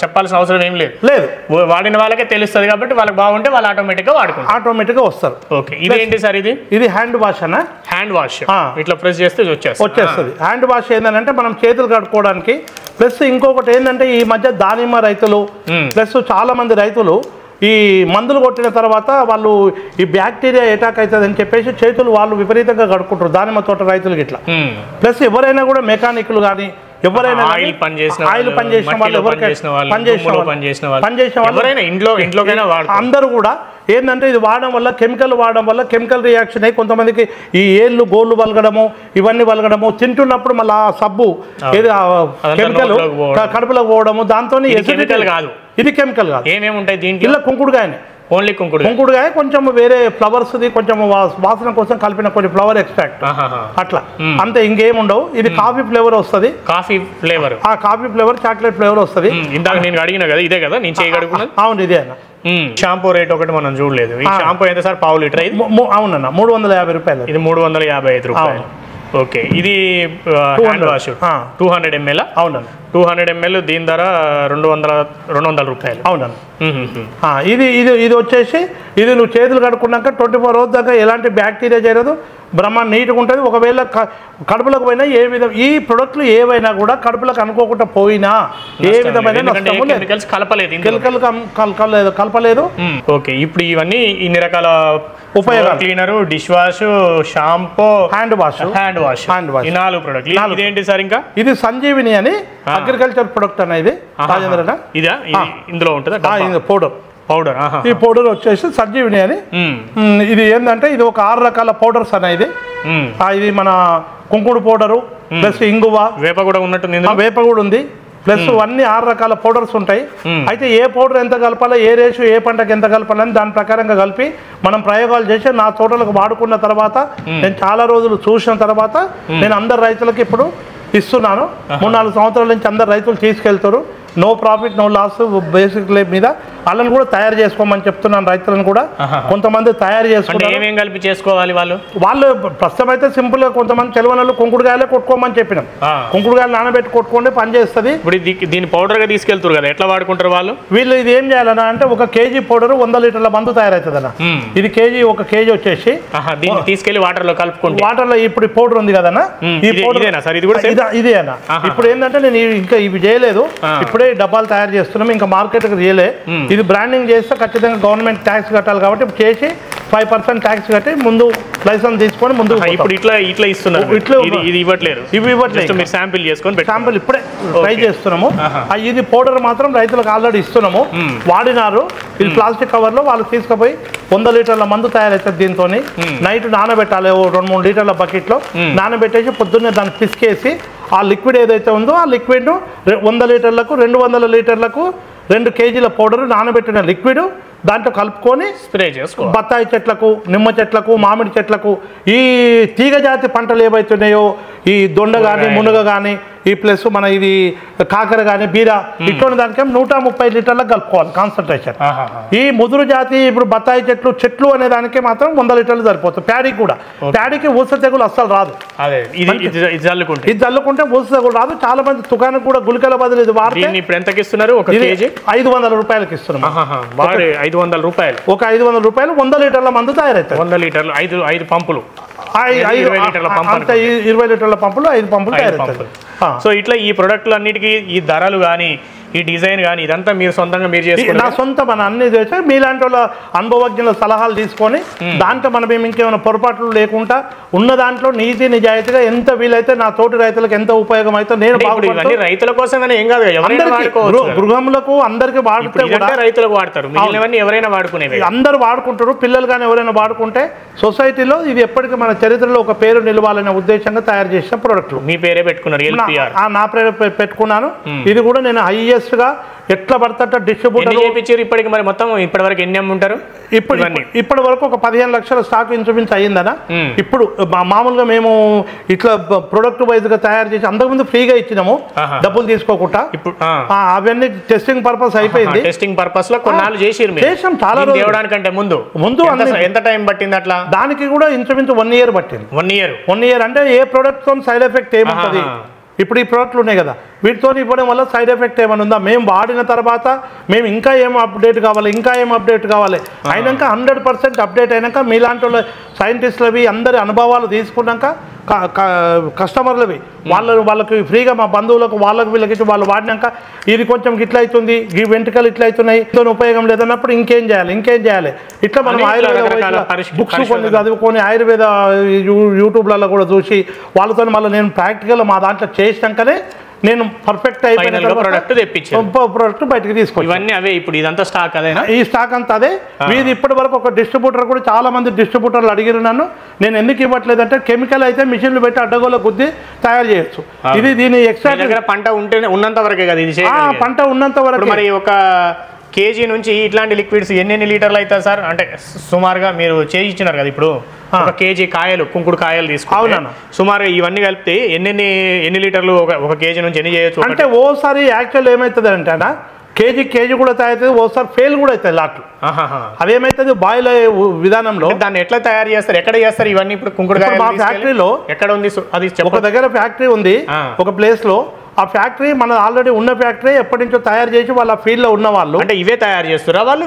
చెప్పాల్సిన అవసరం ఏం లేదు, వాడిన వాళ్ళకే తెలుస్తుంది. కాబట్టి వాళ్ళకి బాగుంటే వాళ్ళు ఆటోమేటిక్గా వస్తారు. ఓకే, ఇదేంటి సార్? ఇది హ్యాండ్ వాష్ అన్న, హ్యాండ్ వాష్ ఇట్లా ప్రెస్ చేస్తే వచ్చేస్తుంది. హ్యాండ్ వాష్ ఏంటంటే మనం చేతులు కడుక్కోవడానికి. ప్లస్ ఇంకొకటి ఏంటంటే ఈ మధ్య దానిమ్మ రైతులు ప్లస్ చాలా మంది రైతులు ఈ మందులు కొట్టిన తర్వాత వాళ్ళు ఈ బ్యాక్టీరియా అటాక్ అవుతుంది అని చెప్పేసి చేతులు వాళ్ళు విపరీతంగా కడుక్కుంటారు, దానిమ్మ తోట రైతులకి ఇట్లా. ప్లస్ ఎవరైనా కూడా మెకానిక్లు కానీ ఎవరైనా ఆయిల్ పని చేసిన వాళ్ళు అందరూ కూడా ఏంటంటే ఇది వాడడం వల్ల కెమికల్ రియాక్షన్ అయ్యి కొంతమందికి ఈ ఏళ్ళు గోళ్ళు వలగడము ఇవన్నీ వలగడము, తింటున్నప్పుడు మళ్ళీ ఆ సబ్బు ఏది కెమికల్ కడుపులోకి పోవడము, దాంతో ఇది కెమికల్ కాదు. ఏమేమి ఉంటాయి దీంట్లో? ఇలా కుంకుడుకాయనే, ఓన్లీ కుంకుడుకాయ, కొంచెం వేరే ఫ్లవర్స్ది కొంచెం వాసన కోసం కలిపిన కొన్ని ఫ్లవర్ ఎక్స్ట్రాక్ట్ అట్లా, అంతే, ఇంకేం ఉండవు. ఇది కాఫీ ఫ్లేవర్ వస్తుంది, కాఫీ ఫ్లేవర్ చాక్లెట్ ఫ్లేవర్ వస్తుంది. ఇందాక నేను అడిగిన కదా ఇదే కదా నేను చేయగలుగుతున్నాను. అవును, ఇదే అన్న. షాంపూ రేట్ ఒకటి మనం చూడలేదు. ఈ షాంపూ ఎంత సార్? పావు లీటర్? అవునన్న, 350 రూపాయలు. ఇది 355 రూపాయలు. ఓకే, ఇది హ్యాండ్ వాష్ 200 ml. అవునన్న, 200 ml, దీని ధర 200 రూపాయలు. అవునన్న. ఇది వచ్చేసి ఇది నువ్వు చేతులు కడుక్కున్నాక 24 రోజుల దాకా ఎలాంటి బ్యాక్టీరియా చేరదు, బ్రహ్మాండ నీట్గా ఉంటుంది. ఒకవేళ కడుపులకు పోయినా ఏ విధం ఈ ప్రొడక్ట్లు ఏవైనా కూడా కడుపులకు అనుకోకుండా పోయినా ఏ విధమైన కలపలేదు. ఓకే, ఇప్పుడు ఇవన్నీ ఇన్ని రకాల ఉపయోగాలు: cleaner, dish wash, shampoo, hand wash ఈ 4 ప్రొడక్ట్లు. ఇదేంటి సార్? ఇంకా ఇది సంజీవిని అని అగ్రికల్చర్ ప్రొడక్ట్ అనేది ఇదా ఇందులో ఉంటుందా? పౌడర్. ఈ పౌడర్ వచ్చేసి సంజీవిని అని. ఇది ఏంటంటే ఇది ఒక 6 రకాల పౌడర్స్ అనేది. ఇది మన కుంకుడు పౌడరు ప్లస్ ఇంగువ, వేప కూడా ఉన్నట్టుంది. వేప కూడా ఉంది. ప్లస్ అన్ని 6 రకాల పౌడర్స్ ఉంటాయి. అయితే ఏ పౌడర్ ఎంత కలపాలో, ఏ రేషియో ఏ పంటకి ఎంత కలపాలని దాని ప్రకారంగా కలిపి మనం ప్రయోగాలు చేసి నా తోటలకు వాడుకున్న తర్వాత నేను చాలా రోజులు చూసిన తర్వాత నేను అందరు రైతులకు ఇప్పుడు ఇస్తున్నాను. 3-4 సంవత్సరాల నుంచి అందరు రైతులు తీసుకెళ్తారు. No profit no loss basic మీద వాళ్ళని కూడా తయారు చేసుకోమని చెప్తున్నాను. రైతులను కూడా కొంతమంది తయారు చేసుకుంటారు. ఏమేం కలిపి చేసుకోవాలి వాళ్ళు ప్రస్తుతం అయితే సింపుల్ గా కొంతమంది చెలవనలు కుంకుడుకాయలే కొట్టుకోమని చెప్పినాం. కుంకుడుకాయలు నానబెట్టి కొట్టుకోండి, పని చేస్తుంది. ఇప్పుడు దీన్ని పౌడర్ గా తీసుకెళ్తారు కదా, ఎట్లా వాడుకుంటారు వాళ్ళు? వీళ్ళు ఇది ఏం చేయాలన్నా అంటే 1 kg పౌడర్ 100 లీటర్ల మందు తయారవుతుంది అన్న. ఇది 1 kg వచ్చేసి దీన్ని తీసుకెళ్లి వాటర్ లో కలుపుకుంటే, వాటర్ లో ఇప్పుడు ఈ పౌడర్ ఉంది కదన్నా, ఈ పౌడర్ ఇదే అన్న. ఇప్పుడు ఏంటంటే నేను ఇంకా ఇవి చేయలేదు, ఇప్పుడే డబ్బాలు తయారు చేస్తున్నాం, ఇంకా మార్కెట్ కి చేయలే. ఇది బ్రాండింగ్ చేస్తే ఖచ్చితంగా గవర్నమెంట్ ట్యాక్స్ కట్టాలి కాబట్టి చేసి 5% ట్యాక్స్ కట్టి ముందు లైసెన్స్ తీసుకొని ముందు ఇప్పుడు ఇట్లా ఇస్తున్నారు. ఇది ఇవ్వట్లేదు, మీరు శాంపిల్ చేసుకొని శాంపిల్ ఇప్పుడే ట్రై చేస్తున్నాము. ఇది పౌడర్ మాత్రం రైతులకు ఆల్రెడీ ఇస్తున్నాము, వాడినారు. ఇది ప్లాస్టిక్ కవర్ లో వాళ్ళు తీసుకుపోయి 100 లీటర్ల మందు తయారవుతుంది. దీంతో నైట్ నానబెట్టాలి, 2-3 లీటర్ల బకెట్ లో నానబెట్టేసి పొద్దున్నే దాన్ని పిసికేసి ఆ లిక్విడ్ ఏదైతే ఉందో ఆ లిక్విడ్ 100 లీటర్లకు 200 లీటర్లకు 2 kgల పౌడర్ నానబెట్టిన లిక్విడ్ దాంట్లో కలుపుకొని స్ప్రే చేసుకో. బత్తాయి చెట్లకు, నిమ్మ చెట్లకు, మామిడి చెట్లకు, ఈ తీగ జాతి పంటలు ఏవైతున్నాయో ఈ దొండ కానీ, మునగ కానీ, ఈ ప్లస్ మన ఇది కాకర కానీ, బీర ఇటువంటి దానికేమో 130 లీటర్లకు కలుపుకోవాలి కాన్సన్ట్రేషన్. ఈ ముదురు జాతి ఇప్పుడు బత్తాయి చెట్లు అనే దానికి మాత్రం 100 లీటర్లు సరిపోతుంది. ప్యాడీకి కూడా, ప్యాడీకి ఊస తెగులు అస్సలు రాదు. ఇది జల్లుకుంటే ఊస తెగులు రాదు. చాలా మంది దుకాణం కూడా గుళికల బదులు ఇది వాడితే ఇప్పుడు ఎంతకి ఇస్తున్నారు? 1 kg 500 రూపాయలకి ఇస్తున్నాం. 500 రూపాయలు, ఒక 500 రూపాయలు 100 లీటర్ల మందు తయారవుతాయి. 100 లీటర్లు 5 పంపులు, 20 లీటర్ల పంపులు 5 పంపులు తయారవుతాయి. సో ఇట్లా ఈ ప్రొడక్ట్లు అన్నిటికీ ఈ ధరలు కానీ, ఈ డిజైన్ కానీ ఇదంతా మీరు సొంతంగా మీరు చేసుకుని, నా సొంత మన అన్ని చేస్తే మీలాంటి వాళ్ళ అనుభవజ్ఞుల సలహాలు తీసుకొని దాంట్లో మనం ఇంకేమైనా పొరపాట్లు లేకుండా ఉన్న దాంట్లో నీతి నిజాయితీగా ఎంత వీలైతే నా తోటి రైతులకు ఎంత ఉపయోగం అయితే నేను రైతుల కోసం ఏం కాదు, గృహములకు అందరికి వాడితే రైతులకు వాడతారు, ఎవరైనా వాడుకునేవి అందరూ వాడుకుంటారు. పిల్లలు కానీ ఎవరైనా వాడుకుంటే సొసైటీలో ఇది ఎప్పటికీ మన చరిత్రలో ఒక పేరు నిలవాలనే ఉద్దేశంగా తయారు చేసిన ప్రోడక్ట్లు. మీ పేరే పెట్టుకున్నారు? నా పేరు పెట్టుకున్నాను. ఇది కూడా నేను హైయెస్ట్ గా ఎట్లా పడతా డిస్ట్రిబ్యూటర్ ఇప్పటికి మరి మొత్తం ఇప్పటి వరకు ఎన్ని అమ్ముంటారు? ఇప్పటి వరకు ఒక 15 లక్షల స్టాక్ ఇన్సూరెన్స్ అయ్యిందనా. ఇప్పుడు మామూలుగా మేము ఇట్లా ప్రొడక్ట్ వైజ్ గా తయారు చేసి అంతకుముందు ఫ్రీగా ఇచ్చినాము, డబ్బులు తీసుకోకుండా. ఇప్పుడు అవన్నీ టెస్టింగ్ పర్పస్ అయిపోయింది. టెస్టింగ్ పర్పస్ లో కొన్నాళ్ళు చేసాం, చాలా రోజులు ముందు ఎంత టైం పట్టింది అట్లా? దానికి కూడా ఇన్సూరెన్స్ 1 year పట్టింది. 1 year అంటే ఏ ప్రొడక్ట్ తో సైడ్ ఎఫెక్ట్ ఏముంటది? ఇప్పుడు ఈ ప్రోడక్ట్లు ఉన్నాయి కదా, వీటితో ఇవ్వడం వల్ల సైడ్ ఎఫెక్ట్ ఏమైనా ఉందా? మేము వాడిన తర్వాత మేము ఇంకా ఏం అప్డేట్ కావాలి అయినాక 100% అప్డేట్ అయినాక మీలాంటి వాళ్ళ సైంటిస్టులవి అందరి అనుభవాలు తీసుకున్నాక కస్టమర్లవి వాళ్ళకి ఫ్రీగా మా బంధువులకు వీళ్ళకి వాళ్ళు వాడినాక ఇది కొంచెం ఇట్లా అవుతుంది, ఈ వెంట్రుకలు ఇట్లా అవుతున్నాయి, ఉపయోగం లేదన్నప్పుడు ఇంకేం చేయాలి ఇట్లా మనం ఆయుర్వేద బుక్స్ కొన్ని చదువుకొని ఆయుర్వేద యూట్యూబ్లలో కూడా చూసి వాళ్ళతో మళ్ళీ నేను ప్రాక్టికల్ మా దాంట్లో చేసినాకనే నేను పర్ఫెక్ట్ అయిపోయిన ప్రోడక్ట్ బయటకు తీసుకోవాలి. ఇవన్నీ అవే, ఇప్పుడు ఇదంతా స్టాక్ అదేనా? ఈ స్టాక్ అంతా అదే. వీది ఇప్పటి వరకు ఒక డిస్ట్రిబ్యూటర్ కూడా చాలా మంది డిస్ట్రిబ్యూటర్లు అడిగారు నన్ను, నేను ఎందుకు ఇవ్వట్లేదు అంటే కెమికల్ అయితే మిషన్లు పెట్టి అడ్డగోల గుద్ది తయారు చేయొచ్చు. ఇది దీని ఎక్స్ట్రా పంట ఉన్నంత వరకే కదా ఇది, పంట ఉన్నంత వరకు. మరి ఒక కేజీ నుంచి ఇట్లాంటి లిక్విడ్స్ ఎన్ని లీటర్లు అవుతాయి సార్? అంటే సుమారుగా మీరు చేసి ఇచ్చినారు కదా, ఇప్పుడు 1 kg కాయలు, కుంకుడు కాయలు తీసుకుంటాను సుమారుగా ఇవన్నీ కలిపితే ఎన్ని లీటర్లు ఒక కేజీ నుంచి ఎన్ని చేయొచ్చు? అంటే ఓసారి యాక్చువల్ ఏమవుతుంది అంటే కేజీ కూడా తయారవుతుంది, ఓసారి ఫెయిల్ కూడా అవుతుంది లాట్లు. అదేమైతుంది బాయిల్ అయ్యే విధానంలో. దాన్ని ఎట్లా తయారు చేస్తారు, ఎక్కడ చేస్తారు ఇవన్నీ? ఇప్పుడు కుంకుడు మా ఫ్యాక్టరీలో ఎక్కడ ఉంది అది? ఒక దగ్గర ఫ్యాక్టరీ ఉంది, ఒక ప్లేస్ లో. ఆ ఫ్యాక్టరీ మన ఆల్రెడీ ఉన్న ఫ్యాక్టరీ ఎప్పటి నుంచో తయారు చేసి వాళ్ళ ఫీల్డ్ లో ఉన్న వాళ్ళు. అంటే ఇవే తయారు చేస్తారా వాళ్ళు?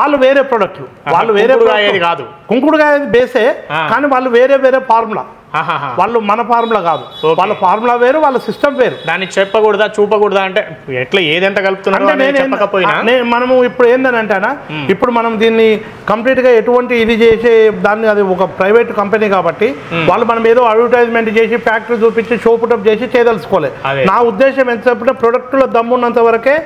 వాళ్ళు వేరే ప్రొడక్ట్లు, వాళ్ళు వేరే కాదు, కుంకుడుకాయ బేసే, కానీ వాళ్ళు వేరే ఫార్ములా. వాళ్ళు మన ఫార్ములా కాదు, వాళ్ళ ఫార్ములా వేరు, వాళ్ళ సిస్టమ్ వేరు. దాన్ని చెప్పకూడదా, చూపకూడదా? అంటే ఎట్లా ఏదంతా కలుపుతున్నారు మనము ఇప్పుడు ఏంటంటేనా, ఇప్పుడు మనం దీన్ని కంప్లీట్ గా ఎటువంటి ఇది చేసే దాన్ని, అది ఒక ప్రైవేట్ కంపెనీ కాబట్టి వాళ్ళు మనం ఏదో అడ్వర్టైజ్మెంట్ చేసి ఫ్యాక్టరీ చూపించి షో పుటప్ చేసి చేయదలుచుకోలేదు. నా ఉద్దేశం ఎంత చెప్పినా ప్రొడక్ట్లో దమ్మున్నంత వరకే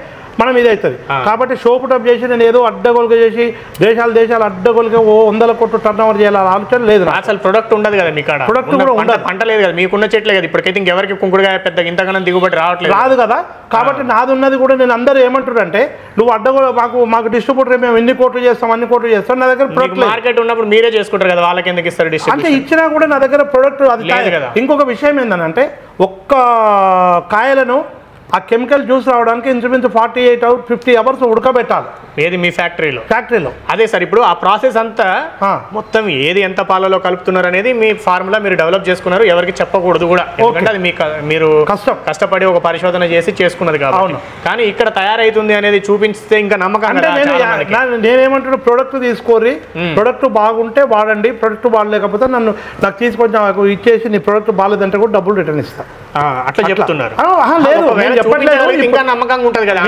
మనం ఇది అవుతుంది. కాబట్టి షోపుటప్ చేసి నేను ఏదో అడ్డగోలుగా చేసి దేశాలు అడ్డగోలుగా 100 కోట్లు టర్న్ ఓవర్ చేయాలి ఆలోచన లేదు. అసలు ప్రొడక్ట్ ఉండదు కదా మీకు, ప్రొడక్ట్ కూడా ఉండదు, పంట లేదు కదా, మీకున్న చెట్లే కదా. ఇప్పటికైతే ఇంకెవరికి కుంకుడుకాయ పెద్దగా ఇంతకన్నా దిగుబడి రాదు కదా. కాబట్టి నాది ఉన్నది కూడా నేను అందరూ ఏమంటారంటే నువ్వు అడ్డగోలు మాకు డిస్ట్రిబ్యూటర్ మేము ఇన్ని కోట్లు చేస్తాం అన్ని కోట్లు చేస్తాం, నా దగ్గర ప్రొడక్ట్ మార్కెట్ ఉన్నప్పుడు మీరే చేసుకుంటారు కదా, వాళ్ళకి ఎందుకు ఇస్తారు అంటే ఇచ్చినా కూడా నా దగ్గర ప్రొడక్ట్ అది లేదు కదా. ఇంకొక విషయం ఏంటంటే ఒక్క కాయలను ఆ కెమికల్ జ్యూస్ రావడానికి ఇంచుమించు 48 hours 50 hours ఉడకబెట్టాలి. ఏది మీ ఫ్యాక్టరీలో అదే సార్. ఇప్పుడు ఆ ప్రాసెస్ అంతా మొత్తం ఏది ఎంత పాలలో కలుపుతున్నారు అనేది మీ ఫార్ములా మీరు డెవలప్ చేసుకున్నారు, ఎవరికి చెప్పకూడదు కూడా, ఎందుకంటే అది మీరు కష్టపడి ఒక పరిశోధన చేసి చేసుకున్నది కాబట్టి. కానీ ఇక్కడ తయారైతుంది అనేది చూపిస్తే ఇంకా నమ్మకం. నేనేమంటున్నా, ప్రొడక్ట్ తీసుకోరి, ప్రొడక్ట్ బాగుంటే వాడండి, ప్రొడక్ట్ బాగలేకపోతే నాకు తీసుకొని ఇచ్చేసి నీ ప్రొడక్ట్ బాగాలేదంటే కూడా డబ్బులు రిటర్న్ ఇస్తా అట్లా చెప్తున్నారు. లేదు చెప్పట్లేదు, ఇంకా నమ్మకంగా ఉంటుంది కదా.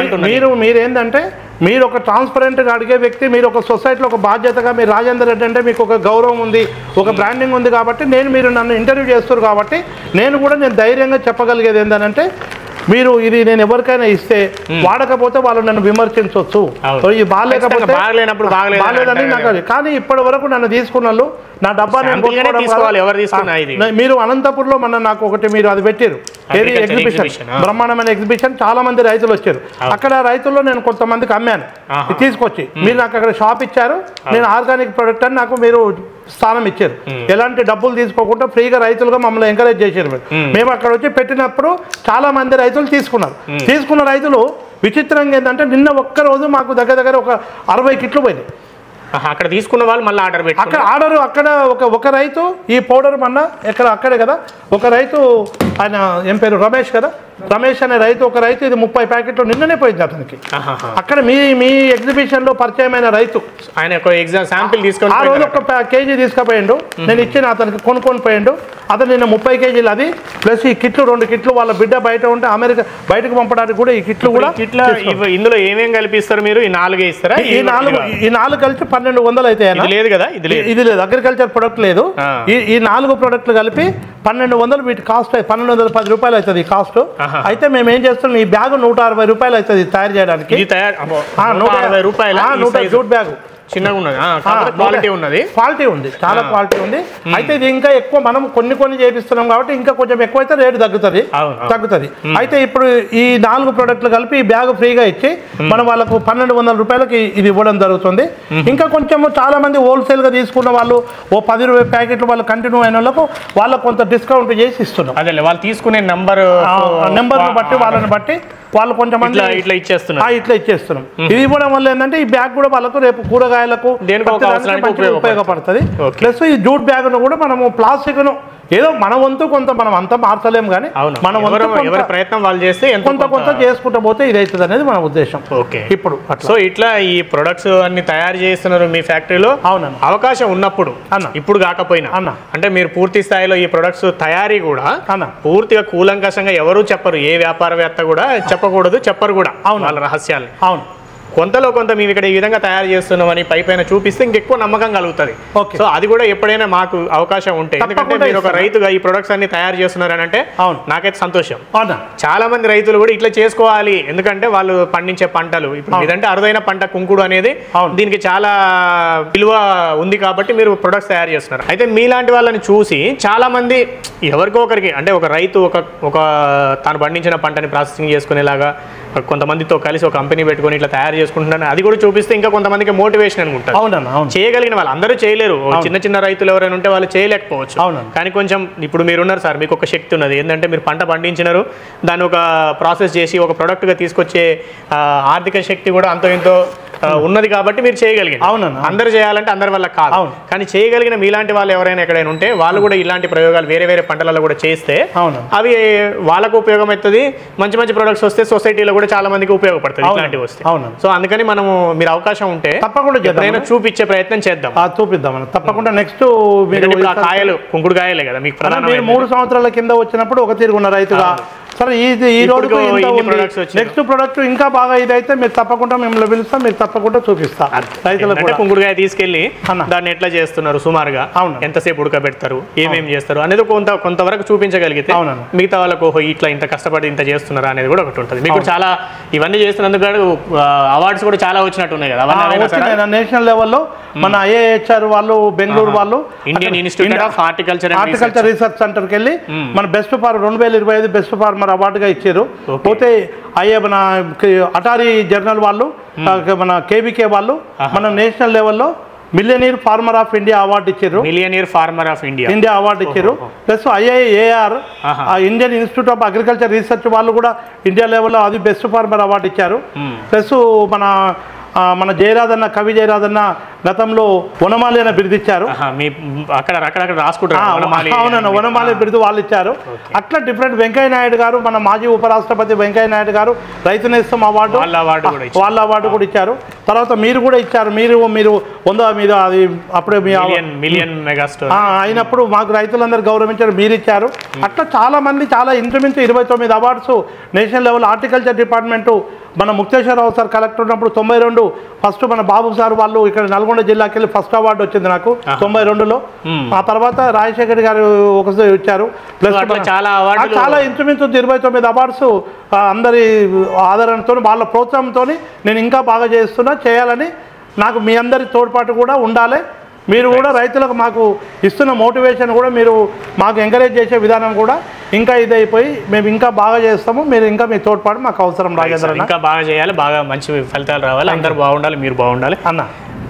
మీరేంటంటే మీరు ఒక ట్రాన్స్పరెంట్గా అడిగే వ్యక్తి, మీరు ఒక సొసైటీలో ఒక బాధ్యతగా, మీరు రాజేందర్ రెడ్డి అంటే మీకు ఒక గౌరవం ఉంది, ఒక బ్రాండింగ్ ఉంది కాబట్టి మీరు నన్ను ఇంటర్వ్యూ చేస్తారు కాబట్టి నేను ధైర్యంగా చెప్పగలిగేది ఏంటంటే మీరు ఇది నేను ఎవరికైనా ఇస్తే వాడకపోతే వాళ్ళు నన్ను విమర్శించవచ్చు, ఇది బాగాలేకపోతే బాగాలేదని నాకు. కానీ ఇప్పటి వరకు నన్ను తీసుకున్న వాళ్ళు నా డబ్బా మీరు అనంతపూర్లో నాకు ఒకటి మీరు అది పెట్టారు, ఏది ఎగ్జిబిషన్, బ్రహ్మాండమైన ఎగ్జిబిషన్, చాలా మంది రైతులు వచ్చారు. అక్కడ రైతుల్లో నేను కొంతమందికి అమ్మాను తీసుకొచ్చి, మీరు నాకు అక్కడ షాప్ ఇచ్చారు, నేను ఆర్గానిక్ ప్రొడక్ట్ అని నాకు మీరు స్థానం ఇచ్చారు, ఎలాంటి డబ్బులు తీసుకోకుండా ఫ్రీగా రైతులుగా మమ్మల్ని ఎంకరేజ్ చేశారు. మేము అక్కడ వచ్చి పెట్టినప్పుడు చాలా మంది రైతులు తీసుకున్న రైతులు విచిత్రంగా ఏంటంటే నిన్న ఒక్కరోజు మాకు దగ్గర ఒక 60 కిట్లు పోయినాయి. అక్కడ తీసుకున్న వాళ్ళు మళ్ళీ ఆర్డర్ పెట్టి అక్కడ ఒక రైతు ఈ పౌడర్ అక్కడే కదా ఒక రైతు, ఆయన ఏం పేరు రమేష్ కదా, రమేష్ అనే రైతు, ఒక రైతు ఇది 30 ప్యాకెట్లు నిన్ననే పోయింది అతనికి. అక్కడ మీ ఎగ్జిబిషన్ లో పరిచయమైన రైతు ఆయన శాంపిల్ తీసుకొని ఆ రోజు ఒక కేజీ తీసుకుపోయిండు, నేను ఇచ్చిన అతనికి కొనుక్కొని పోయిండు. అతను నిన్న 30 కేజీలు అది ప్లస్ ఈ కిట్లు 2 కిట్లు వాళ్ళ బిడ్డ బయట ఉంటే అమెరికా బయటకు పంపడానికి కూడా ఈ కిట్లు కూడా. ఇందులో ఏమేమి కలిపిస్తారు మీరు? ఈ 4 ఇస్తారా? ఈ 4 కలిసి 1200 అయితే లేదు కదా, ఇది లేదు, అగ్రికల్చర్ ప్రొడక్ట్ లేదు. ఈ 4 ప్రొడక్ట్లు కలిపి 1200, వీటి కాస్ట్ 1210 రూపాయలు అవుతుంది ఈ కాస్ట్. అయితే మేము ఏం చేస్తున్నాం, ఈ బ్యాగ్ 160 రూపాయలు అవుతుంది తయారు చేయడానికి. 160 రూపాయలు జూట్ బ్యాగ్ చిన్నగా ఉన్నది, క్వాలిటీ ఉంది, చాలా క్వాలిటీ ఉంది. అయితే ఇది ఇంకా ఎక్కువ మనం కొన్ని చేపిస్తున్నాం కాబట్టి ఇంకా కొంచెం ఎక్కువైతే రేటు తగ్గుతుంది. అయితే ఇప్పుడు ఈ 4 ప్రొడక్ట్లు కలిపి ఈ బ్యాగ్ ఫ్రీగా ఇచ్చి మనం వాళ్ళకు 1200 రూపాయలకి ఇది ఇవ్వడం జరుగుతుంది. ఇంకా కొంచెం చాలా మంది హోల్సేల్ గా తీసుకున్న వాళ్ళు ఓ 10 రూపాయల ప్యాకెట్లు వాళ్ళు కంటిన్యూ అయిన వాళ్ళకు కొంత డిస్కౌంట్ చేసి ఇస్తున్నాం. అదే వాళ్ళు తీసుకునే నెంబర్ బట్టి వాళ్ళని బట్టి వాళ్ళు కొంతమంది ఇట్లా ఇచ్చేస్తున్నాం. ఇది ఇవ్వడం వల్ల ఏంటంటే ఈ బ్యాగ్ కూడా వాళ్ళకు రేపు కూరగాయలకు ఉపయోగపడుతుంది. ప్లస్ ఈ జూట్ బ్యాగ్ ను కూడా మనము ప్లాస్టిక్ ను ఏదో మన వంతు కొంత మనం అంతా మార్చలేము కానీ మన ఎవరి ప్రయత్నం వాళ్ళు చేస్తే కొంత చేసుకుంటూ పోతే ఇది అవుతుంది అనేది మన ఉద్దేశం. ఇప్పుడు సో ఇట్లా ఈ ప్రొడక్ట్స్ అన్ని తయారు చేస్తున్నారు మీ ఫ్యాక్టరీలో. అవునన్నా, అవకాశం ఉన్నప్పుడు ఇప్పుడు కాకపోయినా అంటే మీరు పూర్తి స్థాయిలో ఈ ప్రొడక్ట్స్ తయారీ కూడా పూర్తిగా కూలంకషంగా ఎవరు చెప్పరు, ఏ వ్యాపారవేత్త కూడా చెప్పరు కూడా వాళ్ళ రహస్యాలు. అవును, కొంతలో కొంత మేము ఇక్కడ ఈ విధంగా తయారు చేస్తున్నామని పైన చూపిస్తే ఇంకెక్కువ నమ్మకం కలుగుతుంది. సో అది కూడా ఎప్పుడైనా మాకు అవకాశం ఉంటే, ఎందుకంటే మీరు ఒక రైతుగా ఈ ప్రొడక్ట్స్ అన్ని తయారు చేస్తున్నారని అంటే నాకైతే సంతోషం. చాలా మంది రైతులు కూడా ఇట్లా చేసుకోవాలి, ఎందుకంటే వాళ్ళు పండించే పంటలు ఇప్పుడు ఇదంటే అరుదైన పంట కుంకుడు అనేది, దీనికి చాలా విలువ ఉంది కాబట్టి మీరు ప్రొడక్ట్స్ తయారు చేస్తున్నారు. అయితే మీలాంటి వాళ్ళని చూసి చాలా మంది ఎవరికో ఒకరికి అంటే ఒక రైతు ఒక తాను పండించిన పంటని ప్రాసెసింగ్ చేసుకునేలాగా కొంతమందితో కలిసి ఒక కంపెనీ పెట్టుకొని ఇట్లా తయారు చేసుకుంటున్నాను, అది కూడా చూపిస్తే ఇంకా కొంతమందికి మోటివేషన్ అనుకుంటారు. చేయగలిగిన వాళ్ళు అందరూ చేయలేరు, చిన్న రైతులు ఎవరైనా ఉంటే వాళ్ళు చేయలేకపోవచ్చు. కానీ కొంచెం ఇప్పుడు మీరున్నారు సార్, మీకు ఒక శక్తి ఉన్నది, ఏంటంటే మీరు పంట పండించినారు, దాన్ని ఒక ప్రాసెస్ చేసి ఒక ప్రొడక్ట్గా తీసుకొచ్చే ఆర్థిక శక్తి కూడా అంతో ఎంతో ఉన్నది కాబట్టి మీరు చేయగలిగారు. అందరూ చేయాలంటే అందరి వల్ల కాదు, కానీ చేయగలిగిన మీలాంటి వాళ్ళు ఎవరైనా ఎక్కడైనా ఉంటే వాళ్ళు కూడా ఇలాంటి ప్రయోగాలు వేరే పంటలలో కూడా చేస్తే అవి వాళ్ళకు ఉపయోగం అవుతుంది. మంచి ప్రొడక్ట్స్ వస్తే సొసైటీలో కూడా చాలా మందికి ఉపయోగపడుతుంది ఇలాంటివి వస్తే. సో అందుకని మనము మీరు అవకాశం ఉంటే తప్పకుండా చూపించే ప్రయత్నం చేద్దాం, చూపిద్దాం తప్పకుండా. నెక్స్ట్ కాయలు కుంకుడు కాయలే కదా మీకు 3 సంవత్సరాల కింద వచ్చినప్పుడు ఒక తిరుగున్న రైతుగా సరే ఈ రోజు నెక్స్ట్ ప్రొడక్ట్ ఇంకా బాగా ఇదైతే మీరు తప్పకుండా మిమ్మల్ని పిలుస్తాం, మీరు తప్పకుండా చూపిస్తా రైతులకు. కుంకుడుకాయ తీసుకెళ్లి దాన్ని ఎట్లా చేస్తున్నారు సుమారుగా, ఎంతసేపు ఉడకబెడతారు, ఏమేమి చేస్తారు అనేది కొంతవరకు చూపించగలిగితే మిగతా వాళ్ళకు ఇట్లా ఇంత కష్టపడి ఇంత చేస్తున్నారా అనేది కూడా ఒకటి ఉంటుంది. మీకు చాలా ఇవన్నీ చేస్తున్నందుకు అవార్డ్స్ కూడా చాలా వచ్చినట్టు ఉన్నాయి కదా. నేషనల్ లెవెల్లో మన ఐఏహెచ్ఆర్ వాళ్ళు, బెంగళూరు వాళ్ళు, Indian institute of horticulture research సెంటర్కి వెళ్ళి మన బెస్ట్ ఫార్మర్ 2025 బెస్ట్ ఫార్మర్ అవార్డుగా ఇచ్చారు. పోతే మన అటారీ జర్నల్ వాళ్ళు, మన కేబీకే వాళ్ళు మన నేషనల్ లెవెల్లో millionaire farmer of India award ఇచ్చారు. Millionaire farmer of India award ఇచ్చారు. Plus IIAR Indian institute of agriculture research వాళ్ళు కూడా ఇండియా లెవెల్లో అది బెస్ట్ ఫార్మర్ అవార్డు ఇచ్చారు. ప్లస్ మన జయరాజన్న, కవి జయరాజన్న గతంలో వనమాలి అనే బిరుదు ఇచ్చారు. అవునన్న, వనమాలి బిరుదు వాళ్ళు ఇచ్చారు. అట్లా డిఫరెంట్. వెంకయ్య నాయుడు గారు, మన మాజీ ఉపరాష్ట్రపతి వెంకయ్య నాయుడు గారు రైతు నేస్తం అవార్డు, వాళ్ళ అవార్డు కూడా ఇచ్చారు. తర్వాత మీరు కూడా ఇచ్చారు. మీరు 100 మీద అది అప్పుడే మిలియన్ మెగాస్టార్ అయినప్పుడు మాకు రైతులందరూ గౌరవించారు, మీరు ఇచ్చారు. అట్లా చాలా మంది, చాలా ఇంచుమించు 29 awards national level. Horticulture department మన ముక్తేశ్వరరావు సార్ కలెక్టర్ ఉన్నప్పుడు 92 ఫస్ట్ మన బాబు సార్ వాళ్ళు ఇక్కడ నల్గొండ జిల్లాకి వెళ్ళి ఫస్ట్ అవార్డు వచ్చింది నాకు 92లో. ఆ తర్వాత రాజశేఖర్ గారు ఒకసారి ఇచ్చారు. ప్లస్ చాలా ఇంచుమించు 29 అవార్డ్స్ అందరి ఆదరణతో, వాళ్ళ ప్రోత్సాహంతో నేను ఇంకా బాగా చేయాలని నాకు మీ అందరి తోడ్పాటు కూడా ఉండాలి. మీరు కూడా రైతులకు మాకు ఇస్తున్న మోటివేషన్ కూడా, మీరు మాకు ఎంకరేజ్ చేసే విధానం కూడా ఇంకా ఇదైపోయి మేము ఇంకా బాగా చేస్తాము. మీరు ఇంకా మీ తోడ్పాటు మాకు అవసరం. రాజేంద్ర ఇంకా బాగా చేయాలి, బాగా మంచి ఫలితాలు రావాలి, అందరు బాగుండాలి, మీరు బాగుండాలి అన్న.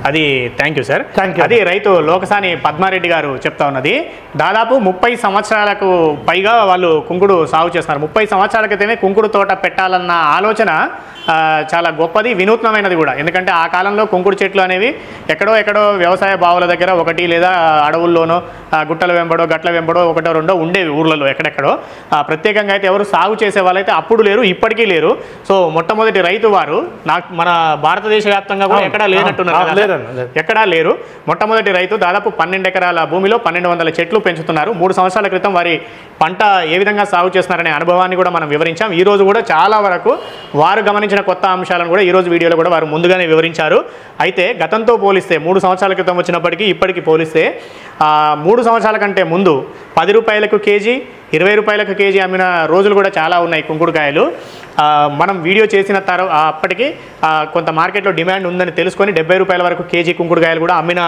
అది థ్యాంక్ యూ సార్. అది రైతు లోకసాని పద్మారెడ్డి గారు చెప్తా ఉన్నది. దాదాపు 30 సంవత్సరాలకు పైగా వాళ్ళు కుంకుడు సాగు చేస్తున్నారు. 30 సంవత్సరాల క్రితమే కుంకుడు తోట పెట్టాలన్న ఆలోచన చాలా గొప్పది, వినూత్నమైనది కూడా. ఎందుకంటే ఆ కాలంలో కుంకుడు చెట్లు అనేవి ఎక్కడో వ్యవసాయ బావుల దగ్గర ఒకటి, లేదా అడవుల్లోనో గుట్టల వెంబడో గట్ల వెంబడో ఒకటో రెండో ఉండేవి ఊర్లలో ఎక్కడెక్కడో. ప్రత్యేకంగా అయితే ఎవరు సాగు చేసే వాళ్ళైతే అప్పుడు లేరు, ఇప్పటికీ లేరు. సో మొట్టమొదటి రైతు వారు మన భారతదేశ వ్యాప్తంగా కూడా ఎక్కడా లేనట్టున్నారు, ఎక్కడా లేరు. మొట్టమొదటి రైతు దాదాపు 12 ఎకరాల భూమిలో 1200 చెట్లు పెంచుతున్నారు. 3 సంవత్సరాల క్రితం వారి పంట ఏ విధంగా సాగు చేస్తున్నారనే అనుభవాన్ని కూడా మనం వివరించాం. ఈ రోజు కూడా చాలా వరకు వారు గమనించిన కొత్త అంశాలను కూడా ఈరోజు వీడియోలో కూడా వారు ముందుగానే వివరించారు. అయితే గతంతో పోలిస్తే 3 సంవత్సరాల క్రితం వచ్చినప్పటికీ ఇప్పటికి పోలిస్తే 3 సంవత్సరాల కంటే ముందు 10 రూపాయలకు కేజీ, 20 రూపాయలకు కేజీ అమ్మిన రోజులు కూడా చాలా ఉన్నాయి కుంకుడుకాయలు. మనం వీడియో చేసిన అప్పటికి కొంత మార్కెట్లో డిమాండ్ ఉందని తెలుసుకొని 70 రూపాయల వరకు కేజీ కుంకుడుకాయలు కూడా అమ్మిన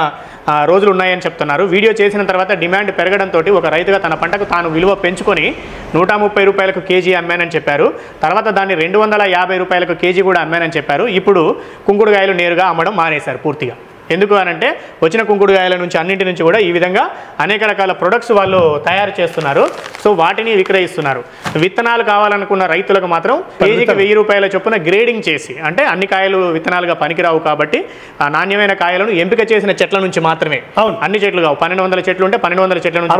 రోజులు ఉన్నాయని చెప్తున్నారు. వీడియో చేసిన తర్వాత డిమాండ్ పెరగడంతో ఒక రైతుగా తన పంటకు తాను విలువ పెంచుకొని 130 రూపాయలకు కేజీ అమ్మానని చెప్పారు. తర్వాత దాన్ని 250 రూపాయలకు కేజీ కూడా అమ్మానని చెప్పారు. ఇప్పుడు కుంకుడుకాయలు నేరుగా అమ్మడం మానేశారు పూర్తిగా. ఎందుకు అనంటే వచ్చిన కుంకుడుకాయల నుంచి అన్నింటి నుంచి కూడా ఈ విధంగా అనేక రకాల ప్రొడక్ట్స్ వాళ్ళు తయారు చేస్తున్నారు. సో వాటిని విక్రయిస్తున్నారు. విత్తనాలు కావాలనుకున్న రైతులకు మాత్రం కేజీకి 1000 రూపాయల చొప్పున గ్రేడింగ్ చేసి, అంటే అన్ని కాయలు విత్తనాలుగా పనికిరావు కాబట్టి నాణ్యమైన కాయలను ఎంపిక చేసిన చెట్ల నుంచి మాత్రమే, అన్ని చెట్లు కావు, 1200 చెట్లు ఉంటే 1200 చెట్ల నుంచి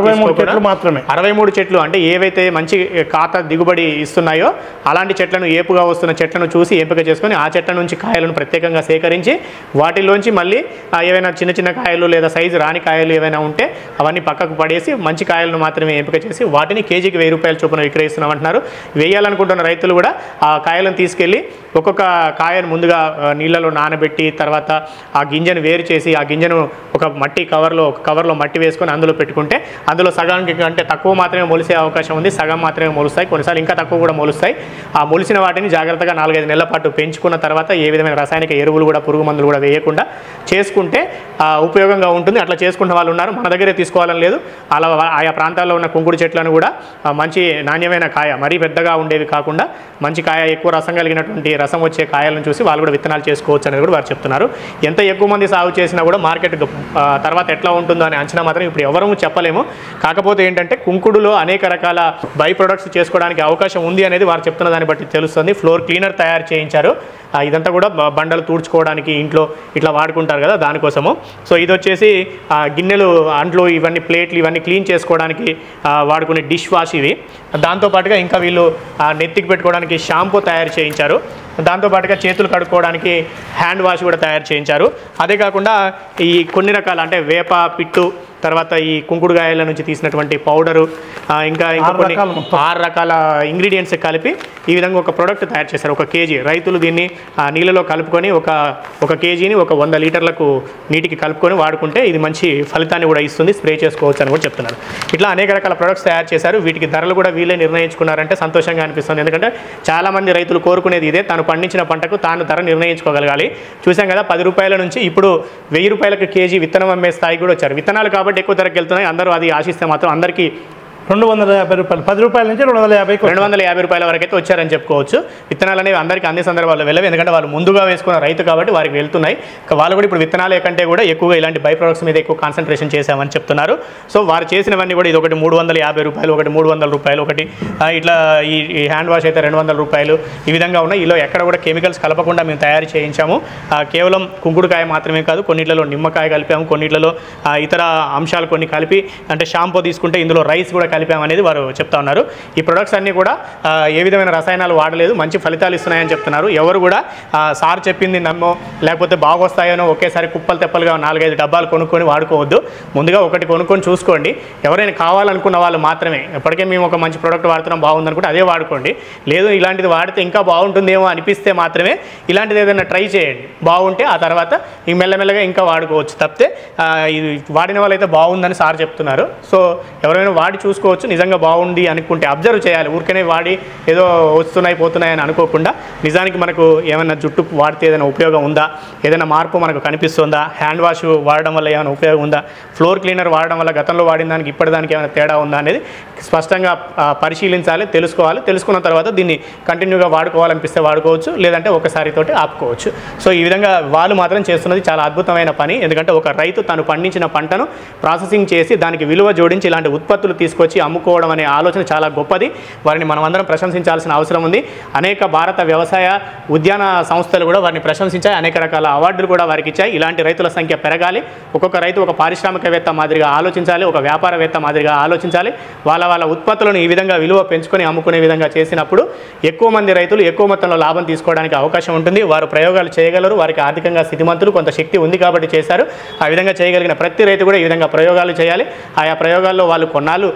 63 చెట్లు, అంటే ఏవైతే మంచి ఖాతా దిగుబడి ఇస్తున్నాయో అలాంటి చెట్లను, ఏపుగా వస్తున్న చెట్లను చూసి ఎంపిక చేసుకొని ఆ చెట్ల నుంచి కాయలను ప్రత్యేకంగా సేకరించి వాటిలోంచి మళ్ళీ ఏవైనా చిన్న కాయలు లేదా సైజు రాని కాయలు ఏవైనా ఉంటే అవన్నీ పక్కకు పడేసి మంచి కాయలను మాత్రమే ఎంపిక చేసి వాటిని కేజీకి 1000 రూపాయల చొప్పున విక్రయిస్తున్నామంటున్నారు. వేయాలనుకుంటున్న రైతులు కూడా ఆ కాయలను తీసుకెళ్ళి ఒక్కొక్క కాయను ముందుగా నీళ్ళలో నానబెట్టి తర్వాత ఆ గింజను వేరు చేసి ఆ గింజను ఒక కవర్లో మట్టి వేసుకొని అందులో పెట్టుకుంటే అందులో సగానికి కంటే తక్కువ మాత్రమే మొలిసే అవకాశం ఉంది, సగం మాత్రమే మొలుస్తాయి, కొన్నిసార్లు ఇంకా తక్కువ కూడా మొలుస్తాయి. ఆ మొలిసిన వాటిని జాగ్రత్తగా 4-5 నెలల పాటు పెంచుకున్న తర్వాత ఏ విధమైన రసాయనిక ఎరువులు కూడా, పురుగు మందులు కూడా వేయకుండా చేసుకుంటే ఉపయోగంగా ఉంటుంది. అట్లా చేసుకున్న వాళ్ళు ఉన్నారు. మన దగ్గరే తీసుకోవాలని లేదు. అలా ఆయా ప్రాంతాల్లో ఉన్న కుంకుడు చెట్లను కూడా మంచి నాణ్యమైన కాయ, మరీ పెద్దగా ఉండేవి కాకుండా మంచి కాయ, ఎక్కువ రసం కలిగినటువంటి రసం వచ్చే కాయలను చూసి వాళ్ళు కూడా విత్తనాలు చేసుకోవచ్చు అనేది కూడా వారు చెప్తున్నారు. ఎంత ఎక్కువ మంది సాగు చేసినా కూడా మార్కెట్ తర్వాత ఎట్లా ఉంటుందో అనే అంచనా మాత్రం ఇప్పుడు ఎవరూ చెప్పలేము. కాకపోతే ఏంటంటే కుంకుడులో అనేక రకాల బై ప్రొడక్ట్స్ చేసుకోవడానికి అవకాశం ఉంది అనేది వారు చెప్తున్న దాన్ని బట్టి తెలుస్తుంది. ఫ్లోర్ క్లీనర్ తయారు చేయించారు. ఇదంతా కూడా బండలు తూడ్చుకోవడానికి ఇంట్లో ఇట్లా వాడుకుంటారు కదా, దానికోసము. సో ఇది వచ్చేసి గిన్నెలు, అంట్లు, ఇవన్నీ ప్లేట్లు ఇవన్నీ క్లీన్ చేసుకోవడానికి వాడుకునే డిష్ వాష్ ఇవి. దాంతోపాటుగా ఇంకా వీళ్ళు నెత్తికి పెట్టుకోవడానికి షాంపూ తయారు చేయించారు. దాంతోపాటుగా చేతులు కడుక్కోవడానికి హ్యాండ్ వాష్ కూడా తయారు చేయించారు. అదే కాకుండా ఈ కొన్ని రకాల అంటే వేప పిట్టు, తర్వాత ఈ కుంకుడుకాయల నుంచి తీసినటువంటి పౌడరు, ఇంకా కొన్ని 6 రకాల ఇంగ్రీడియంట్స్ కలిపి ఈ విధంగా ఒక ప్రోడక్ట్ తయారు చేశారు. 1 కేజీ రైతులు దీన్ని నీళ్ళలో కలుపుకొని ఒక కేజీని 100 లీటర్లకు నీటికి కలుపుకొని వాడుకుంటే ఇది మంచి ఫలితాన్ని కూడా ఇస్తుంది, స్ప్రే చేసుకోవచ్చు అని కూడా చెప్తున్నారు. ఇట్లా అనేక రకాల ప్రొడక్ట్స్ తయారు చేశారు. వీటికి ధరలు కూడా వీళ్ళే నిర్ణయించుకున్నారంటే సంతోషంగా అనిపిస్తుంది. ఎందుకంటే చాలామంది రైతులు కోరుకునేది ఇదే, తాను పండించిన పంటకు తాను ధర నిర్ణయించుకోగలగాలి. చూసాం కదా, 10 రూపాయల నుంచి ఇప్పుడు 1000 రూపాయలకు కేజీ విత్తనం అమ్మే స్థాయి కూడా వచ్చారు. విత్తనాలు కాబట్టి ఎక్కువ ధరకు వెళ్తున్నాయి. అందరూ అది ఆశిస్తే మాత్రం అందరికీ 250 రూపాయలు, 10 రూపాయల నుంచి 250 రూపాయల వరకు అయితే వచ్చారని చెప్పుకోవచ్చు. విత్తనాలు అనేవి అందరికీ అన్ని సందర్భాల్లో వెళ్ళవు, ఎందుకంటే వాళ్ళు ముందుగా వేసుకున్న రైతు కాబట్టి వారికి వెళ్తున్నాయి. వాళ్ళు కూడా ఇప్పుడు విత్తనాలే కంటే కూడా ఎక్కువగా ఇలాంటి బై ప్రొడక్ట్స్ మీద ఎక్కువ కాన్సన్ట్రేషన్ చేశామని చెప్తున్నారు. సో వారు చేసినవన్నీ కూడా ఇది ఒకటి 350 రూపాయలు, ఒకటి 300 రూపాయలు, ఒకటి ఇట్లా ఈ హ్యాండ్ వాష్ అయితే 200 రూపాయలు, ఈ విధంగా ఉన్నాయి. ఇలా ఎక్కడ కూడా కెమికల్స్ కలపకుండా మేము తయారు చేయించాము. కేవలం కుంకుడుకాయ మాత్రమే కాదు, కొన్నిట్లలో నిమ్మకాయ కలిపాము, కొన్నిట్లలో ఇతర అంశాలు కొన్ని కలిపి, అంటే షాంపూ తీసుకుంటే ఇందులో రైస్ కూడా కలిపామనేది వారు చెప్తా ఉన్నారు. ఈ ప్రొడక్ట్స్ అన్నీ కూడా ఏ విధమైన రసాయనాలు వాడలేదు, మంచి ఫలితాలు ఇస్తున్నాయని చెప్తున్నారు. ఎవరు కూడా సార్ చెప్పింది నమ్మో లేకపోతే బాగొస్తాయనో ఒకేసారి కుప్పలు తెప్పలుగా 4-5 డబ్బాలు కొనుక్కొని వాడుకోవద్దు. ముందుగా ఒకటి కొనుక్కొని చూసుకోండి. ఎవరైనా కావాలనుకున్న వాళ్ళు మాత్రమే, ఎప్పటికే మేము ఒక మంచి ప్రోడక్ట్ వాడుతున్నాం బాగుందనుకుంటే అదే వాడుకోండి. లేదు ఇలాంటిది వాడితే ఇంకా బాగుంటుందేమో అనిపిస్తే మాత్రమే ఇలాంటిది ఏదైనా ట్రై చేయండి. బాగుంటే ఆ తర్వాత ఈ మెల్లమెల్లగా ఇంకా వాడుకోవచ్చు. తప్పితే ఇది వాడిన వాళ్ళైతే బాగుందని సార్ చెప్తున్నారు. సో ఎవరైనా వాడి చూసుకోవచ్చు. నిజంగా బాగుంది అనుకుంటే అబ్జర్వ్ చేయాలి. ఊరికనే వాడి ఏదో వస్తున్నాయి పోతున్నాయని అనుకోకుండా నిజానికి మనకు ఏమైనా జుట్టు వాడితే ఏదైనా ఉపయోగం ఉందా, ఏదైనా మార్పు మనకు కనిపిస్తుందా, హ్యాండ్ వాష్ వాడడం వల్ల ఏమైనా ఉపయోగం ఉందా, ఫ్లోర్ క్లీనర్ వాడడం వల్ల గతంలో వాడిన దానికి ఇప్పటిదానికి ఏమైనా తేడా ఉందా అనేది స్పష్టంగా పరిశీలించాలి, తెలుసుకోవాలి. తెలుసుకున్న తర్వాత దీన్ని కంటిన్యూగా వాడుకోవాలనిపిస్తే వాడుకోవచ్చు, లేదంటే ఒకసారితోటి ఆపుకోవచ్చు. సో ఈ విధంగా వాళ్ళు మాత్రం చేస్తున్నది చాలా అద్భుతమైన పని. ఎందుకంటే ఒక రైతు తను పండించిన పంటను ప్రాసెసింగ్ చేసి దానికి విలువ జోడించి ఇలాంటి ఉత్పత్తులు తీసుకొచ్చి అమ్ముకోవడం అనే ఆలోచన చాలా గొప్పది. వారిని మనమందరం ప్రశంసించాల్సిన అవసరం ఉంది. అనేక భారత వ్యవసాయ ఉద్యాన సంస్థలు కూడా వారిని ప్రశంసించాయి, అనేక రకాల అవార్డులు కూడా వారికి ఇచ్చాయి. ఇలాంటి రైతుల సంఖ్య పెరగాలి. ఒక్కొక్క రైతు ఒక పారిశ్రామికవేత్త మాదిరిగా ఆలోచించాలి, ఒక వ్యాపారవేత్త మాదిరిగా ఆలోచించాలి. వాళ్ళ ఉత్పత్తులను ఈ విధంగా విలువ పెంచుకొని అమ్ముకునే విధంగా చేసినప్పుడు ఎక్కువ మంది రైతులు ఎక్కువ మొత్తంలో లాభం తీసుకోవడానికి అవకాశం ఉంటుంది. వారు ప్రయోగాలు చేయగలరు, వారికి ఆర్థికంగా స్థితిమంతులు, కొంత శక్తి ఉంది కాబట్టి చేశారు. ఆ విధంగా చేయగలిగిన ప్రతి రైతు కూడా ఈ విధంగా ప్రయోగాలు చేయాలి. ఆయా ప్రయోగాల్లో వాళ్ళు కొన్నాళ్ళు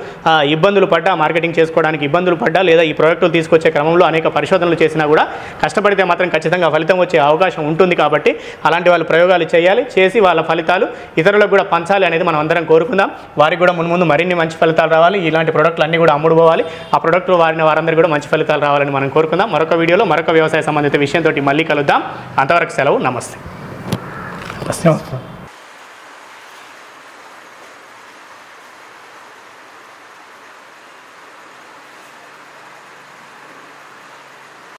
ఇబ్బందులు పడ్డా, మార్కెటింగ్ చేసుకోవడానికి ఇబ్బందులు పడ్డా, లేదా ఈ ప్రాజెక్టులు తీసుకొచ్చే క్రమంలో అనేక పరిశోధనలు చేసినా కూడా కష్టపడితే మాత్రం ఖచ్చితంగా ఫలితం వచ్చే అవకాశం ఉంటుంది. కాబట్టి అలాంటి వాళ్ళు ప్రయోగాలు చేయాలి, చేసి వాళ్ళ ఫలితాలు ఇతరులకు కూడా పంచాలి అనేది మనం అందరం కోరుకుందాం. వారికి కూడా ముందు మరిన్ని మంచి ఫలితాలు రావాలి, ఇలాంటి ప్రొడక్టులు అన్నీ కూడా అమ్ముడు పోవాలి, ఆ ప్రొడక్టులు వారిన వారందరూ కూడా మంచి ఫలితాలు రావాలని మనం కోరుకుందాం. మరొక వీడియోలో మరొక వ్యవసాయ సంబంధిత విషయంతో మళ్ళీ కలుద్దాం. అంతవరకు సెలవు. నమస్తే.